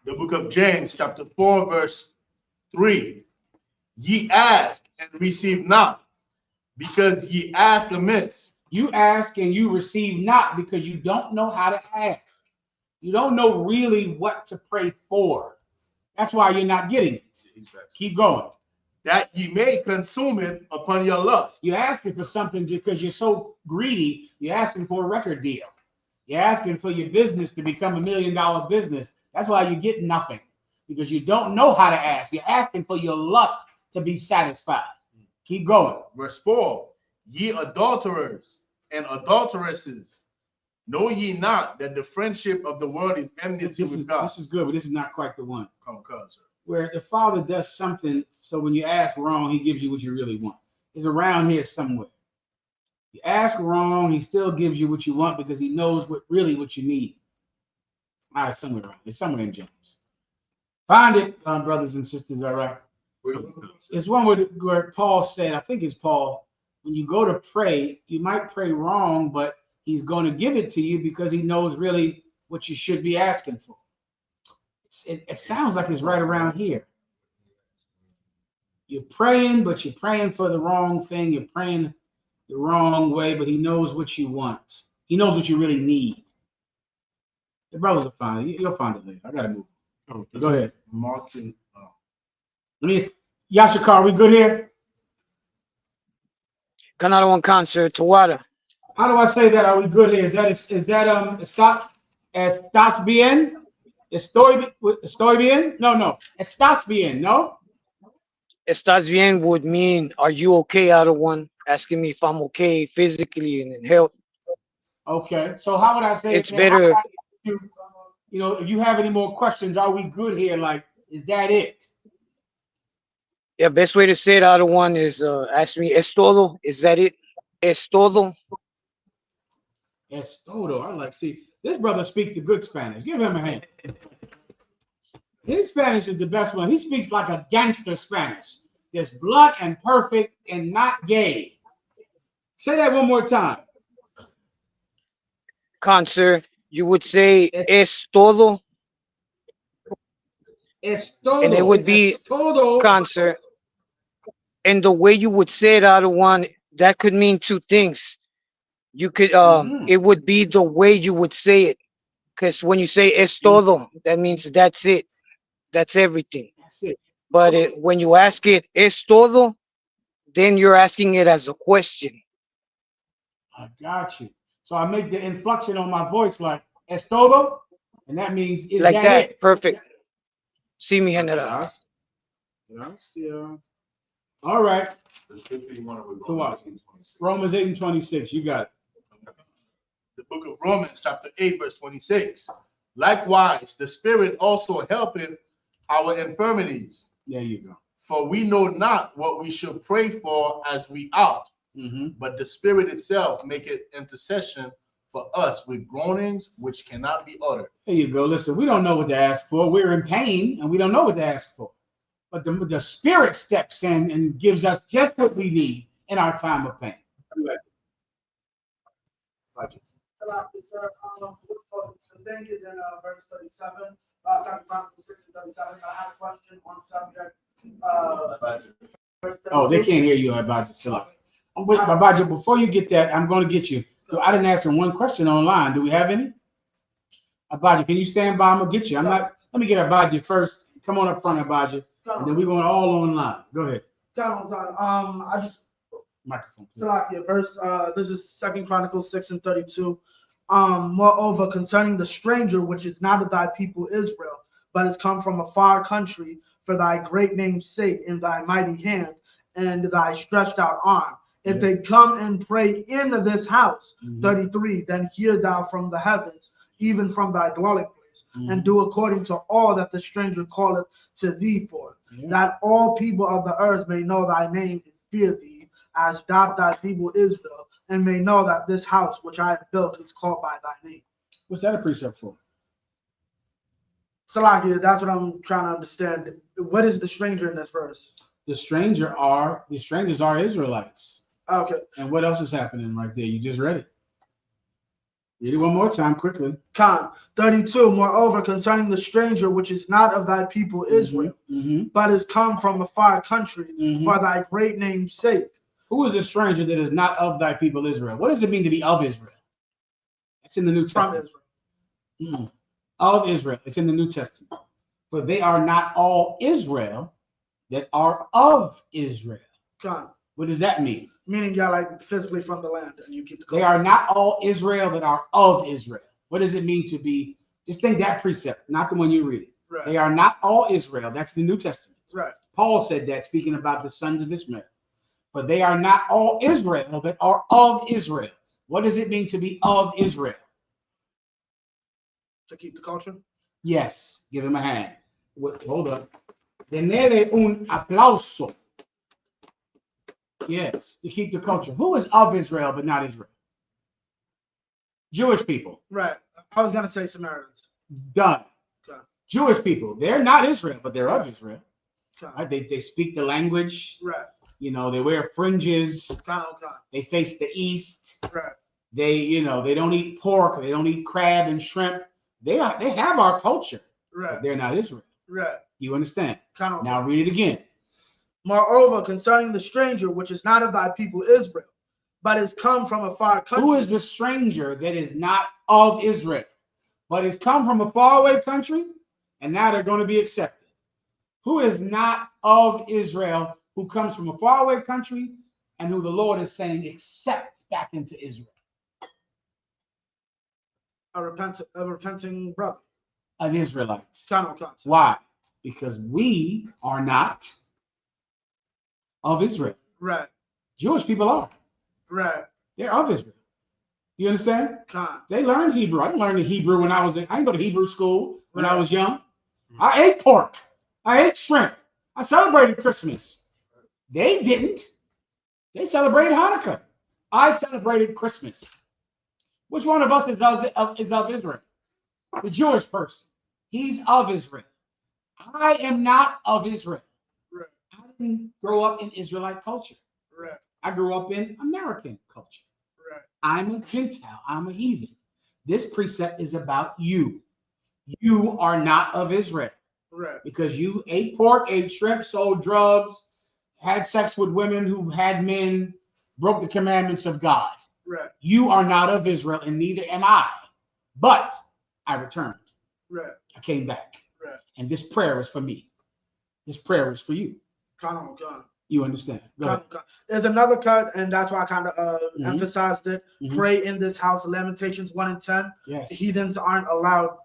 The book of James, chapter 4, verse 3. Ye ask and receive not, because ye ask amiss. You ask and you receive not because you don't know how to ask. You don't know really what to pray for. That's why you're not getting it. Keep going. That ye may consume it upon your lust. You're asking for something because you're so greedy. You're asking for a record deal. You're asking for your business to become $1 million business. That's why you get nothing, because you don't know how to ask. You're asking for your lust to be satisfied. Keep going. Verse 4. Ye adulterers and adulteresses, know ye not that the friendship of the world is enmity with God? This is good, but this is not quite the one. Come, sir. Where the Father does something, so when you ask wrong, he gives you what you really want. It's around here somewhere. You ask wrong, he still gives you what you want because he knows what you need. All right, somewhere around. It's somewhere in James. Find it, brothers and sisters, all right? It's one where Paul said, I think it's Paul, when you go to pray, you might pray wrong, but he's going to give it to you because he knows really what you should be asking for. It sounds like it's right around here. You're praying, but you're praying for the wrong thing. You're praying the wrong way, but he knows what you want. He knows what you really need. The brothers will find it. You'll find it later. I gotta move. Go ahead. Marking. Let me. Yashikar, we good here? Canal One concert to water. How do I say that? Are we good here? ¿Estás bien? Estoy bien? No. ¿Estás bien? No? Estás bien would mean, are you okay, out of one? Asking me if I'm okay physically and in health. Okay. So how would I say it's it? Better. You know, if you have any more questions, are we good here? Like, is that it? Yeah, best way to say it, out of one, is ask me, es todo? Is that it? Es todo? Es todo. I like, see, this brother speaks the good Spanish. Give him a hand. His Spanish is the best one. He speaks like a gangster Spanish. There's blood and perfect and not gay. Say that one more time. Concert, you would say es todo. Es todo. And it would be todo. Concert. And the way you would say it, out of one, that could mean two things. You could it would be the way you would say it. Because when you say es todo, that means that's it. That's everything. That's it. But when you ask it es todo, then you're asking it as a question. I got you. So I make the inflection on my voice like es todo, and that means is like that. It? Perfect. See me general. All right. Romans 8:26. You got it. The book of Romans, chapter 8, verse 26. Likewise, the Spirit also helpeth our infirmities. There you go. For we know not what we should pray for as we ought, but the Spirit itself maketh intercession for us with groanings which cannot be uttered. There you go. Listen, we don't know what to ask for. We're in pain, and we don't know what to ask for. But the Spirit steps in and gives us just what we need in our time of pain. The thing is in verse 37, 2 Chronicles 6 and 37. I have a question on subject. Oh, they can't hear you, Abadja. Wait, Abadja, before you get that, I'm going to get you. I didn't answer one question online. Do we have any? Abadja, can you stand by? I'm going to get you. Let me get Abadja first. Come on up front, Abadja. And then we're going all online. Go ahead. I just microphone. Salakia, verse this is 2 Chronicles 6 and 32. Moreover, concerning the stranger which is not of thy people Israel, but is come from a far country, for thy great name's sake, in thy mighty hand and thy stretched out arm. If they come and pray in this house, 33, then hear thou from the heavens, even from thy dwelling place, and do according to all that the stranger calleth to thee for, that all people of the earth may know thy name and fear thee, as doth thy people Israel, and may know that this house which I have built is called by thy name. What's that a precept for? Salakia, that's what I'm trying to understand. What is the stranger in this verse? The strangers are Israelites. Okay. And what else is happening right there? You just read it. Read it one more time quickly. Con 32. Moreover, concerning the stranger which is not of thy people Israel, but is come from a far country, for thy great name's sake. Who is a stranger that is not of thy people Israel? What does it mean to be of Israel? It's in the New Testament. From Israel. Of Israel. It's in the New Testament. For they are not all Israel that are of Israel. Con. What does that mean? Meaning you're like physically from the land and you keep the culture. They are not all Israel that are of Israel. What does it mean to be? Just think that precept, not the one you read. Right. They are not all Israel. That's the New Testament. Right. Paul said that, speaking about the sons of Ishmael. But they are not all Israel that are of Israel. What does it mean to be of Israel? To keep the culture? Yes. Give him a hand. Hold up. Denele un aplauso. Yes, to keep the culture. Who is of Israel but not Israel? Jewish people. Right. I was going to say Samaritans. Done. Okay. Jewish people. They're not Israel, but they're of Israel. Okay. Right? They speak the language. Right. You know, they wear fringes. Okay. They face the east. Right. They don't eat pork. They don't eat crab and shrimp. They have our culture. Right. But they're not Israel. Right. You understand? Kind of. Now read it again. Moreover, concerning the stranger which is not of thy people Israel, but has come from a far country. Who is the stranger that is not of Israel, but has come from a faraway country, and now they're going to be accepted? Who is not of Israel, who comes from a faraway country, and who the Lord is saying, accept back into Israel? A repenting brother. An Israelite. Kind of. Why? Because we are not of Israel. Right. Jewish people are. Right. They're of Israel. You understand? Kind. They learned Hebrew. I didn't learn the Hebrew when I didn't go to Hebrew school when I was young. I ate pork. I ate shrimp. I celebrated Christmas. They didn't. They celebrated Hanukkah. I celebrated Christmas. Which one of us is of Israel? The Jewish person. He's of Israel. I am not of Israel. Right. I didn't grow up in Israelite culture. Right. I grew up in American culture. Right. I'm a Gentile. I'm a heathen. This precept is about you. You are not of Israel. Right. Because you ate pork, ate shrimp, sold drugs, had sex with women who had men, broke the commandments of God. Right. You are not of Israel, and neither am I. But I returned. Right. I came back. Right. And this prayer is for me. This prayer is for you. Kind of. You understand? Go ahead. There's another cut, and that's why I kind of emphasized it. Mm-hmm. Pray in this house, Lamentations 1 and 10. Yes. Heathens aren't allowed.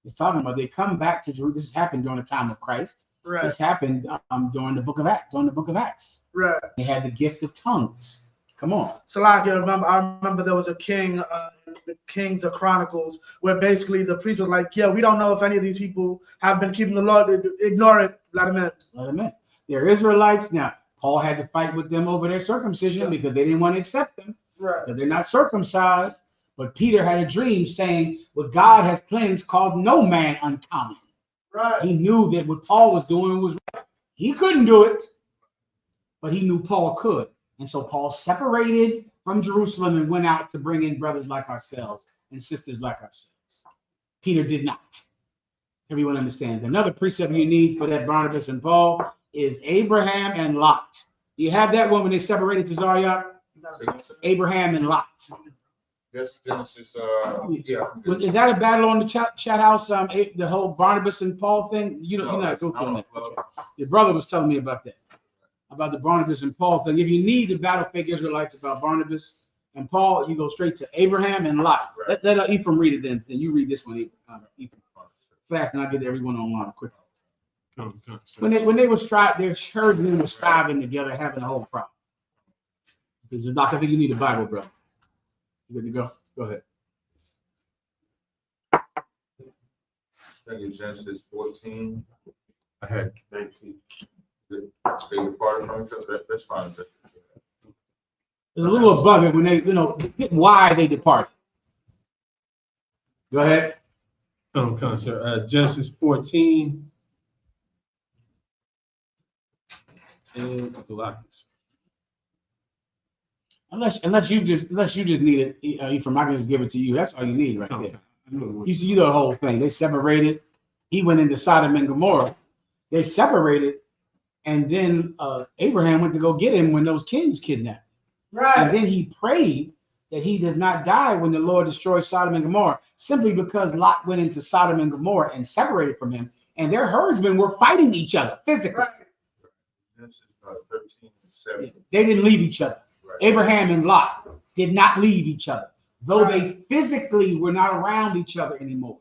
It's talking about they come back to Jerusalem. This happened during the time of Christ. Right. This happened during the book of Acts. Right. They had the gift of tongues. Come on. So like I remember there was a king, the Kings of Chronicles, where basically the priest was like, yeah, we don't know if any of these people have been keeping the law. Ignore it. Let them in. Let them in. They're Israelites. Now, Paul had to fight with them over their circumcision because they didn't want to accept them. Right. Because they're not circumcised. But Peter had a dream saying, what God has cleansed, called no man uncommon. Right. He knew that what Paul was doing was right. He couldn't do it, but he knew Paul could. And so Paul separated from Jerusalem and went out to bring in brothers like ourselves and sisters like ourselves. Peter did not. Everyone understands. Another precept you need for that Barnabas and Paul is Abraham and Lot. Do you have that one when they separated to Zaryak? Abraham and Lot. That's Genesis. Yeah. Is that a battle on the chat house? The whole Barnabas and Paul thing. You're not go through that. Okay. Your brother was telling me about that, about the Barnabas and Paul thing. If you need the battle fake Israelites about Barnabas and Paul, you go straight to Abraham and Lot. Right. Let Ephraim read it then. Then you read this one, Ephraim. Fast, and I'll get everyone online quickly. When they were striving, their children were striving together, having a whole problem. Because I think you need a Bible, bro. You good to go? Go ahead. I think it's Genesis 14. I had 19. They departed from each other. That's fine. There's a little above it when they, why they departed. Go ahead. Sir. Genesis 14 and Galactus. Unless you just need it, Ephraim, I can just give it to you. That's all you need right there. You see, the whole thing. They separated. He went into Sodom and Gomorrah. They separated, and then Abraham went to go get him when those kings kidnapped him. Right. And then he prayed that he does not die when the Lord destroys Sodom and Gomorrah, simply because Lot went into Sodom and Gomorrah and separated from him, and their herdsmen were fighting each other physically. Right. Genesis 13 and 7. They didn't leave each other. Abraham and Lot did not leave each other, though they physically were not around each other anymore.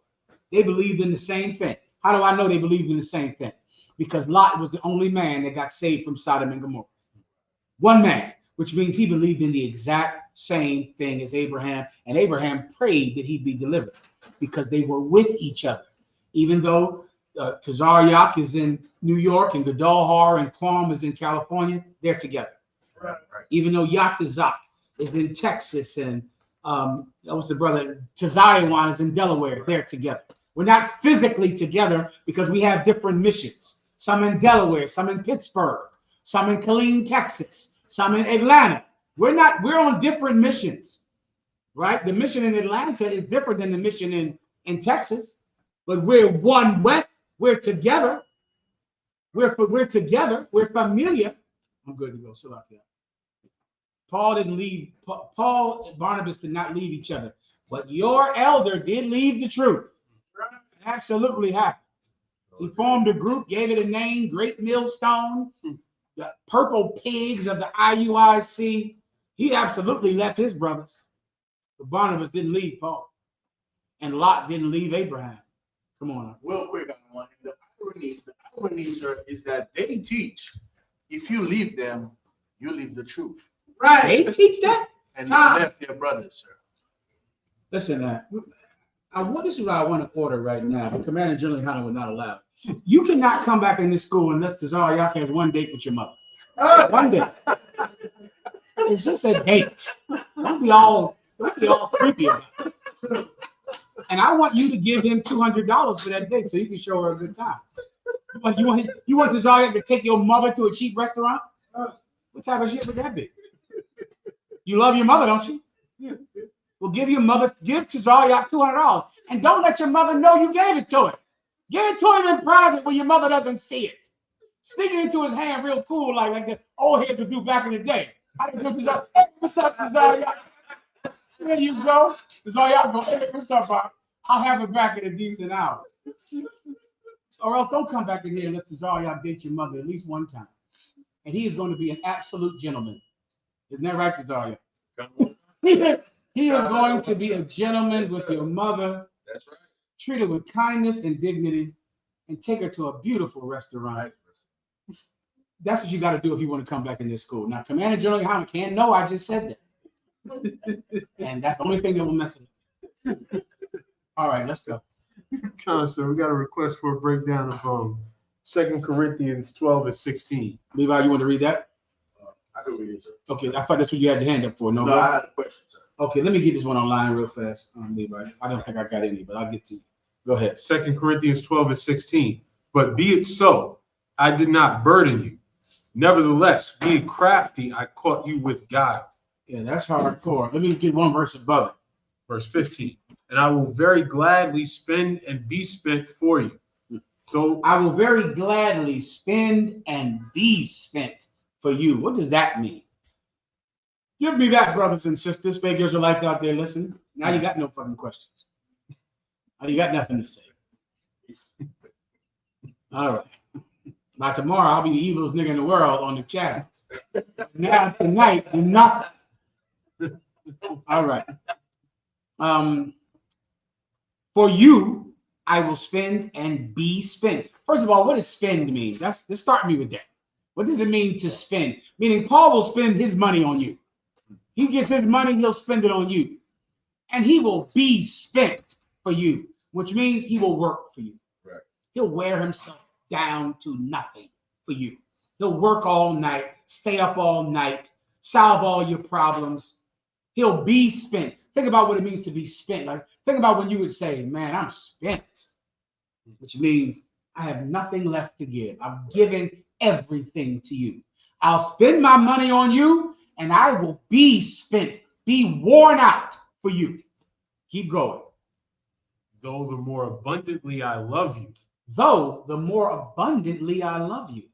They believed in the same thing. How do I know they believed in the same thing? Because Lot was the only man that got saved from Sodom and Gomorrah. One man, which means he believed in the exact same thing as Abraham, and Abraham prayed that he be delivered because they were with each other. Even though Tazaryak is in New York and Gadolhar and Quam is in California, they're together. Right. Even though Yaktazak is in Texas and that was the brother Tazayawan is in Delaware, they're together. We're not physically together because we have different missions. Some in Delaware, some in Pittsburgh, some in Killeen, Texas, some in Atlanta. We're on different missions, right? The mission in Atlanta is different than the mission in Texas, but we're one West. We're together. We're together. We're familiar. I'm good to go. So like that. Paul didn't leave. Paul and Barnabas did not leave each other, but your elder did leave the truth. It absolutely happened. He formed a group, gave it a name, Great Millstone, the Purple Pigs of the IUIC. He absolutely left his brothers. But Barnabas didn't leave Paul. And Lot didn't leave Abraham. Come on. Real quick, the irony, sir, is that they teach if you leave them, you leave the truth. Right. They teach that? And they left their brothers, sir. Listen, this is what I want to order right now. The Commander General Hunter would not allow it. You cannot come back in this school unless Tazar Yak has one date with your mother. One date. It's just a date. Don't be all creepy about it. And I want you to give him $200 for that date so you can show her a good time. You want Tazar Yak to take your mother to a cheap restaurant? What type of shit would that be? You love your mother, don't you? Yeah. Well, give Tazar Yak $200 and don't let your mother know you gave it to him. Give it to him in private where your mother doesn't see it. Stick it into his hand real cool, like the old heads would do back in the day. Hey, what's up, Tazar Yak? There you go. Tazar Yak go, hey, what's up, Bob? I'll have it back in a decent hour. Or else don't come back in here unless Tazar Yak date your mother at least one time. And he is going to be an absolute gentleman. Isn't that right, Tazar Yak? He is going to be a gentleman with your mother. That's right. Treat her with kindness and dignity and take her to a beautiful restaurant. That's what you got to do if you want to come back in this school. Now, Commander General Hunter can't know I just said that. And that's the only thing that will mess it up. All right, let's go. So we got a request for a breakdown of 2 Corinthians 12 and 16. Levi, you want to read that? I can read it, sir. Okay, I thought that's what you had your hand up for. No, I had a question, sir. Okay, let me get this one online real fast, Levi. I don't think I got any, but I'll get to you. Go ahead. 2 Corinthians 12 and 16. But be it so, I did not burden you. Nevertheless, being crafty, I caught you with guile. Yeah, that's hardcore. Let me get one verse above it. Verse 15. And I will very gladly spend and be spent for you. So I will very gladly spend and be spent for you. What does that mean? Give me that, brothers and sisters, fake Israelites out there listening. Now you got no fucking questions. Now you got nothing to say. All right. Now tomorrow I'll be the evilest nigga in the world on the channel. Now tonight, you're not. All right. For you, I will spend and be spent. First of all, what does spend mean? Let's start me with that. What does it mean to spend? Meaning Paul will spend his money on you. He gets his money, he'll spend it on you. And he will be spent for you, which means he will work for you. Right. He'll wear himself down to nothing for you. He'll work all night, stay up all night, solve all your problems. He'll be spent. Think about what it means to be spent. Like, think about when you would say, man, I'm spent, which means I have nothing left to give. I've given everything to you. I'll spend my money on you and I will be spent, be worn out for you. Keep going. Though the more abundantly I love you. Though the more abundantly I love you.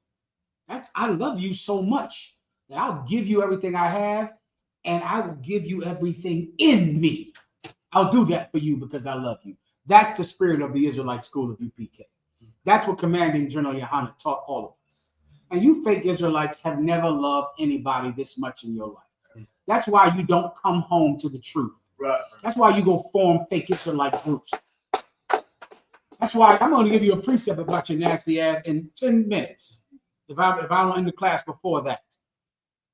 I love you so much that I'll give you everything I have and I will give you everything in me. I'll do that for you because I love you. That's the spirit of the Israelite school of UPK. That's what Commanding General Yohanan taught all of us. And you fake Israelites have never loved anybody this much in your life. That's why you don't come home to the truth. Right. That's why you go form fake Israelite groups. That's why I'm going to give you a precept about your nasty ass in 10 minutes. If I don't end the class before that.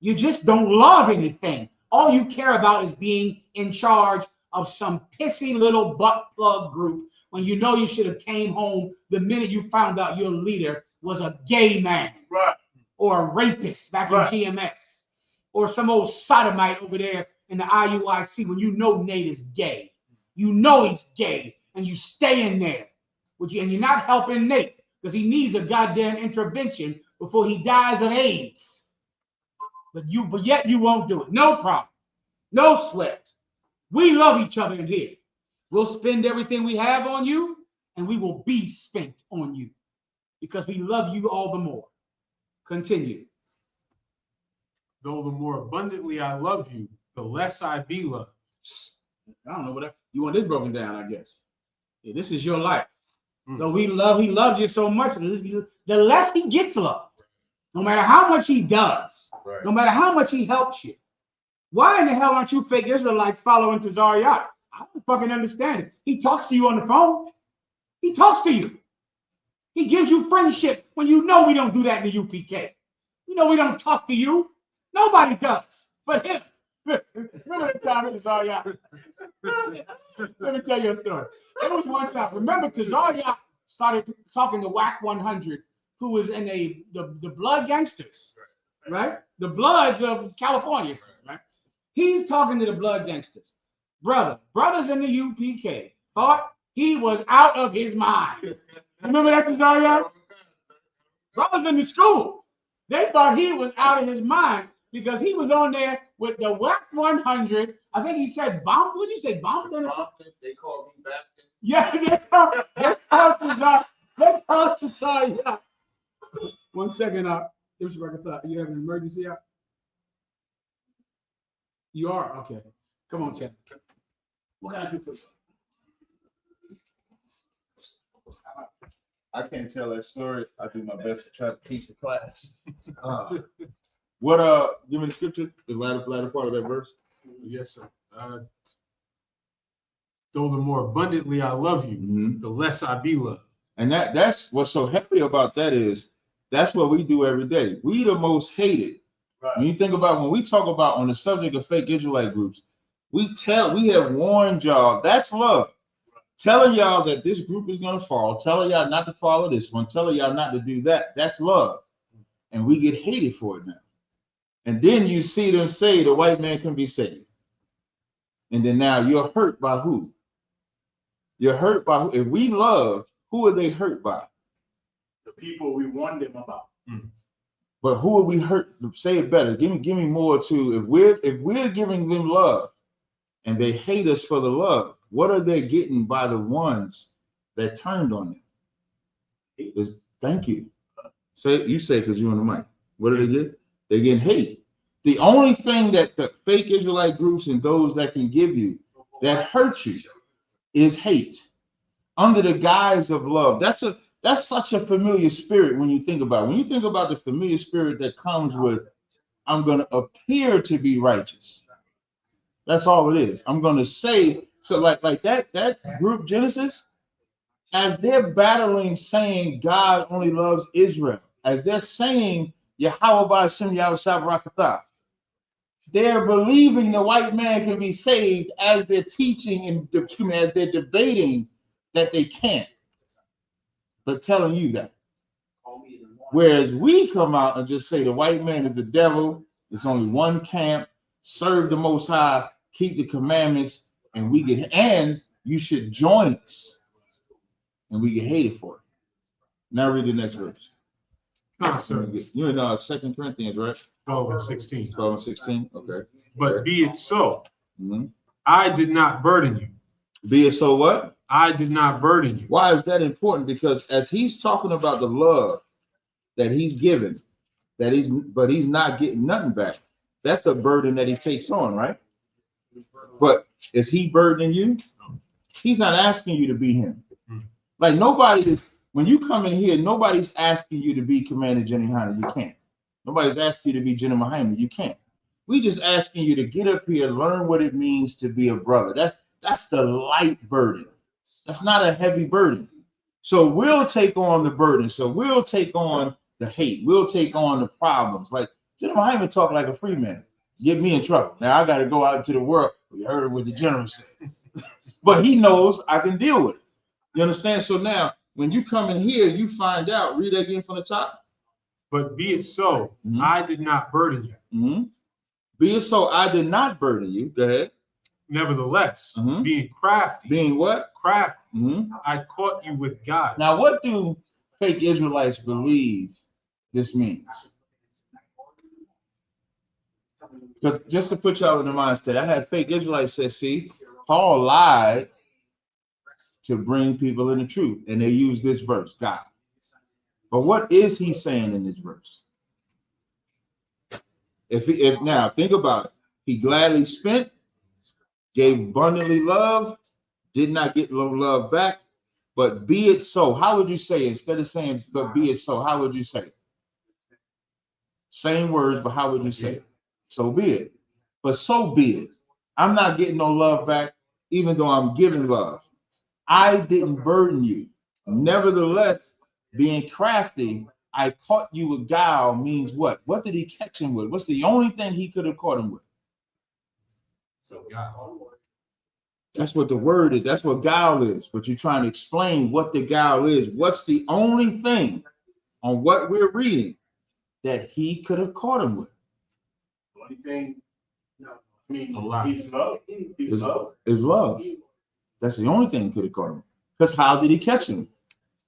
You just don't love anything. All you care about is being in charge of some pissy little butt plug group when you know you should have came home the minute you found out your leader was a gay man. Right. Or a rapist back in GMS. Or some old sodomite over there in the IUIC when you know Nate is gay. You know he's gay and you stay in there. And you're not helping Nate because he needs a goddamn intervention before he dies of AIDS. But yet you won't do it. No problem. No sweat. We love each other in here. We'll spend everything we have on you and we will be spent on you because we love you all the more. Continue. Though the more abundantly I love you, the less I be loved. I don't know what you want this broken down, I guess. Yeah, this is your life. Though he loves you so much, the less he gets loved. No matter how much he does, no matter how much he helps you. Why in the hell aren't you fake Israelites following Tazariot? I don't fucking understand it. He talks to you on the phone. He talks to you. He gives you friendship when you know we don't do that in the UPK. You know we don't talk to you. Nobody does, but him. Remember the time Tazariot? Let me tell you a story. There was one time. Remember Tazariot started talking to WAC 100, who was in the Blood Gangsters, right? The Bloods of California, right? He's talking to the Blood Gangsters. Brothers in the UPK thought he was out of his mind. Remember that, Tazariot? Brothers in the school, they thought he was out of his mind because he was on there with the WAC 100. I think he said Bompton. What did you say, Bompton or something? They called me back. Yeah, they called Tazariot. 1 second, you have an emergency out? You are? Okay. Come on, Chad. What can I do for you? I can't tell that story. I do my best to try to teach the class. Give me the scripture, the latter part of that verse. Yes, sir. Though the more abundantly I love you, the less I be loved. And that's what's so heavy about that is that's what we do every day. We the most hated. Right. When you think about when we talk about on the subject of fake Israelite groups, we have warned y'all that's love. Telling y'all that this group is gonna fall, telling y'all not to follow this one, telling y'all not to do that, that's love. And we get hated for it now. And then you see them say the white man can be saved. And then now you're hurt by who? You're hurt by who? If we loved, who are they hurt by? The people we warned them about. But who are we hurt? Say it better. Give me more to if we're giving them love and they hate us for the love, what are they getting by the ones that turned on them? Thank you. Say because you're on the mic. What do they get? They're getting hate. The only thing that the fake Israelite groups and those that can give you that hurt you is hate under the guise of love. That's such a familiar spirit when you think about it. When you think about the familiar spirit that comes with, I'm going to appear to be righteous. That's all it is. I'm going to say, so like that group Genesis, as they're battling saying God only loves Israel, as they're saying Yahweh Ba'ashem Yahweh Shabbarakatah, they're believing the white man can be saved as they're teaching and as they're debating that they can't, but telling you that. Whereas we come out and just say the white man is the devil, it's only one camp, serve the Most High, keep the commandments, and you should join us. And we get hated for it. Now read the next verse. You're in 2 Corinthians, right? 12 and 16. 12 and 16, okay. But be it so. I did not burden you. Be it so what? I did not burden you. Why is that important? Because as he's talking about the love that he's given, but he's not getting nothing back. That's a burden that he takes on, right? But is he burdening you? He's not asking you to be him. Like when you come in here, nobody's asking you to be Commander Jenny Hanna. You can't. Nobody's asking you to be Jenny MAHAYAMAN. You can't. We just asking you to get up here, learn what it means to be a brother. That's the light burden. That's not a heavy burden. So we'll take on the burden. So we'll take on the hate. We'll take on the problems. Like Jenny MAHAYAMAN talk like a free man. Get me in trouble. Now I got to go out into the world. We heard what the general said. But he knows I can deal with it. You understand? So now when you come in here, you find out. Read that again from the top. But be it so, I did not burden you. Be it so, I did not burden you. Go ahead. Nevertheless, being crafty. Being what? Crafty. I caught you with God. Now, what do fake Israelites believe this means? Because just to put y'all in the mindset, I had fake Israelites say, see, Paul lied to bring people in the truth. And they use this verse, God. But what is he saying in this verse? If now think about it, he gladly spent, gave abundantly love, did not get no love back, but be it so. How would you say it? Instead of saying but be it so, how would you say it? Same words, but how would you say it? So be it. But so be it. I'm not getting no love back, even though I'm giving love. I didn't burden you. Nevertheless, being crafty, I caught you with guile means what? What did he catch him with? What's the only thing he could have caught him with? So guile. That's what the word is. That's what guile is. But you're trying to explain what the guile is. What's the only thing on what we're reading that he could have caught him with? The only thing, no, I mean, He's love. He's love. Is love. That's the only thing he could have caught him. Because how did he catch him?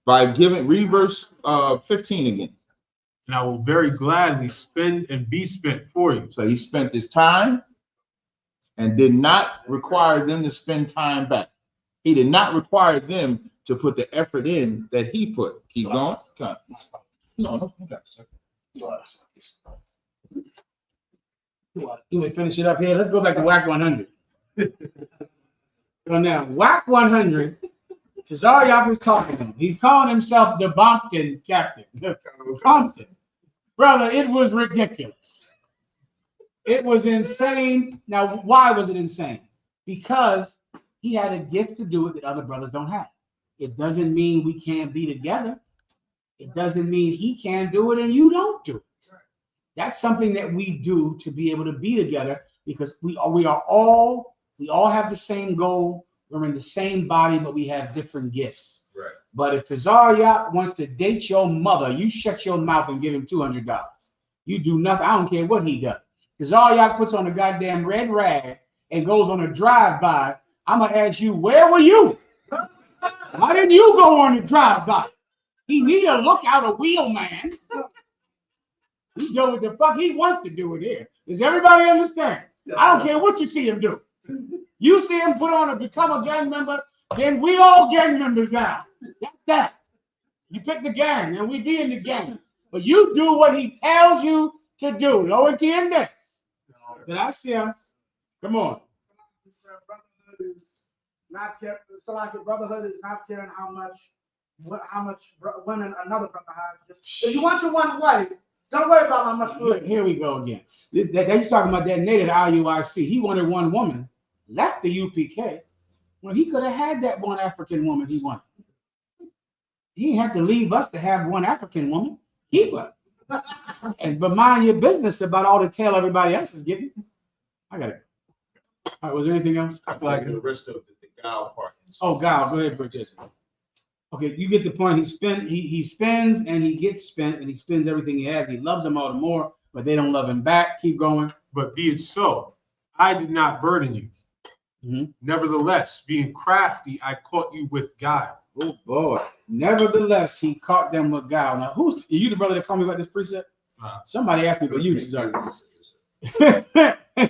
By giving, read verse 15 again. And I will very gladly spend and be spent for you. So he spent his time and did not require them to spend time back. He did not require them to put the effort in that he put. Keep going. Okay. No, You may finish it up here. Let's go back to WAC 100. So now, WAC 100, Tazariak is talking to him. He's calling himself the Bompton captain. Bompton. Brother, it was ridiculous. It was insane. Now, why was it insane? Because he had a gift to do it that other brothers don't have. It doesn't mean we can't be together. It doesn't mean he can't do it and you don't do it. That's something that we do to be able to be together because we all have the same goal. We're in the same body, but we have different gifts. Right. But if Tazariak wants to date your mother, you shut your mouth and give him $200. You do nothing. I don't care what he does. Tazariak puts on a goddamn red rag and goes on a drive-by. I'm going to ask you, where were you? Why didn't you go on the drive-by? He need a lookout, a wheelman. He do what the fuck he wants to do it here. Does everybody understand? I don't care what you see him do. You see him put on become a gang member, then we all gang members now. That's that. You pick the gang and we be in the gang. But you do what he tells you to do. Lo entiendes? Gracias. Come on. Brotherhood is not caring. Salaki, brotherhood is not caring how much women another brother has. If you want your one wife, don't worry about how much food. Here we go again. They talking about that native IUIC. He wanted one woman, left the UPK. Well, he could have had that one African woman he wanted. He didn't have to leave us to have one African woman. Keep her. But mind your business about all the tail everybody else is getting. I got it. All right, was there anything else? I feel like the rest of the guile part. Oh, guile. Go ahead, Bridget. Okay, you get the point. He spends and he gets spent and he spends everything he has. He loves them all the more, but they don't love him back. Keep going. But be it so, I did not burden you. Mm-hmm. Nevertheless, being crafty, I caught you with guile. Oh boy. Nevertheless, he caught them with guile. Now, are you the brother that called me about this precept? Somebody asked me about you, Cesar.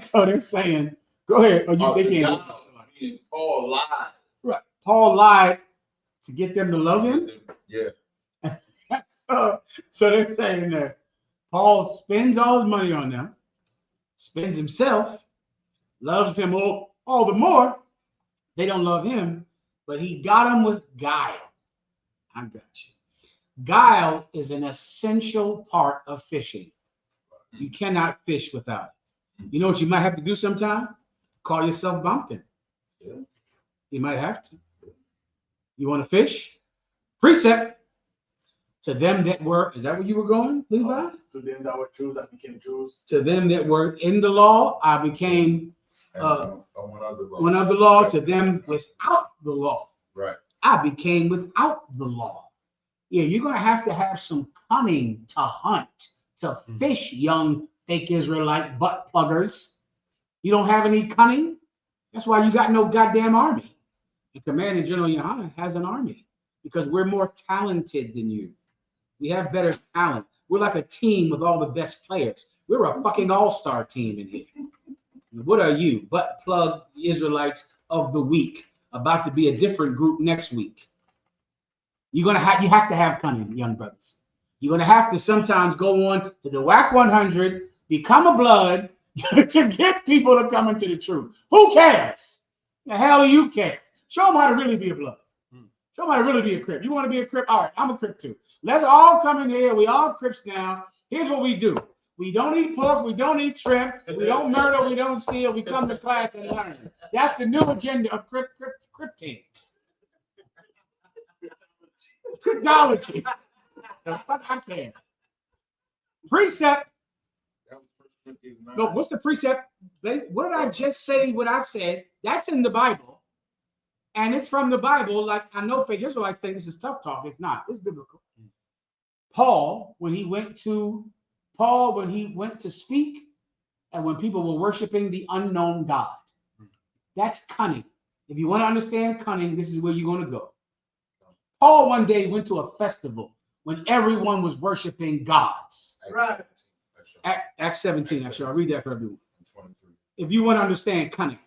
So they're saying, go ahead. They can't. Paul lied. Right. Paul lied to get them to love him? Yeah. So they're saying that Paul spends all his money on them, spends himself, loves him all the more. They don't love him, but he got them with guile. I got you. Guile is an essential part of fishing. You cannot fish without it. You know what you might have to do sometime? Call yourself Bumpkin. Yeah. You might have to. You want to fish? Precept. To them that were, is that where you were going, Levi? To them that were Jews, I became Jews. To them that were in the law, I became one of the law. To them without the law, right? I became without the law. Yeah, you're going to have some cunning to hunt, to fish, young fake Israelite butt pluggers. You don't have any cunning? That's why you got no goddamn army. The Commanding General Yohanan has an army because we're more talented than you. We have better talent. We're like a team with all the best players. We're a fucking all-star team in here. What are you? Butt plug Israelites of the week. About to be a different group next week. You have to have cunning, young brothers. You're gonna have to sometimes go on to the WAC 100 become a blood to get people to come into the truth. Who cares? The hell do you care? Show them how to really be a blood. Show them how to really be a Crip. You want to be a Crip? All right, I'm a Crip too. Let's all come in here. We all Crips now. Here's what we do. We don't eat pork. We don't eat shrimp. We don't murder. We don't steal. We come to class and learn. That's the new agenda of Cripting. Cryptology. The fuck I care. Precept. No, what's the precept? What did I just say? What I said? That's in the Bible, and it's from the Bible. Like I know fake Israelites think this is tough talk. It's not. It's biblical. Paul, when he went to speak, and when people were worshiping the unknown God, that's cunning. If you want to understand cunning, this is where you're going to go. Paul one day went to a festival when everyone was worshiping gods. Right. Acts 17, actually, I'll read that for everyone. If you want to understand cunning,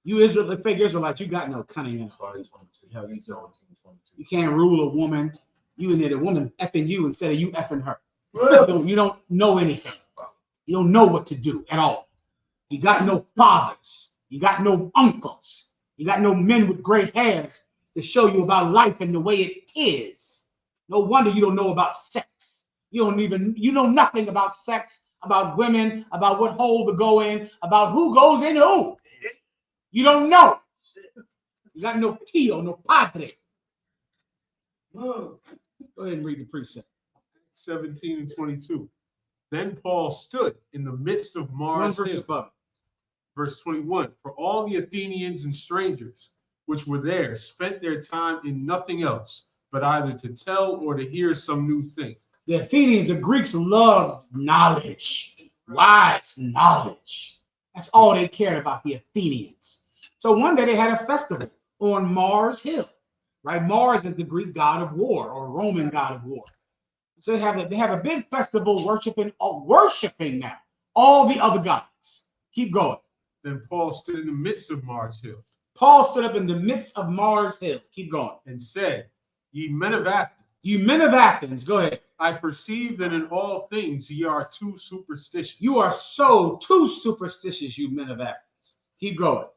you fake Israelites, you got no cunning. You can't rule a woman. You in there, the woman effing you instead of you effing her. You don't know anything. You don't know what to do at all. You got no fathers. You got no uncles. You got no men with gray hairs to show you about life and the way it is. No wonder you don't know about sex. You know nothing about sex, about women, about what hole to go in, about who goes in who. You don't know. You got no tío, no padre. Go ahead and read the precept. 17 and 22. Then Paul stood in the midst of Mars Hill. Verse 21. For all the Athenians and strangers which were there spent their time in nothing else, but either to tell or to hear some new thing. The Athenians, the Greeks loved knowledge, wise knowledge. That's all they cared about, the Athenians. So one day they had a festival on Mars Hill, right? Mars is the Greek god of war or Roman god of war. So they have a big festival worshiping now all the other gods. Keep going. Then Paul stood in the midst of Mars Hill. Paul stood up in the midst of Mars Hill. Keep going. And said, Ye men of Athens. You men of Athens. Go ahead. I perceive that in all things ye are too superstitious. You are so too superstitious, you men of Athens. Keep going.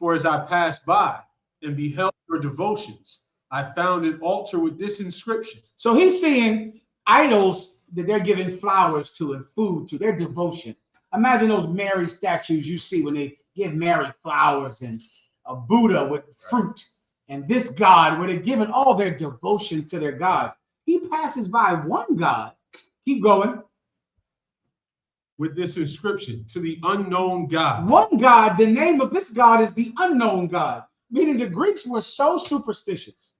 For as I passed by and beheld your devotions, I found an altar with this inscription. So he's seeing idols that they're giving flowers to and food to, their devotion. Imagine those Mary statues you see when they give Mary flowers and a Buddha with fruit and this God where they're giving all their devotion to their gods. He passes by one God. Keep going. With this inscription, to the unknown God. One God, the name of this God is the unknown God. Meaning the Greeks were so superstitious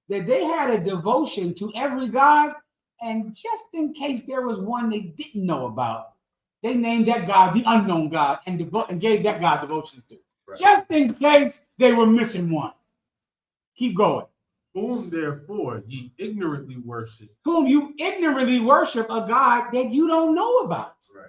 that they had a devotion to every God, and just in case there was one they didn't know about, they named that God the unknown God and gave that God devotion to. Right. Just in case they were missing one. Keep going. Whom therefore ye ignorantly worship. Whom you ignorantly worship, a God that you don't know about. Right.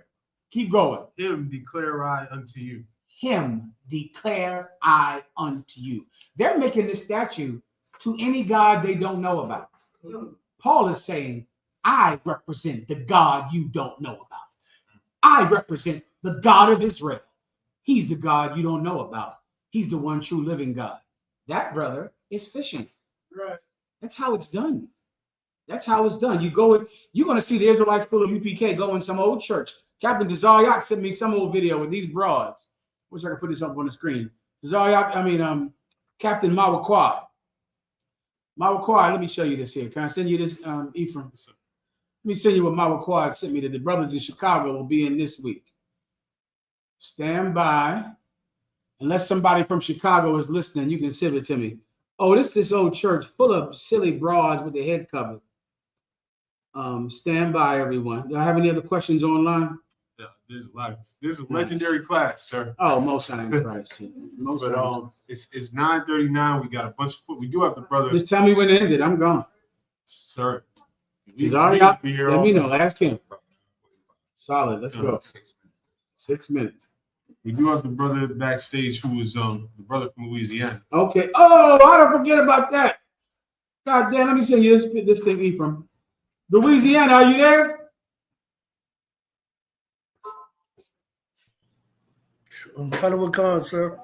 Keep going. Him declare I unto you. Him declare I unto you. They're making this statue to any God they don't know about. Paul is saying, I represent the God you don't know about. I represent the God of Israel. He's the God you don't know about. He's the one true living God. That, brother, is fishing. Right. That's how it's done. That's how it's done. You're going to see the Israelite School of UPK go in some old church. Captain Desariak sent me some old video with these broads. Wish I could put this up on the screen. Captain Mawaquad. Mawaquad, let me show you this here. Can I send you this, Ephraim? Let me send you what Mawaquad sent me that the brothers in Chicago will be in this week. Stand by. Unless somebody from Chicago is listening, you can send it to me. Oh, this old church full of silly broads with the head covered. Stand by, everyone. Do I have any other questions online? Yeah, there's a lot. This is a legendary class, sir. Oh, most high in Christ. It's 9:39. We got a bunch of. We do have the brother. Just tell me when it ended. I'm gone. Sir. Let me know. Ask him. Solid. Let's go. 6 minutes. We do have the brother backstage who is the brother from Louisiana. Okay. Oh, I don't forget about that. God damn, let me send you this thing, Ephraim. Louisiana, are you there? I'm kind of a con, sir.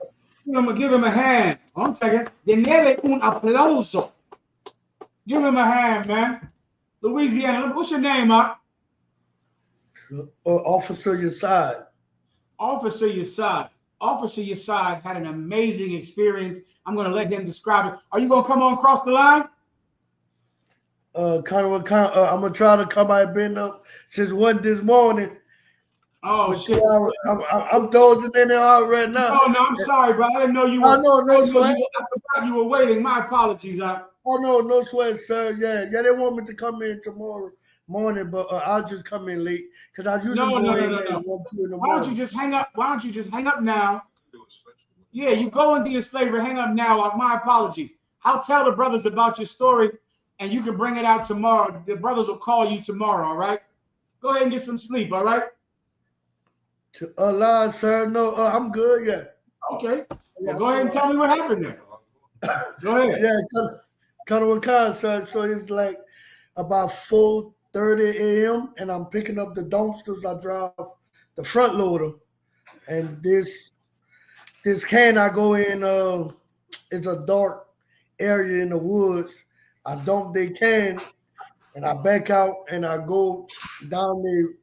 I'm gonna give him a hand. 1 second. Denle un aplauso. Give him a hand, man. Louisiana. What's your name, Mark? Officer Yasad. Officer Yasad. Officer Yasad had an amazing experience. I'm gonna let him describe it. Are you gonna come on across the line? I'm gonna try to come. I've been up since 1 this morning. Oh shit! I'm dozing in there out right now. No, I'm sorry, bro. I didn't know you were. No sweat. I forgot you were waiting. My apologies. Oh no sweat, sir. Yeah. They want me to come in tomorrow morning, but I'll just come in late because I usually go in at 1, 2 in the morning. Why don't you just hang up? Why don't you just hang up now? Yeah, you go into your slavery. Hang up now. My apologies. I'll tell the brothers about your story, and you can bring it out tomorrow. The brothers will call you tomorrow. All right. Go ahead and get some sleep. All right. To Allah, sir. No, I'm good. Yeah. Okay. Well, go ahead and tell me what happened there. Go ahead. Yeah, kind of a concert. So it's like about 4:30 a.m. and I'm picking up the dumpsters. I drive the front loader, and this can I go in. It's a dark area in the woods. I dump the can, and I back out, and I go down the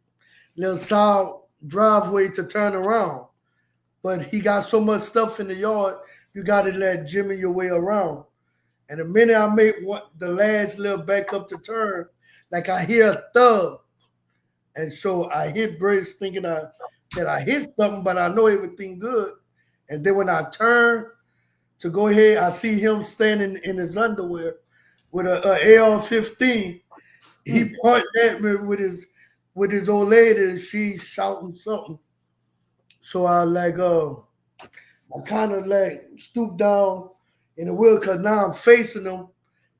little side driveway to turn around. But he got so much stuff in the yard, you got to let Jimmy your way around. And the minute I make the last little back up to turn, like I hear a thud. And so I hit brakes thinking that I hit something, but I know everything good. And then when I turn to go ahead, I see him standing in his underwear with a AR-15. He pointed at me with his old lady, and she's shouting something. So I kind of stoop down in the wheel because now I'm facing him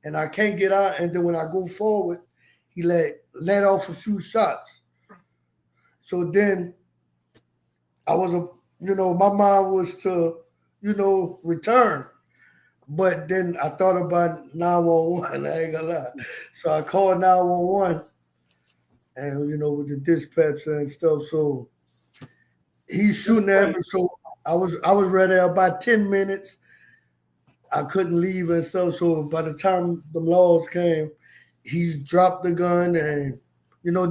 and I can't get out. And then when I go forward, he let off a few shots. So then I was my mind was to, return. But then I thought about 911. I ain't gonna lie. So I called 911 and, with the dispatcher and stuff. So he's shooting at me. So I was ready about 10 minutes. I couldn't leave and stuff. So by the time the laws came, he's dropped the gun. And,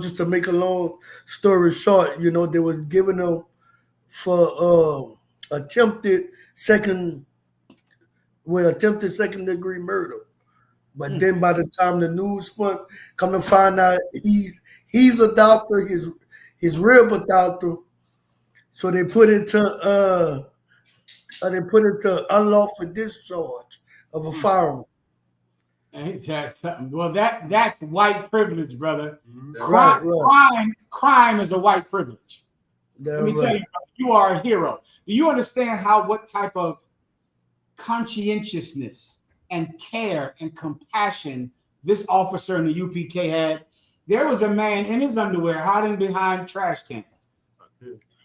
just to make a long story short, they was giving him for attempted second degree murder. But then by the time the news spoke, come to find out he's a doctor, his rib a doctor. So they put it to unlawful discharge of a firearm. Ain't that something? Well, that's white privilege, brother. Right. Crime is a white privilege. Let me tell you, you are a hero. Do you understand what type of conscientiousness and care and compassion this officer in the UPK had? There was a man in his underwear hiding behind trash cans.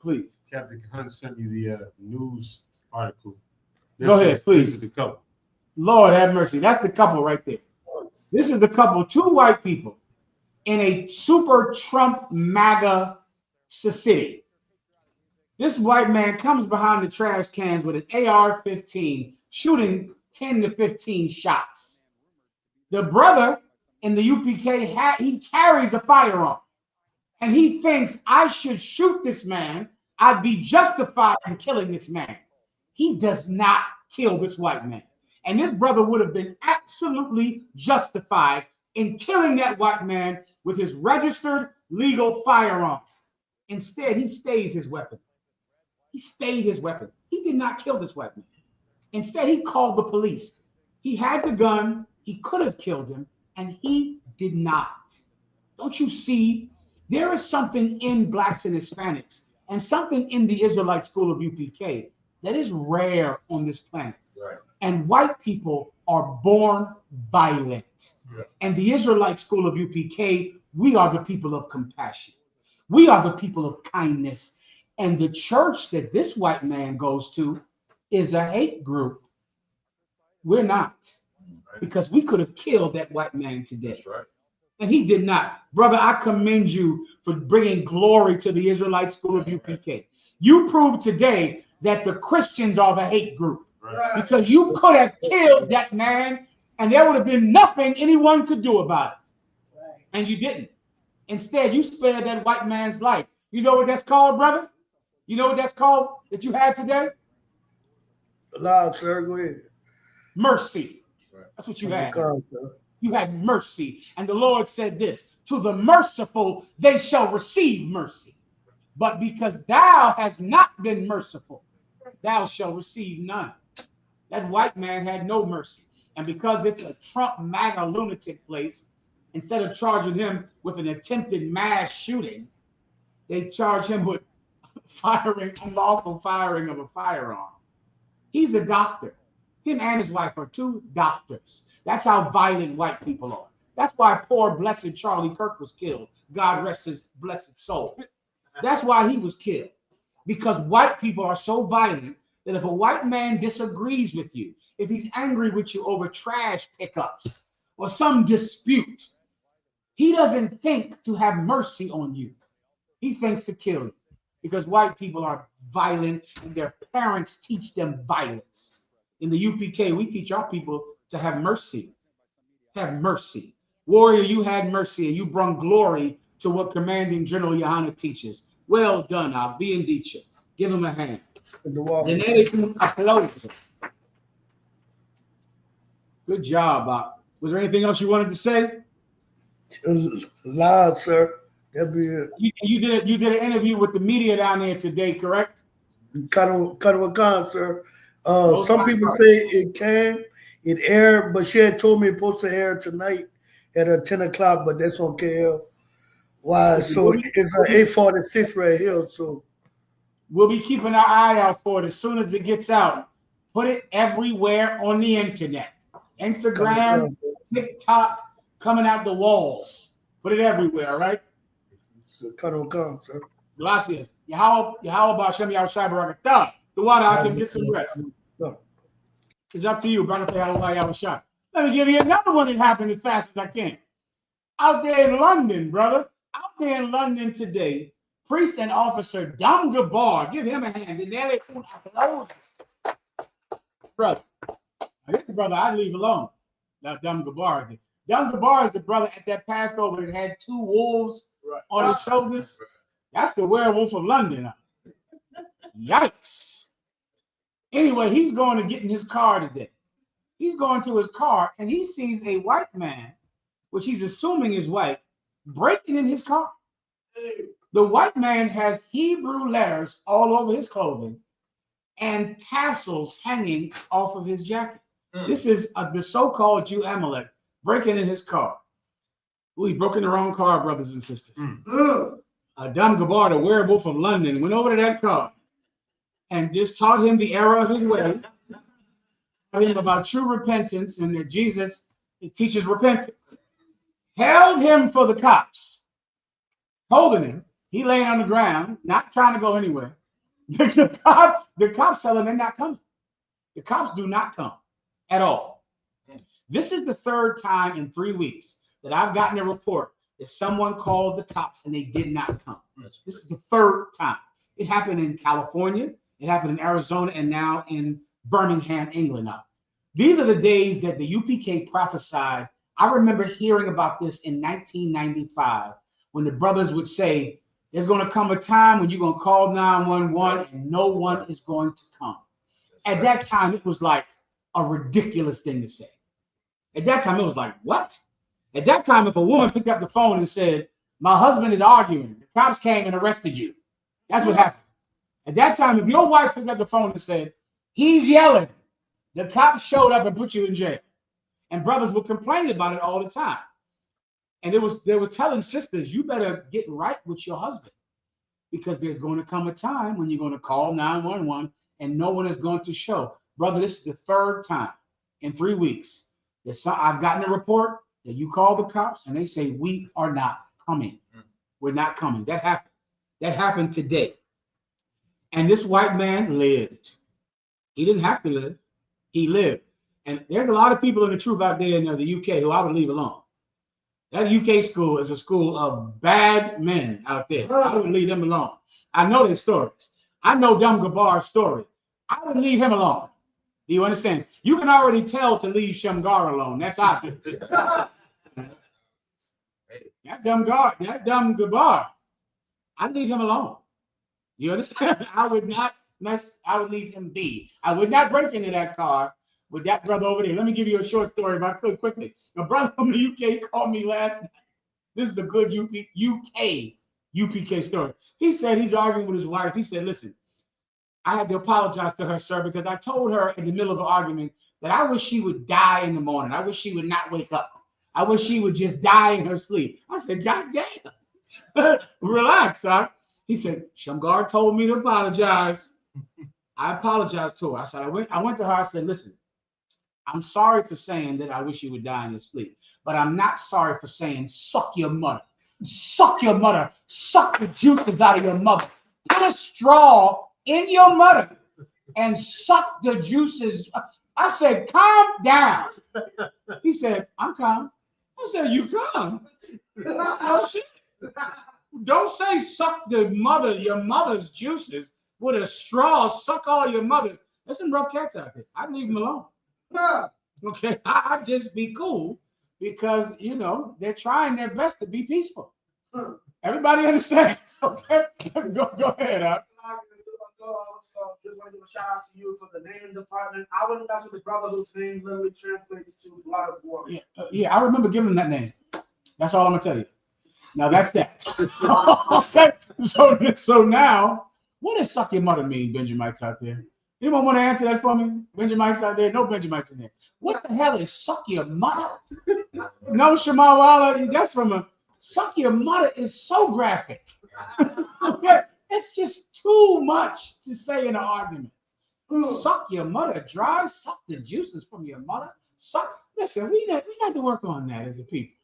Please. Captain Hunt sent you the news article. Go ahead, please. This is the couple. Lord have mercy. That's the couple right there. This is the couple, 2 white people in a super Trump MAGA city. This white man comes behind the trash cans with an AR-15, shooting 10 to 15 shots. The brother in the UPK, he carries a firearm. And he thinks I should shoot this man. I'd be justified in killing this man. He does not kill this white man. And this brother would have been absolutely justified in killing that white man with his registered legal firearm. Instead, he stays his weapon. He stayed his weapon. He did not kill this white man. Instead, he called the police. He had the gun. He could have killed him, and he did not. Don't you see? There is something in Blacks and Hispanics and something in the Israelite school of UPK that is rare on this planet. Right. And white people are born violent. Yeah. And the Israelite school of UPK, we are the people of compassion. We are the people of kindness. And the church that this white man goes to is a hate group. We're not. Because we could have killed that white man today. That's right. And he did not. Brother, I commend you for bringing glory to the Israelite school of UPK. You proved today that the Christians are the hate group. Because you could have killed that man and there would have been nothing anyone could do about it. And you didn't. Instead, you spared that white man's life. You know what that's called, brother? You know what that's called that you had today? Loud, sir. Go ahead. Mercy. That's what you had. God, sir. You had mercy. And the Lord said this, to the merciful, they shall receive mercy. But because thou hast not been merciful, thou shalt receive none. That white man had no mercy. And because it's a Trump MAGA lunatic place, instead of charging him with an attempted mass shooting, they charge him with unlawful firing of a firearm. He's a doctor. Him and his wife are two doctors. That's how violent white people are. That's why poor, blessed Charlie Kirk was killed. God rest his blessed soul. That's why he was killed. Because white people are so violent that if a white man disagrees with you, if he's angry with you over trash pickups or some dispute, he doesn't think to have mercy on you. He thinks to kill you. Because white people are violent and their parents teach them violence. In the UPK, we teach our people to have mercy. Have mercy. Warrior, you had mercy and you brought glory to what Commanding General Yohana teaches. Well done, I'll be in teacher. Give him a hand. Good job, Bob. Was there anything else you wanted to say? Loud, sir. That'd be it. You did an interview with the media down there today, correct? Kind of a sir. Some people say it aired, but she had told me it's supposed to air tonight at 10 o'clock, but that's on KL. Why? So it's 8:46 right here. So we'll be keeping our eye out for it as soon as it gets out. Put it everywhere on the internet. Instagram, TikTok, coming out the walls. Put it everywhere, right? Come, sir. Gracias. Yahweh Bashem Yahushai Barakatah. The water, I can get some rest. It's up to you, brother. Yahushai. Let me give you another one that happened as fast as I can. Out there in London, brother. Out there in London today, priest and officer Dam Gabar, give him a hand. Brother. This brother I'd leave alone. Now, Dam Gabar. Dam Gabar is the brother at that Passover that had two wolves on his shoulders. That's the werewolf of London. Yikes. Anyway, he's going to get in his car today. He's going to his car and he sees a white man, which he's assuming is white, breaking in his car. The white man has Hebrew letters all over his clothing and tassels hanging off of his jacket. This is the so-called Jew Amalek breaking in his car. Ooh, he broke in the wrong car, brothers and sisters. Dam Gabar, the werewolf of London, went over to that car and just taught him the error of his way, taught him about true repentance and that Jesus teaches repentance. Held him for the cops, holding him. He laying on the ground, not trying to go anywhere. The cops tell him they're not coming. The cops do not come at all. This is the third time in 3 weeks that I've gotten a report that someone called the cops and they did not come. This is the third time. It happened in California, it happened in Arizona, and now in Birmingham, England. These are the days that the UPK prophesied. I remember hearing about this in 1995 when the brothers would say, there's going to come a time when you're going to call 911 and no one is going to come. At that time, it was like a ridiculous thing to say. At that time, it was like, what? At that time, if a woman picked up the phone and said, my husband is arguing, the cops came and arrested you. That's what happened. At that time, if your wife picked up the phone and said, he's yelling, the cops showed up and put you in jail. And brothers would complain about it all the time. And they were telling sisters, you better get right with your husband because there's going to come a time when you're going to call 911 and no one is going to show. Brother, this is the third time in 3 weeks that I've gotten a report that you call the cops and they say, we are not coming. We're not coming. That happened. That happened today. And this white man lived. He didn't have to live. He lived. And there's a lot of people in the truth out there in the UK who I would leave alone. That UK school is a school of bad men out there. I would leave them alone. I know their stories. I know Dumb Gabar's story. I would leave him alone. Do you understand? You can already tell to leave Shamgar alone. That's obvious. that dumb Gabar, I'd leave him alone. You understand? I would leave him be. I would not break into that car with that brother over there. Let me give you a short story if I could quickly. A brother from the UK called me last night. This is a good UPK story. He said he's arguing with his wife. He said, listen, I had to apologize to her, sir, because I told her in the middle of an argument that I wish she would die in the morning. I wish she would not wake up. I wish she would just die in her sleep. I said, God damn. Relax, son. He said, Shamgar told me to apologize. I apologized to her. I said, I went to her. I said, listen, I'm sorry for saying that I wish you would die in your sleep, but I'm not sorry for saying suck your mother. Suck your mother. Suck the juices out of your mother. Put a straw in your mother and suck the juices. I said, calm down. He said, I'm calm. I said, you calm? Oh, shit. Don't say suck your mother's juices with a straw. Suck all your mother's. There's some rough cats out there. I'd leave them alone. Okay, I'd just be cool because, you know, they're trying their best to be peaceful. Everybody understands? Okay, go ahead, Al. Just want to give a shout out to you for the name department. I wouldn't mess with the brother whose name literally translates to blood of water. Yeah, I remember giving him that name. That's all I'm gonna tell you. Now that's that. Okay, so now, what does suck your mother mean, Benjamites out there? Anyone want to answer that for me? Benjamites out there? No Benjamites in there. What the hell is suck your mother? No, Shamawala, that's from a suck your mother is so graphic. Okay, it's just too much to say in an argument. Suck your mother dry, suck the juices from your mother. Suck. Listen, we got to work on that as a people.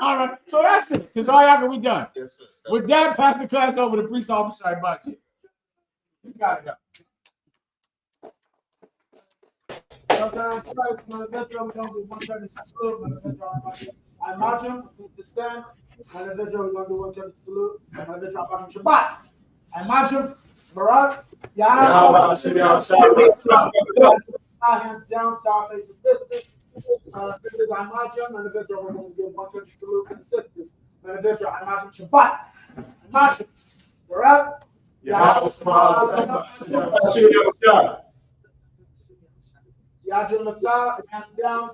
All right. So that's it. Because all y'all can be done. Yes, sir. With that, pass the class over to Priest Officer Ibaki. You got it up. I imagine to stand, and the video we're going to do one church salute, and the video I'm Shabbat. I imagine, Barak, hands down, side face the sisters. Sisters, I imagine, and the video we're going to give one church salute to the sisters. And the video, I imagine Shabbat. Imagine, Barak, Yajin Matzah, hands down.